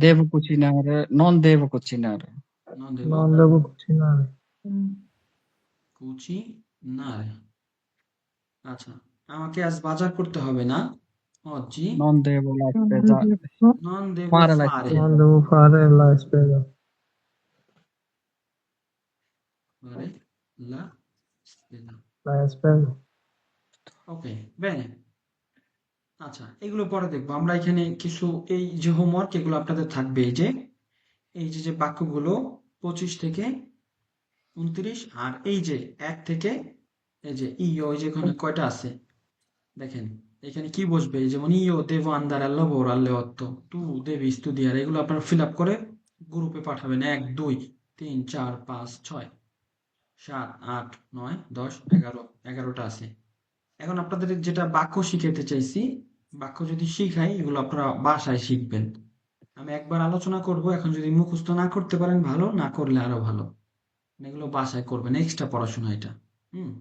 Speaker 9: Devo cucinare, non devo cucinare.
Speaker 1: non devo
Speaker 4: Non devo cucinare.
Speaker 1: cucinare। আচ্ছা, আমাকে আজ বাজার করতে হবে না, oggi
Speaker 9: Non devo la
Speaker 7: Non
Speaker 9: spesa,
Speaker 7: devo
Speaker 1: non devo
Speaker 9: fare la
Speaker 1: fare
Speaker 9: spesa.
Speaker 4: Non devo fare la spesa.
Speaker 1: fare la spesa।
Speaker 4: La spesa.
Speaker 1: ওকে, bene। আচ্ছা, এগুলো পরে দেখবো আমরা। এখানে কিছু এই যে হোমওয়ার্ক, এগুলো আপনাদের থাকবে, এই যে যে বাক্যগুলো 25 থেকে 29, আর এই যে 1 থেকে এই যে ইও, এই যে এখানে কয়টা আছে দেখেন, এখানে কি বসবে? যেমন io devo andare al lavoro alle 8, tu devi studiare, এগুলো আপনারা ফিল আপ করে গ্রুপে পাঠাবেন। 1 2 3 4 5 6 7 8 9 10 11, 11টা আছে। এখন আপনাদের যেটা বাক্য শিখাইতে চাইছি, বাক্য যদি শিখাই, এগুলো আপনারা বাসায় শিখবেন। আমি একবার আলোচনা করব, এখন যদি মুখস্থ না করতে পারেন ভালো, না করলে আরো ভালো, এগুলো বাসায় করবেন, এক্সট্রা পড়াশোনা এটা। হুম,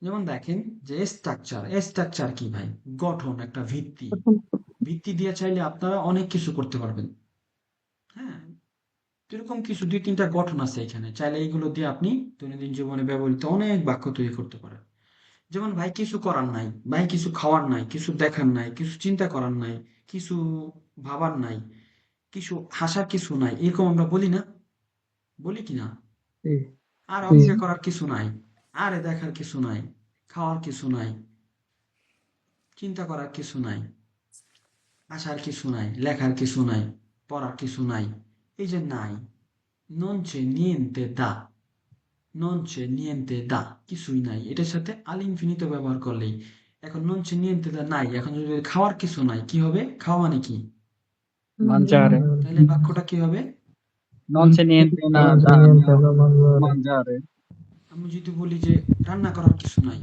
Speaker 1: যেমন দেখেন যে স্ট্রাকচার, স্ট্রাকচার কি ভাই? গঠন, একটা ভিত্তি। ভিত্তি দিয়ে চাইলে আপনারা অনেক কিছু করতে পারবেন, হ্যাঁ, এরকম কিছু 2-3টা গঠন আছে এখানে, চাইলে এইগুলো দিয়ে আপনি দৈনন্দিন জীবনে ব্যবহৃত অনেক বাক্য তৈরি করতে পারেন। যেমন ভাই কিছু করার নাই, ভাই কিছু খাওয়ার নাই, কিছু দেখার নাই, কিছু চিন্তা করার নাই, কিছু ভাবার নাই, কিছু হাসার কিছু নাই, এরকম আমরা বলি না? বলি কি না?
Speaker 4: Sì,
Speaker 1: আর
Speaker 4: sì,
Speaker 1: অপেক্ষা করার কিছু নাই, আরে দেখার কিছু নাই, খাওয়ার কিছু নাই, চিন্তা করার কিছু নাই, আসার কিছু নাই, লেখার কিছু নাই, পড়ার কিছু নাই, এই যে নাই, non c'è niente da, non c'è niente da, কিছুই নাই, এটার সাথে all'infinito ব্যবহার করলেই। এখন non c'è niente da নাই, এখন যদি খাওয়ার কিছু নাই, কি হবে? খাওয়া মানে কি?
Speaker 9: Mangiare.
Speaker 1: তাহলে বাক্যটা কি হবে?
Speaker 9: Non c'è niente
Speaker 4: non c'è
Speaker 9: da
Speaker 4: niente da mangiare.
Speaker 9: mangiare.
Speaker 1: আমি যদি বলি যে রান্না করার কিছু নাই,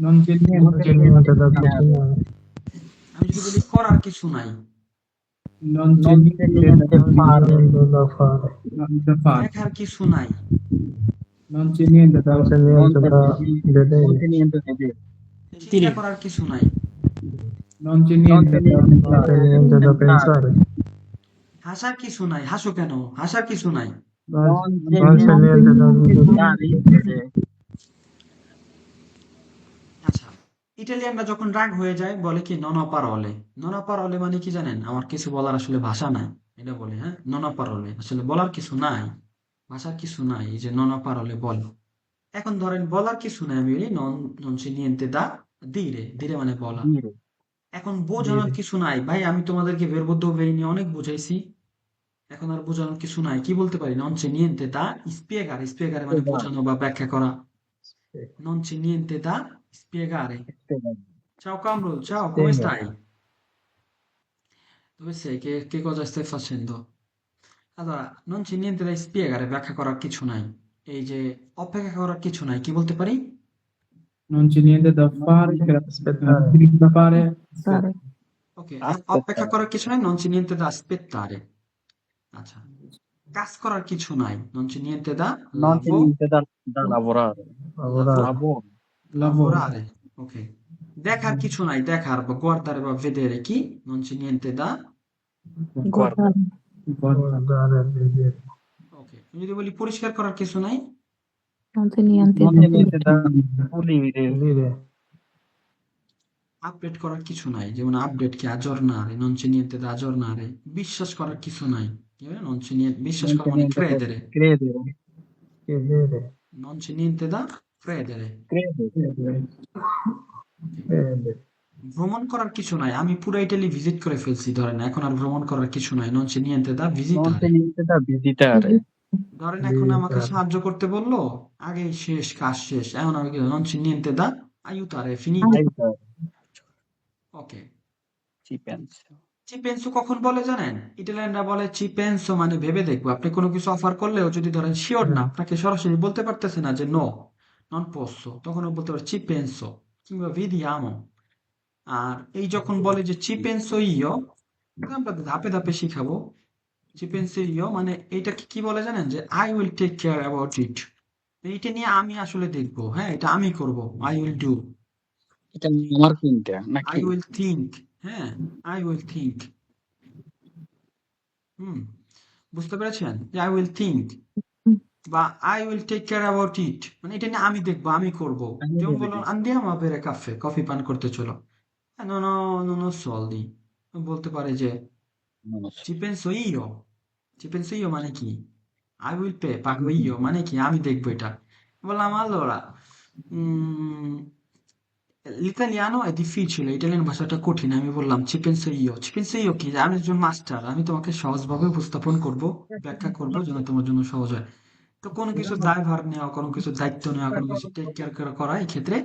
Speaker 8: Non c'è
Speaker 4: Non
Speaker 8: niente
Speaker 4: c'è niente da cucinare.
Speaker 1: আমি যদি বলি করার কিছু নাই,
Speaker 8: non c'è
Speaker 9: Non c'è
Speaker 8: niente
Speaker 9: niente
Speaker 8: da
Speaker 9: fare.
Speaker 4: Niente da fare.
Speaker 8: da fare.
Speaker 1: দেখার কিছু নাই,
Speaker 8: Non c'è niente da
Speaker 4: Non c'è
Speaker 9: Non
Speaker 4: niente
Speaker 9: c'è
Speaker 4: da
Speaker 9: non
Speaker 4: vedere.
Speaker 9: c'è niente da dire.
Speaker 1: চিন্তা করার কিছু নাই,
Speaker 8: non c'è
Speaker 9: Non
Speaker 8: niente
Speaker 9: c'è
Speaker 8: da
Speaker 9: niente
Speaker 4: Non c'è niente da pensare.
Speaker 1: হাসার কিছু নাই, হাসো কেন? হাসার কিছু নাই।
Speaker 9: Non c'è
Speaker 4: Non c'è niente da
Speaker 9: da ridere.
Speaker 1: আচ্ছা, ইটালিয়ানরা যখন রাগ হয়ে যায় বলে কি নন পারলে। নন পারলে মানে কি জানেন? আমার কিছু বলার আসলে ভাষা নাই, এটা বলে, হ্যাঁ, নন পারলে, আসলে বলার কিছু নাই, ভাষার কিছু নাই, এই যে নন পারলে বলে। এখন ধরেন বলার কিছু নাই, আমি বলি নন নন সে নিয়েন্তে দা দিরে, দিরে মানে বলা।
Speaker 9: Dire.
Speaker 1: এখন বোঝানোর কিছু নাই ভাই, আমি তোমাদেরকে ভেরবোদ্য ভেরি নিয়ে অনেক বুঝাইছি, এখন আর বোঝানোর কিছু নাই, কি বলতে পারি? নন সে নিয়েন্তে দা স্পিয়েগারে, স্পিয়েগারে মানে
Speaker 9: Spiegare.
Speaker 1: বোঝানো বা ব্যাখ্যা করা। Non c'è niente da spiegare.
Speaker 9: Spiegare.
Speaker 1: Ciao Kamrul, ciao, come
Speaker 4: Spiega.
Speaker 1: stai? Dove sei? Che cosa stai facendo? Allora, non c'è niente da spiegare, ব্যাখ্যা করার কিছু নাই। এই যে অপেক্ষা করার কিছু নাই, কি বলতে পারি?
Speaker 8: Non c'è niente da fare,
Speaker 4: Aspettare.
Speaker 8: da fare.
Speaker 7: Sare।
Speaker 1: ওকে,
Speaker 9: আস্তে
Speaker 1: অপেক্ষা করার কিছু নাই, non c'è niente da aspettare। আচ্ছা, কাজ করার কিছু নাই, non c'è niente da
Speaker 9: non c'è niente da lavorare.
Speaker 4: Lavorare.
Speaker 9: Lavoro.
Speaker 8: Lavoro.
Speaker 1: lavorare। ওকে, দেখার কিছু নাই, দেখার বা guardare বা vedere কি, non c'è niente da।
Speaker 9: Guarda.
Speaker 8: Guarda.
Speaker 4: Guardare, vedere.
Speaker 1: ওকে, আমি যদি বলি পরিষ্কার করার কিছু নাই,
Speaker 7: Non c'è niente
Speaker 9: Non
Speaker 7: da
Speaker 9: c'è niente da pulire.
Speaker 4: Dire.
Speaker 1: Update করার কিছু নাই, যেমন আপডেট কি aggiornare, non c'è niente da aggiornare। বিশ্বাস করার কিছু নাই, কি হবে? non c'è niente, বিশ্বাস
Speaker 9: Non
Speaker 1: করা
Speaker 9: c'è
Speaker 1: মানে
Speaker 9: niente da
Speaker 1: credere,
Speaker 9: credere.
Speaker 4: Chiedere.
Speaker 1: non c'è niente da credere।
Speaker 9: Credere.
Speaker 4: Crede.
Speaker 1: ভ্রমণ করার কিছু নাই, আমি পুরো ইটালি ভিজিট করে ফেলছি ধরেন, এখন আর ভ্রমণ করার কিছু নাই, non c'è niente da
Speaker 9: Non
Speaker 1: visitare।
Speaker 9: c'è niente da visitare.
Speaker 1: ধরেন এখন আমাকে
Speaker 4: Visitare.
Speaker 1: সাহায্য করতে বললো, আগে শেষ, কাজ শেষ, এখন আমি কি non c'è niente da aiutare, finito।
Speaker 9: Aiutare.
Speaker 1: ওকে,
Speaker 9: Ci penso.
Speaker 1: চি পেনসো কখন বলে জানেন? ইটালিয়ানরা বলে চি পেনসো মানে ভেবে দেখবো। আপনি কোনো কিছু অফার করলেও যদি ধরেন শিওর না, আপনাকে সরাসরি বলতে পারতেছে না যে নো, নন পোসো, তখন ও বলতে পারে চি পেনসো কিংবা ভিদিয়ামো। আর এই যখন বলে যে চি পেনসো ইয়ো, আমরা ধাপে ধাপে শিখাবো। চি পেনসো ইয়ো মানে এইটাকে কি বলে জানেন? যে I will take care about it, এইটা নিয়ে আমি আসলে দেখবো, হ্যাঁ এটা আমি করব, আই উইল ডু,
Speaker 9: এটা আমার চিন্তা
Speaker 1: আই
Speaker 9: নাকি?
Speaker 1: উইল থিঙ্ক, হ্যাঁ আই উইল থিঙ্ক। হুম, বুঝতে পেরেছেন? যে আই উইল থিঙ্ক বা I will take care about it, মানে এটা নিয়ে আমি দেখবো, আমি করব।
Speaker 9: আমি
Speaker 1: যেমন
Speaker 9: ভেবে
Speaker 1: বলুন
Speaker 9: দেখি।
Speaker 1: আন্দিয়ামো a bere caffè, কফি পান করতে চলো, নো নো নো soldi, বলতে পারে যে
Speaker 9: Non lo so.
Speaker 1: ci penso io, ci penso io মানে কি, I will pay, pago io মানে কি, আমি দেখবো এটা। বললাম allora l'italiano è difficile, ইটালিয়ান ভাষাটা কঠিন, আমি বললাম ci penso io, ci penso io কি, আমি একজন মাস্টার, আমি তোমাকে সহজভাবে উপস্থাপন করব, ব্যাখ্যা করব যেন তোমার জন্য সহজ হয়। তো কোনো কিছু দায়ভার নেওয়া, কোনো কিছু দায়িত্ব নেওয়া, কোনো কিছু টেক কেয়ার করা, এই ক্ষেত্রে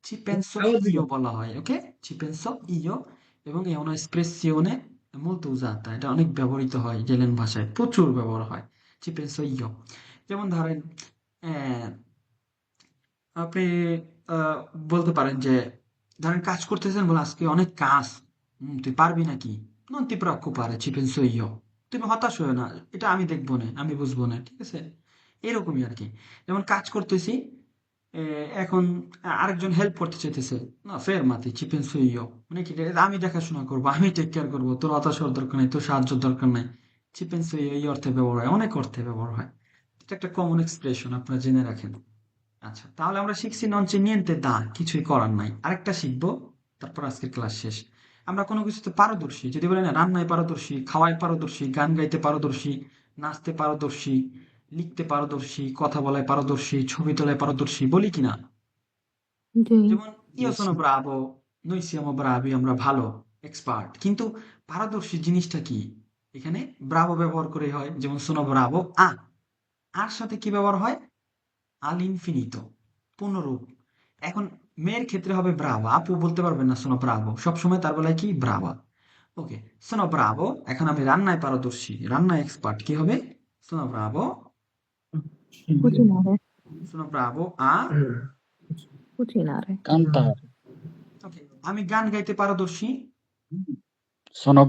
Speaker 1: ci penso io বলা হয়। ওকে, ci penso io, এবং è una espressione molto usata, এটা অনেক ব্যবহৃত হয় ইটালিয়ান ভাষায়, প্রচুর ব্যবহার হয় ci penso io। যেমন ধরেন আহ, আপনি আহ, বলতে পারেন যে ধরেন কাজ করতেছেন, বলে আজকে অনেক কাজ, তুই পারবি নাকি, non ti preoccupare ci penso io, তুমি হতাশ হয়ে না, এটা আমি দেখবো না, আমি বুঝবো না, ঠিক আছে? এরকমই আর কি। যেমন কাজ করতেছি, এখন আরেকজন হেল্প করতে চাইতেছে, না fermati ci penso io, মানে কি এটা আমি দেখাশোনা করবো, আমি টেক কেয়ার করবো, তোর হতাশ হওয়ার দরকার নাই, তোর সাহায্যের দরকার নাই। ci penso io এই অর্থে ব্যবহার হয়, অনেক অর্থে ব্যবহার হয়। এটা একটা কমন এক্সপ্রেশন, আপনারা জেনে রাখেন। আচ্ছা, তাহলে আমরা শিখছি non c'è niente da, কিছুই করার নাই। আরেকটা শিখবো, তারপর আজকের ক্লাস শেষ। আমরা কোনো কিছুতে পারদর্শী, যদি বলেন না রান্নায় পারদর্শী, খাওয়ায় পারদর্শী, গান গাইতে পারদর্শী, নাচতে পারদর্শী, লিখতে পারদর্শী, কথা বলায় পারদর্শী, ছবি তোলায় পারদর্শী, বলি কিনা?
Speaker 7: জি।
Speaker 1: যেমন io
Speaker 9: Yes.
Speaker 1: sono bravo, noi siamo bravi, আমরা ভালো, এক্সপার্ট। কিন্তু পারদর্শী জিনিসটা কি? এখানে ব্রাভো ব্যবহার করে হয়, যেমন sono bravo a, আর সাথে কি ব্যবহার হয়? all'infinito, পূর্ণরূপ। এখন মেয়ের ক্ষেত্রে হবে ব্রাভা, আপু বলতে পারবেন না সোনো ব্রাভো, সবসময় তার বেলায় কি ব্রাভা। ওকে, সোনো ব্রাভো। এখন আমি রান্নায় পারদর্শী, রান্নায় এক্সপার্ট, কি হবে? সোনো ব্রাভো,
Speaker 7: Cucinare,
Speaker 1: সোনো ব্রাভো আ।
Speaker 7: cucinare,
Speaker 9: Cantare.
Speaker 1: ওকে, আমি গান গাইতে পারদর্শী,
Speaker 9: Sono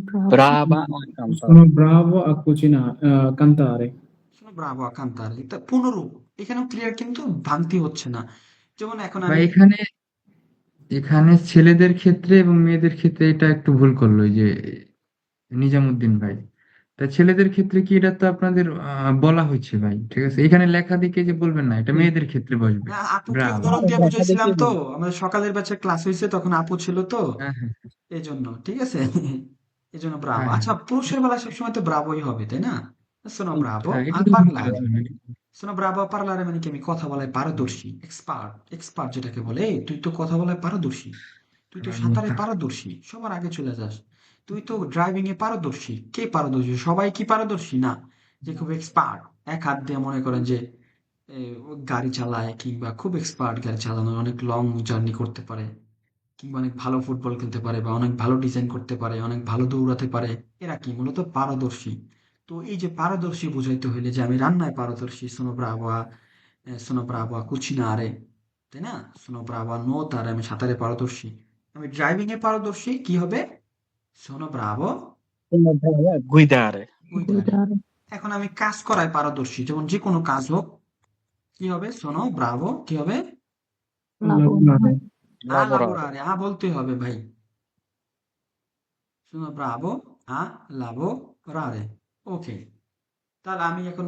Speaker 7: bravo,
Speaker 9: brava a cantare.
Speaker 8: Sono bravo a cucinare, cantare.
Speaker 1: সোনো ব্রাভো আ কান্তারে, এটা পূর্ণরূপ, এখানেও ক্লিয়ার, কিন্তু ভ্রান্তি হচ্ছে না। যেমন এখন
Speaker 2: বা
Speaker 1: আমি
Speaker 2: এখানে এখানে ছেলেদের ক্ষেত্রে এবং মেয়েদের ক্ষেত্রে এটা একটু ভুল করলো এই যে নিজামুদ্দিন ভাই। তা ছেলেদের ক্ষেত্রে কি এটা তো আপনাদের বলা হয়েছে ভাই, ঠিক আছে, এখানে লেখা দেখে যে বলবেন না, এটা মেয়েদের ক্ষেত্রে বসবে।
Speaker 1: না, আপুকে
Speaker 2: ব্রাভো।
Speaker 1: উদাহরণ দিয়ে
Speaker 9: দেখা
Speaker 1: বুঝাইছিলাম
Speaker 9: দেখি
Speaker 1: তো, আমাদের সকালের ব্যাচে ক্লাস হয়েছে, তখন আপু ছিল তো,
Speaker 2: হ্যাঁ হ্যাঁ
Speaker 1: এই জন্য, ঠিক আছে? এই জন্য ব্রাভো।
Speaker 2: হ্যাঁ
Speaker 1: আচ্ছা,
Speaker 2: হ্যাঁ
Speaker 1: পুরুষের বেলা সবসময় তো ব্রাভোই হবে, তাই না? সোনো ব্রাভো
Speaker 2: হ্যাঁ,
Speaker 1: আ
Speaker 2: এটা তো বুঝতে
Speaker 1: পারলারে,
Speaker 2: পারছি আমি।
Speaker 1: সোনো ব্রাভো আ পারলারে মানে কি, আমি কথা বলায় পারদর্শী, এক্সপার্ট, এক্সপার্ট যেটাকে বলে, "এই, তুই তো কথা বলায় পারদর্শী, তুই তো সাঁতারে পারদর্শী, সবার আগে চলে যাস, তুই তো ড্রাইভিং এ পারদর্শী।" কে পারদর্শী? সবাই কি পারদর্শী না, যে খুব এক্সপার্ট, এক হাত দিয়ে মনে করেন যে ও গাড়ি চালায়, কিংবা খুব এক্সপার্ট গাড়ি চালানো, অনেক লং জার্নি করতে পারে, কিংবা অনেক ভালো ফুটবল খেলতে পারে, বা অনেক ভালো ডিজাইন করতে পারে, অনেক ভালো দৌড়াতে পারে, এরা কি মূলত পারদর্শী। তো এই যে পারদর্শী বোঝাইতে হইলে যে আমি রান্নায় পারদর্শী, সোনো ব্রাভো a cucinare, তাই না? sono bravo a nuotare, আমি সাঁতারে পারদর্শী। আমি ড্রাইভিং এ পারদর্শী, কি হবে? sono bravo
Speaker 9: গুইদারে।
Speaker 1: guidare। এখন আমি কাজ করায় পারদর্শী, যেমন যে কোনো কাজ হোক, কি হবে? sono bravo, কি হবে?
Speaker 8: lavorare,
Speaker 1: a lavorare, a বলতে হবে ভাই। sono bravo a lavorare। ওকে, তাহলে আমি এখন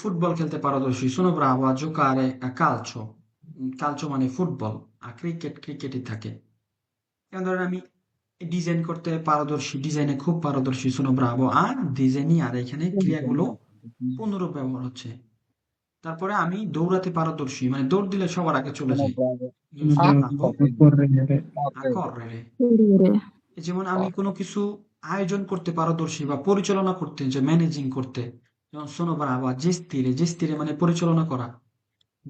Speaker 1: ফুটবল খেলতে পারদর্শী, sono bravo a giocare a calcio। calcio মানে ফুটবল, আর ক্রিকেটই থাকে। যেমন ধরেন আমি ডিজাইন করতে পারদর্শী, ডিজাইনে খুব পারদর্শী, sono bravo a disegnare। এখানে ক্রিয়াগুলো পুনরূপ ব্যবহার হচ্ছে। তারপরে আমি দৌড়াতে পারদর্শী, মানে দৌড় দিলে সবার আগে চলে যাই, sono bravo
Speaker 8: correre,
Speaker 1: a correre।
Speaker 7: correre।
Speaker 1: যেমন আমি কোনো কিছু আয়োজন করতে পারদর্শী বা পরিচালনা করতে, যে ম্যানেজিং করতে, যেমন sono bravo a gestire। gestire মানে পরিচালনা করা,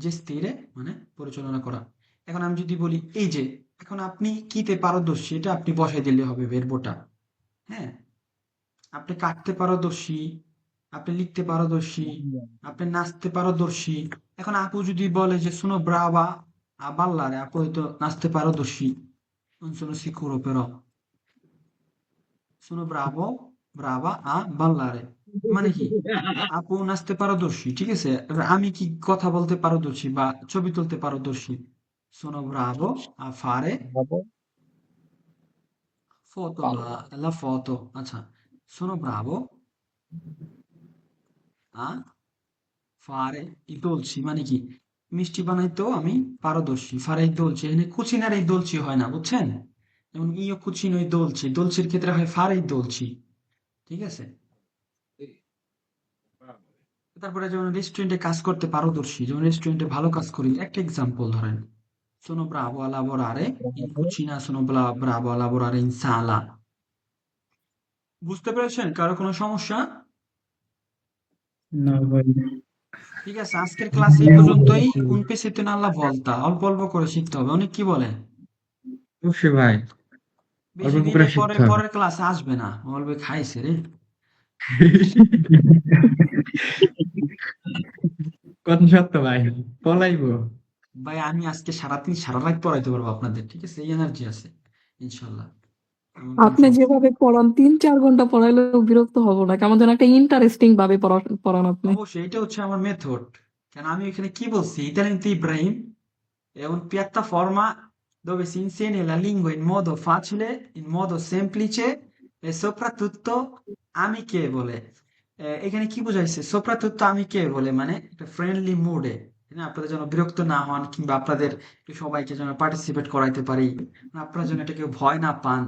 Speaker 1: gestire মানে পরিচালনা করা। এখন আমি যদি বলি এই যে, এখন আপনি কিতে পারদর্শী, এটা আপনি বসাই দিলে হবে ভার্বটা। হ্যাঁ, আপনি কাটতে পারদর্শী, আপনি লিখতে পারদর্শী, আপনি নাচতে পারদর্শী। এখন আপু যদি বলে যে sono brava a ballare, আপু হয়তো নাচতে পারদর্শী, non sono sicuro però। sono brava a ballare মানে কি? আপু নাচতে পারদর্শী, ঠিক আছে? এবার আমি কি কথা বলতে পারদর্শী বা ছবি তুলতে পারদর্শী? sono bravo a fare foto, la foto। আচ্ছা, sono bravo a fare i dolci মানে কি? মিষ্টি বানাইতেও আমি পারদর্শী, fare i dolci। এখানে কুচিনার এই dolci হয় না, বুঝছেন? যেমন io cucino i dolci, dolciর ক্ষেত্রে হয় fare i dolci, ঠিক আছে? তারপরে যেমন রেস্টুরেন্টে কাজ করতে পারদর্শী, যেমন রেস্টুরেন্টে ভালো কাজ করি, একটা এক্সাম্পল ধরেন, sono bravo a lavorare in cucina, sono bravo a lavorare in sala। বুঝতে পেরেছেন? কারো কোনো সমস্যা?
Speaker 8: no vai,
Speaker 1: ঠিক আছে, আজকের ক্লাস এই পর্যন্তই। un pezzettino alla volta, অল্প অল্প করে শিখতে হবে। অনেক কি বলে?
Speaker 2: অবশ্যই ভাই, অল্প
Speaker 1: বেশি
Speaker 2: অল্প
Speaker 1: দিলে
Speaker 2: করে
Speaker 1: পরে
Speaker 2: শিখতে হবে।
Speaker 1: পরের ক্লাসে আসবে না, বলবে খাইছে রে।
Speaker 2: কথা সত্য ভাই, পলাইবো।
Speaker 1: ভাই আমি আজকে সারাদিন সারা রাত পড়াইতে পারবো আপনাদের, ঠিক আছে? এই এনার্জি আছে ইনশাল্লাহ, এমন কোনো
Speaker 7: আপনি
Speaker 1: সমস্যা।
Speaker 7: যেভাবে পড়ান 3-4 ঘন্টা পড়াইলেও বিরক্ত হব না, কেমন যেন একটা ইন্টারেস্টিং ভাবে পড়ান আপনি।
Speaker 1: অবশ্যই এটা হচ্ছে আমার মেথড। কেন আমি এখানে কি বলছি? ইতালিয়ান ইব্রাহিম è una piattaforma dove si insegna la lingua in modo facile, in modo semplice e soprattutto amichevole। এখানে কি বোঝাইছে? soprattutto amichevole মানে একটা ফ্রেন্ডলি মুডে, আপনাদের যেন বিরক্ত না হন, কিংবা আপনাদের সবাইকে যেন পার্টিসিপেট করাইতে পারি, আপনারা যেন এটাকে ভয় না পান।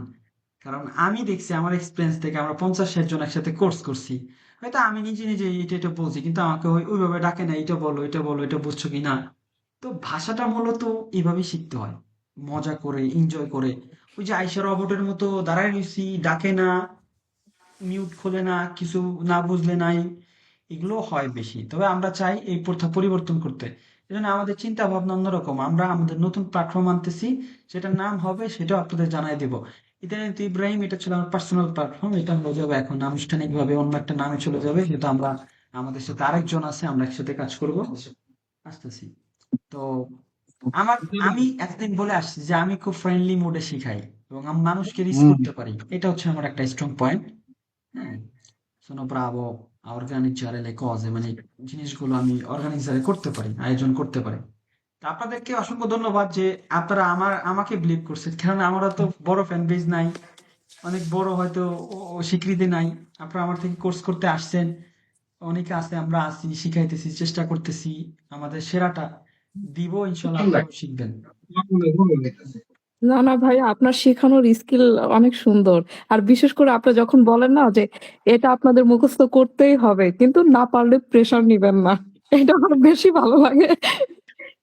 Speaker 1: কারণ আমি দেখছি আমার এক্সপিরিয়েন্স থেকে, আমরা 50-60 জন একসাথে কোর্স করছি, হয়তো আমি নিজে নিজে এটা এটা বলছি, কিন্তু আমাকে ওইভাবে ডাকে না, এটা বলো এটা বলো, এটা বুঝছো কি না। তো ভাষাটা মূলত এভাবেই শিখতে হয়, মজা করে, এনজয় করে। ওই যে আইসা রবটের মতো দাঁড়ায় রইছি, ডাকে না, মিউট খোলে না, কিছু না বুঝলে নাই, এগুলো হয় বেশি। তবে আমরা চাই এই প্রথা পরিবর্তন করতে। এজন্য আমাদের চিন্তা ভাবনা অন্যরকম। আমরা আমাদের নতুন প্ল্যাটফর্ম আনতেছি, সেটার নাম হবে, সেটাও আপনাদের জানাই দেব। ইদানিং ইব্রাহিম, এটা ছিল আমার পার্সোনাল প্ল্যাটফর্ম, এটা হয়ে যাবে এখন আনুষ্ঠানিকভাবে অন্য একটা নামে চলে যাবে, সেটা আমরা, আমাদের সাথে আরেকজন আছে, আমরা একসাথে কাজ করব, আসতেছি। তো আমার, আমি এতদিন বলে আসছি যে আমি খুব ফ্রেন্ডলি মোডে শিখাই এবং আমি মানুষকে রিচ করতে পারি, এটা হচ্ছে আমার একটা স্ট্রং পয়েন্ট। হ্যাঁ, sono bravo a organizzare le cose, মানে জিনিসগুলো আমি অর্গানাইজারে করতে পারি, আয়োজন করতে পারি। তা আপনাদেরকে অসংখ্য ধন্যবাদ যে আপনারা আমাকে বিলিভ করছেন, কেননা আমারও তো বড় ফ্যান বেজ নাই, অনেক বড় হয়তো স্বীকৃতি নাই। আপনারা আমার থেকে কোর্স করতে আসছেন, অনেকে আছে, আমরা আছি, শিখাইতেছি, চেষ্টা করতেছি, আমাদের সেরাটা দিব, ইনশাল্লাহ আপনারাও শিখবেন।
Speaker 7: না না ভাই, আপনার শেখানোর স্কিল অনেক সুন্দর। আর বিশেষ করে আপনি যখন বলেন না যে এটা আপনাদের মুখস্থ করতেই হবে, কিন্তু না পারলে প্রেশার নিবেন না, এটা আমার বেশি ভালো লাগে।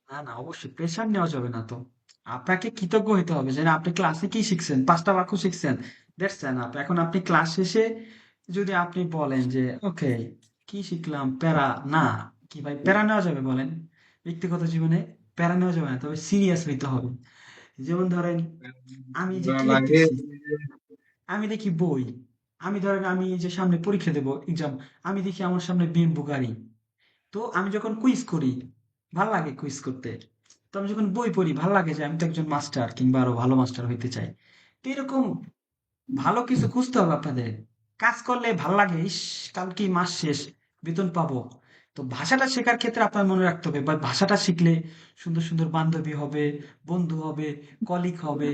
Speaker 1: না না, অবশ্যই প্রেশার নেওয়া যাবে না। তো আপনাকে কৃতজ্ঞ হতে হবে যে না, আপনি ক্লাসে কি শিখছেন, 5টা বাক্য শিখছেন, দ্যাটস এনাফ। এখন আপনি ক্লাস শেষে যদি আপনি বলেন যে ওকে, কি শিখলাম, প্যারা না, কি ভাই প্যারা নেওয়া যাবে বলেন? ব্যক্তিগত জীবনে প্যারা নেওয়া যাবে না, তবে সিরিয়াস হইতে হবে। যেমন ধরেন আমি যে কি লিখতেছি, আমি দেখি বই, আমি ধরেন আমি যে সামনে পরীক্ষা দেবো এক্সাম, আমি দেখি আমার সামনে বিএম বুগারি, তো আমি যখন কুইজ করি, ভাল লাগে কুইজ করতে, তো আমি যখন বই পড়ি ভালো লাগে যে আমি তো একজন মাস্টার কিংবা আরো ভালো মাস্টার হইতে চাই। তো এরকম ভালো কিছু খুঁজতে হবে আপনাদের। কাজ করলে ভাল লাগে, ইস কালকে মাস শেষ, বেতন পাবো। তো ভাষাটা শেখার ক্ষেত্রে আপনার মনে রাখতে হবে, বা ভাষাটা শিখলে সুন্দর সুন্দর বান্ধবী হবে, বন্ধু হবে, কলিগ হবে।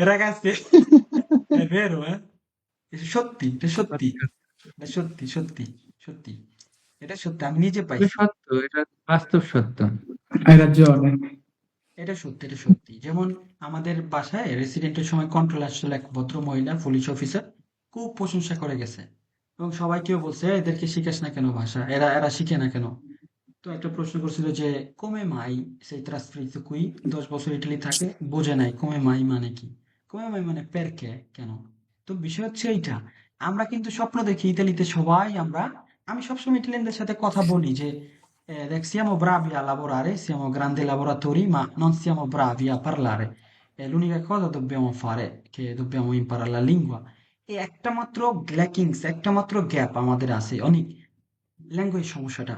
Speaker 1: রাগাচ্ছে ভেরো, হ্যাঁ, সত্যি, এটা সত্যি, এটা সত্যি সত্যি সত্যি, এটা সত্যি, আমি নিজে
Speaker 2: এটা
Speaker 1: পাইছি।
Speaker 2: সত্য, এটা বাস্তব সত্য।
Speaker 8: রাজ্য অনেক
Speaker 1: এটা সত্যি, এটা সত্যি। যেমন আমাদের বাসায় রেসিডেন্টের সময় কন্ট্রোল আসছিল এক ভদ্র মহিলা পুলিশ অফিসার, খুব প্রশংসা করে গেছে এবং সবাই কেউ বলছে "এ, এদেরকে শিখাস না কেন ভাষা, এরা এরা শিখে না কেন"। তো একটা প্রশ্ন করছিল যে কোমে মাই সেই trasferito qui, 10 বছর ইটালি থাকে, বোঝে নাই কোমে মাই মানে কি। কোমে মাই মানে পেরকে, কেন। তো বিষয় হচ্ছে এইটা, আমরা কিন্তু স্বপ্ন দেখি ইতালিতে সবাই আমরা, আমি সবসময় ইটালিয়ানদের সাথে কথা বলি যে দেখ siamo bravi a lavorare, siamo grandi lavoratori, ma non siamo bravi a parlare. L'unica cosa dobbiamo fare che dobbiamo imparare la lingua. এই একটা মাত্র ল্যাকিংস, একটা মাত্র গ্যাপ আমাদের আছে অনেক, ল্যাঙ্গুয়েজ সমস্যাটা।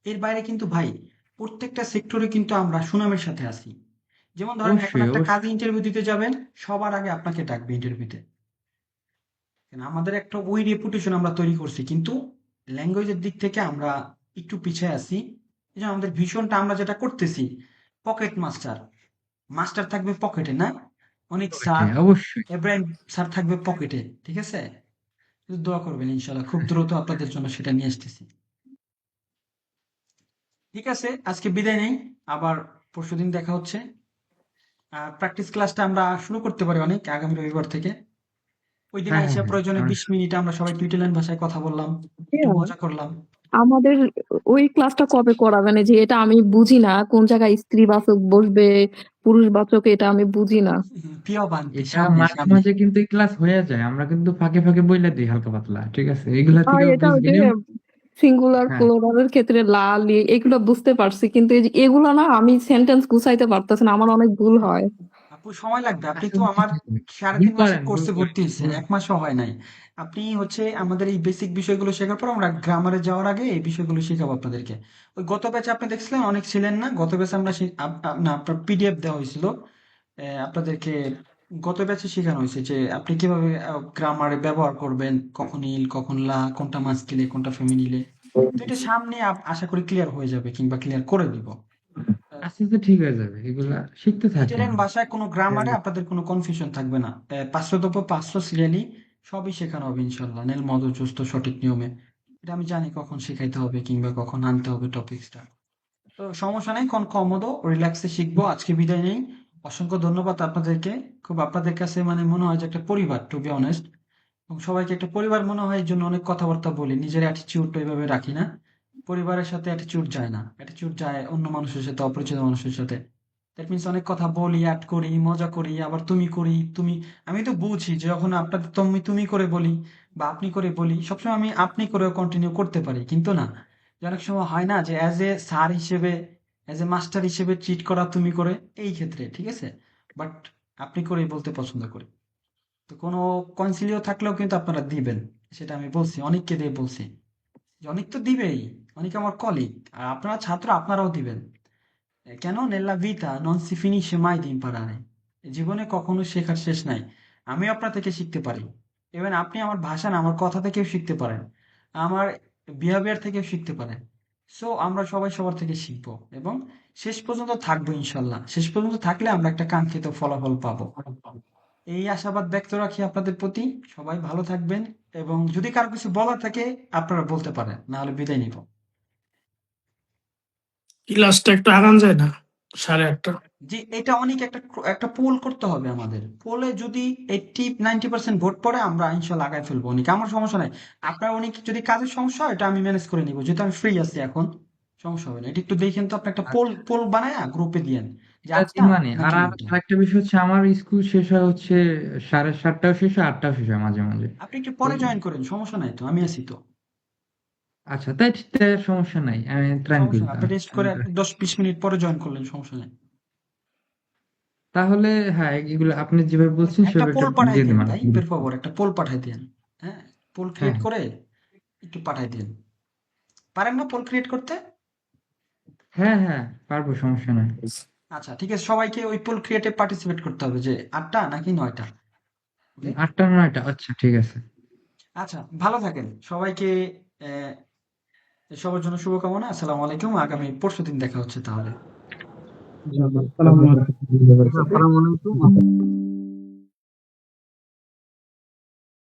Speaker 1: এর বাইরে কিন্তু ভাই প্রত্যেকটা সেক্টরে কিন্তু আমরা সুনামের সাথে আছি। যেমন ধরেন এখন
Speaker 2: অবশ্যই
Speaker 1: একটা
Speaker 2: অবশ্যই।
Speaker 1: কাজে ইন্টারভিউ দিতে যাবেন, সবার আগে আপনাকে ডাকবে ইন্টারভিউতে। আমাদের একটা ওই রেপুটেশন আমরা তৈরি করছি, কিন্তু ল্যাঙ্গুয়েজের দিক থেকে আমরা একটু পিছিয়ে আছি। এই যে আমাদের ভীষণটা আমরা যেটা করতেছি, পকেট মাস্টার, মাস্টার থাকবে পকেটে না, অনেক স্যার,
Speaker 2: অবশ্যই অবশ্যই।
Speaker 1: এব্রাহিম স্যার থাকবে পকেটে, ঠিক আছে। শুধু দোয়া করবেন, ইনশাল্লাহ খুব দ্রুত আপনাদের জন্য সেটা নিয়ে আসতেছি। ঠিক আছে, আজকে বিদায় নেই, আবার পরশুদিন দেখা হচ্ছে। প্র্যাকটিস ক্লাসটা আমরা শুরু করতে পারি অনেক আগামী রবিবার থেকে। ওই দিন
Speaker 2: হ্যাঁ হ্যাঁ
Speaker 1: আইসা
Speaker 2: হ্যাঁ,
Speaker 1: প্রয়োজনে 20 মিনিট আমরা সবাই টুইটার ভাষায় কথা বললাম, একটু মজা করলাম।
Speaker 7: আমাদের ওই ক্লাসটা কবে করাবেন? যে এটা আমি বুঝি না, কোন জায়গায় স্ত্রী বাচক বসবে, পুরুষ বাচক, এটা আমি বুঝি না।
Speaker 1: প্রিয় বান্তি,
Speaker 2: এটা
Speaker 1: সামনে
Speaker 2: মাঝে
Speaker 1: সামনে।
Speaker 2: মাঝে কিন্তু ক্লাস হয়ে যায়, আমরা কিন্তু ফাঁকে ফাঁকে বইলা দিই হালকা পাতলা, ঠিক আছে, এগুলা
Speaker 7: আর
Speaker 2: থেকে
Speaker 7: এটা ওই যে
Speaker 2: বুঝবেন।
Speaker 7: সিঙ্গুলার
Speaker 2: হ্যাঁ,
Speaker 7: প্লুরালের ক্ষেত্রে লাল এগুলো বুঝতে পারছি, কিন্তু এই যে এগুলো না আমি সেন্টেন্স গুছাইতে পারতেছি না, আমার অনেক ভুল হয়।
Speaker 1: আপু সময় লাগবে, আপনি তো
Speaker 2: আসলে
Speaker 1: আমার
Speaker 2: ঠিক আছে,
Speaker 1: 3.5 মাসের
Speaker 2: ভুল
Speaker 1: কোর্সে
Speaker 2: করেন
Speaker 1: ভর্তি হয়েছেন,
Speaker 2: ভুল।
Speaker 1: 1 মাসও হয় নাই। আপনি হচ্ছে আমাদের এই বেসিক বিষয়গুলো শেখার পর আমরা গ্রামারে যাওয়ার আগে এই বিষয়গুলো শেখাবো আপনাদেরকে। ওই গত ব্যাচে আপনি দেখছিলেন অনেক ছিলেন না, গত ব্যাচে আমরা না আপনার পিডিএফ দেওয়া হয়েছিল আপনাদেরকে। গত ব্যাচে শেখানো হয়েছে যে আপনি কিভাবে গ্রামারে ব্যবহার করবেন, কখন ইল কখন লা, কোনটা মাস্কিলে কোনটা ফেমিনিলে। তো এটা সামনে আশা করি ক্লিয়ার হয়ে যাবে কিংবা ক্লিয়ার করে দিব।
Speaker 2: আস্তে আস্তে ঠিক হয়ে যাবে, এগুলা শিখতে থাকেন।
Speaker 1: ইটালিয়ান ভাষায় কোনো গ্রামারে আপনাদের কোনো কনফিউশন থাকবে না। 500 সিরিয়ালি সবই শেখানো হবে ইনশাল্লাহ, নেল মদো চুস্ত সঠিক নিয়মে। এটা আমি জানি কখন শেখাইতে হবে কিংবা কখন আনতে হবে টপিকসটা। তো সমস্যা নেই, কোন কমোদো রিল্যাক্সে শিখবো। আজকে বিদায় নেই, অসংখ্য ধন্যবাদ আপনাদেরকে। খুব আপনাদের কাছে মানে মনে হয় যে একটা পরিবার, টু বি অনেস্ট। এবং সবাইকে একটা পরিবার মনে হয়, এই জন্য অনেক কথাবার্তা বলি, নিজের অ্যাটিচিউডটা এইভাবে রাখি না। পরিবারের সাথে অ্যাটিচিউড যায় না, অ্যাটিচিউড যায় অন্য মানুষের সাথে, অপরিচিত মানুষের সাথে। দ্যাট মিনস অনেক কথা বলি, অ্যাড করি, মজা করি, আবার তুমি করি, তুমি। আমি তো বুঝি যে যখন আপনাদের তুমি তুমি করে বলি বা আপনি করে বলি, সবসময় আমি আপনি করেও কন্টিনিউ করতে পারি, কিন্তু না, যে অনেক সময় হয় না যে অ্যাজ এ স্যার হিসেবে, অ্যাজ এ মাস্টার হিসেবে ট্রিট করা তুমি করে, এই ক্ষেত্রে ঠিক আছে। বাট আপনি করেই বলতে পছন্দ করি। তো কোনো কনসিলিও থাকলেও কিন্তু আপনারা দিবেন, সেটা আমি বলছি, অনেককে দিয়ে বলছি যে অনেক তো দিবেই, অনেক আমার কলিগ, আর আপনারা ছাত্র আপনারাও দিবেন। কেন নেল্লা ভিতা নন সি ফিনিশে মাই দি ইম্পারারে, জীবনে কখনো শেখার শেষ নাই। আমিও আপনার থেকে শিখতে পারি, ইভেন আপনি আমার ভাষা না, আমার কথা থেকেও শিখতে পারেন, আমার বিহেভিয়ার থেকেও শিখতে পারেন। সো আমরা সবাই সবার থেকে শিখবো এবং শেষ পর্যন্ত থাকবো ইনশাল্লাহ। শেষ পর্যন্ত থাকলে আমরা একটা কাঙ্ক্ষিত ফলাফল পাবো, এই আশাবাদ ব্যক্ত রাখি আপনাদের প্রতি। সবাই ভালো থাকবেন, এবং যদি কারো কিছু বলার থাকে আপনারা বলতে পারেন, না হলে বিদায় নিব।
Speaker 5: ক্লাসটা একটু আগান যায় না? 8:30।
Speaker 1: জি, এটা অনেক একটা একটা পোল করতে হবে আমাদের। পোলে যদি 80-90% ভোট পড়ে আমরা ইনশাল্লাহ আগায় ফেলবো অনেক, আমার সমস্যা নাই। আপনার অনেক যদি কাজের সমস্যা হয়, এটা আমি ম্যানেজ করে নিবো, যেহেতু আমি ফ্রি আছি এখন, সমস্যা হবে না। এটা একটু দেখেন তো, আপনি একটা পোল
Speaker 2: আচ্ছা,
Speaker 1: পোল বানায় গ্রুপে দিয়েন যে
Speaker 2: এটা
Speaker 1: আচ্ছা
Speaker 2: দিমানি। আর
Speaker 1: নাকি
Speaker 2: আর
Speaker 1: ওইটা।
Speaker 2: আরেকটা বিষয় হচ্ছে, আমার স্কুল শেষ হয় হচ্ছে 7:30টাও শেষ হয়, 8টাও শেষ হয় মাঝে মাঝে।
Speaker 1: আপনি একটু পরে
Speaker 2: এই,
Speaker 1: জয়েন করেন, সমস্যা নাই তো, আমি আছি তো।
Speaker 2: আচ্ছা, তাই তাই সমস্যা নাই, আমি
Speaker 1: সমস্যা
Speaker 2: ট্রাঙ্কুইল।
Speaker 1: নাই, আপনি রেস্ট করে 10-20 মিনিট পরে জয়েন করলেন, সমস্যা নাই।
Speaker 2: তাহলে হ্যাঁ, এগুলো আপনি যেভাবে বলছেন
Speaker 1: একটা
Speaker 2: সেভাবে
Speaker 1: পোল
Speaker 2: একটা
Speaker 1: পাঠাই
Speaker 2: দিয়ে
Speaker 1: দেন
Speaker 2: দিবেন
Speaker 1: ভাই, বের খবর একটা পোল পাঠাই দেন। হ্যাঁ, পোল
Speaker 2: হ্যাঁ
Speaker 1: ক্রিয়েট করে একটু পাঠাই দেন। পারেন না পোল ক্রিয়েট করতে?
Speaker 2: হ্যাঁ হ্যাঁ, পারবো, সমস্যা নাই।
Speaker 1: আচ্ছা ঠিক আছে, সবাইকে ওই পুল ক্রিয়েটে পার্টিসিপেট করতে হবে, যে 8টা নাকি 9টা। ওকে,
Speaker 2: 8টা না 9টা, আচ্ছা ঠিক আছে।
Speaker 1: আচ্ছা ভালো থাকেন সবাইকে। আহ, সবার জন্য শুভকামনা। আসসালামু আলাইকুম, আগামী পরশুদিন দেখা হচ্ছে তাহলে।
Speaker 8: আসসালামু আলাইকুম।
Speaker 4: আসসালামু আলাইকুম।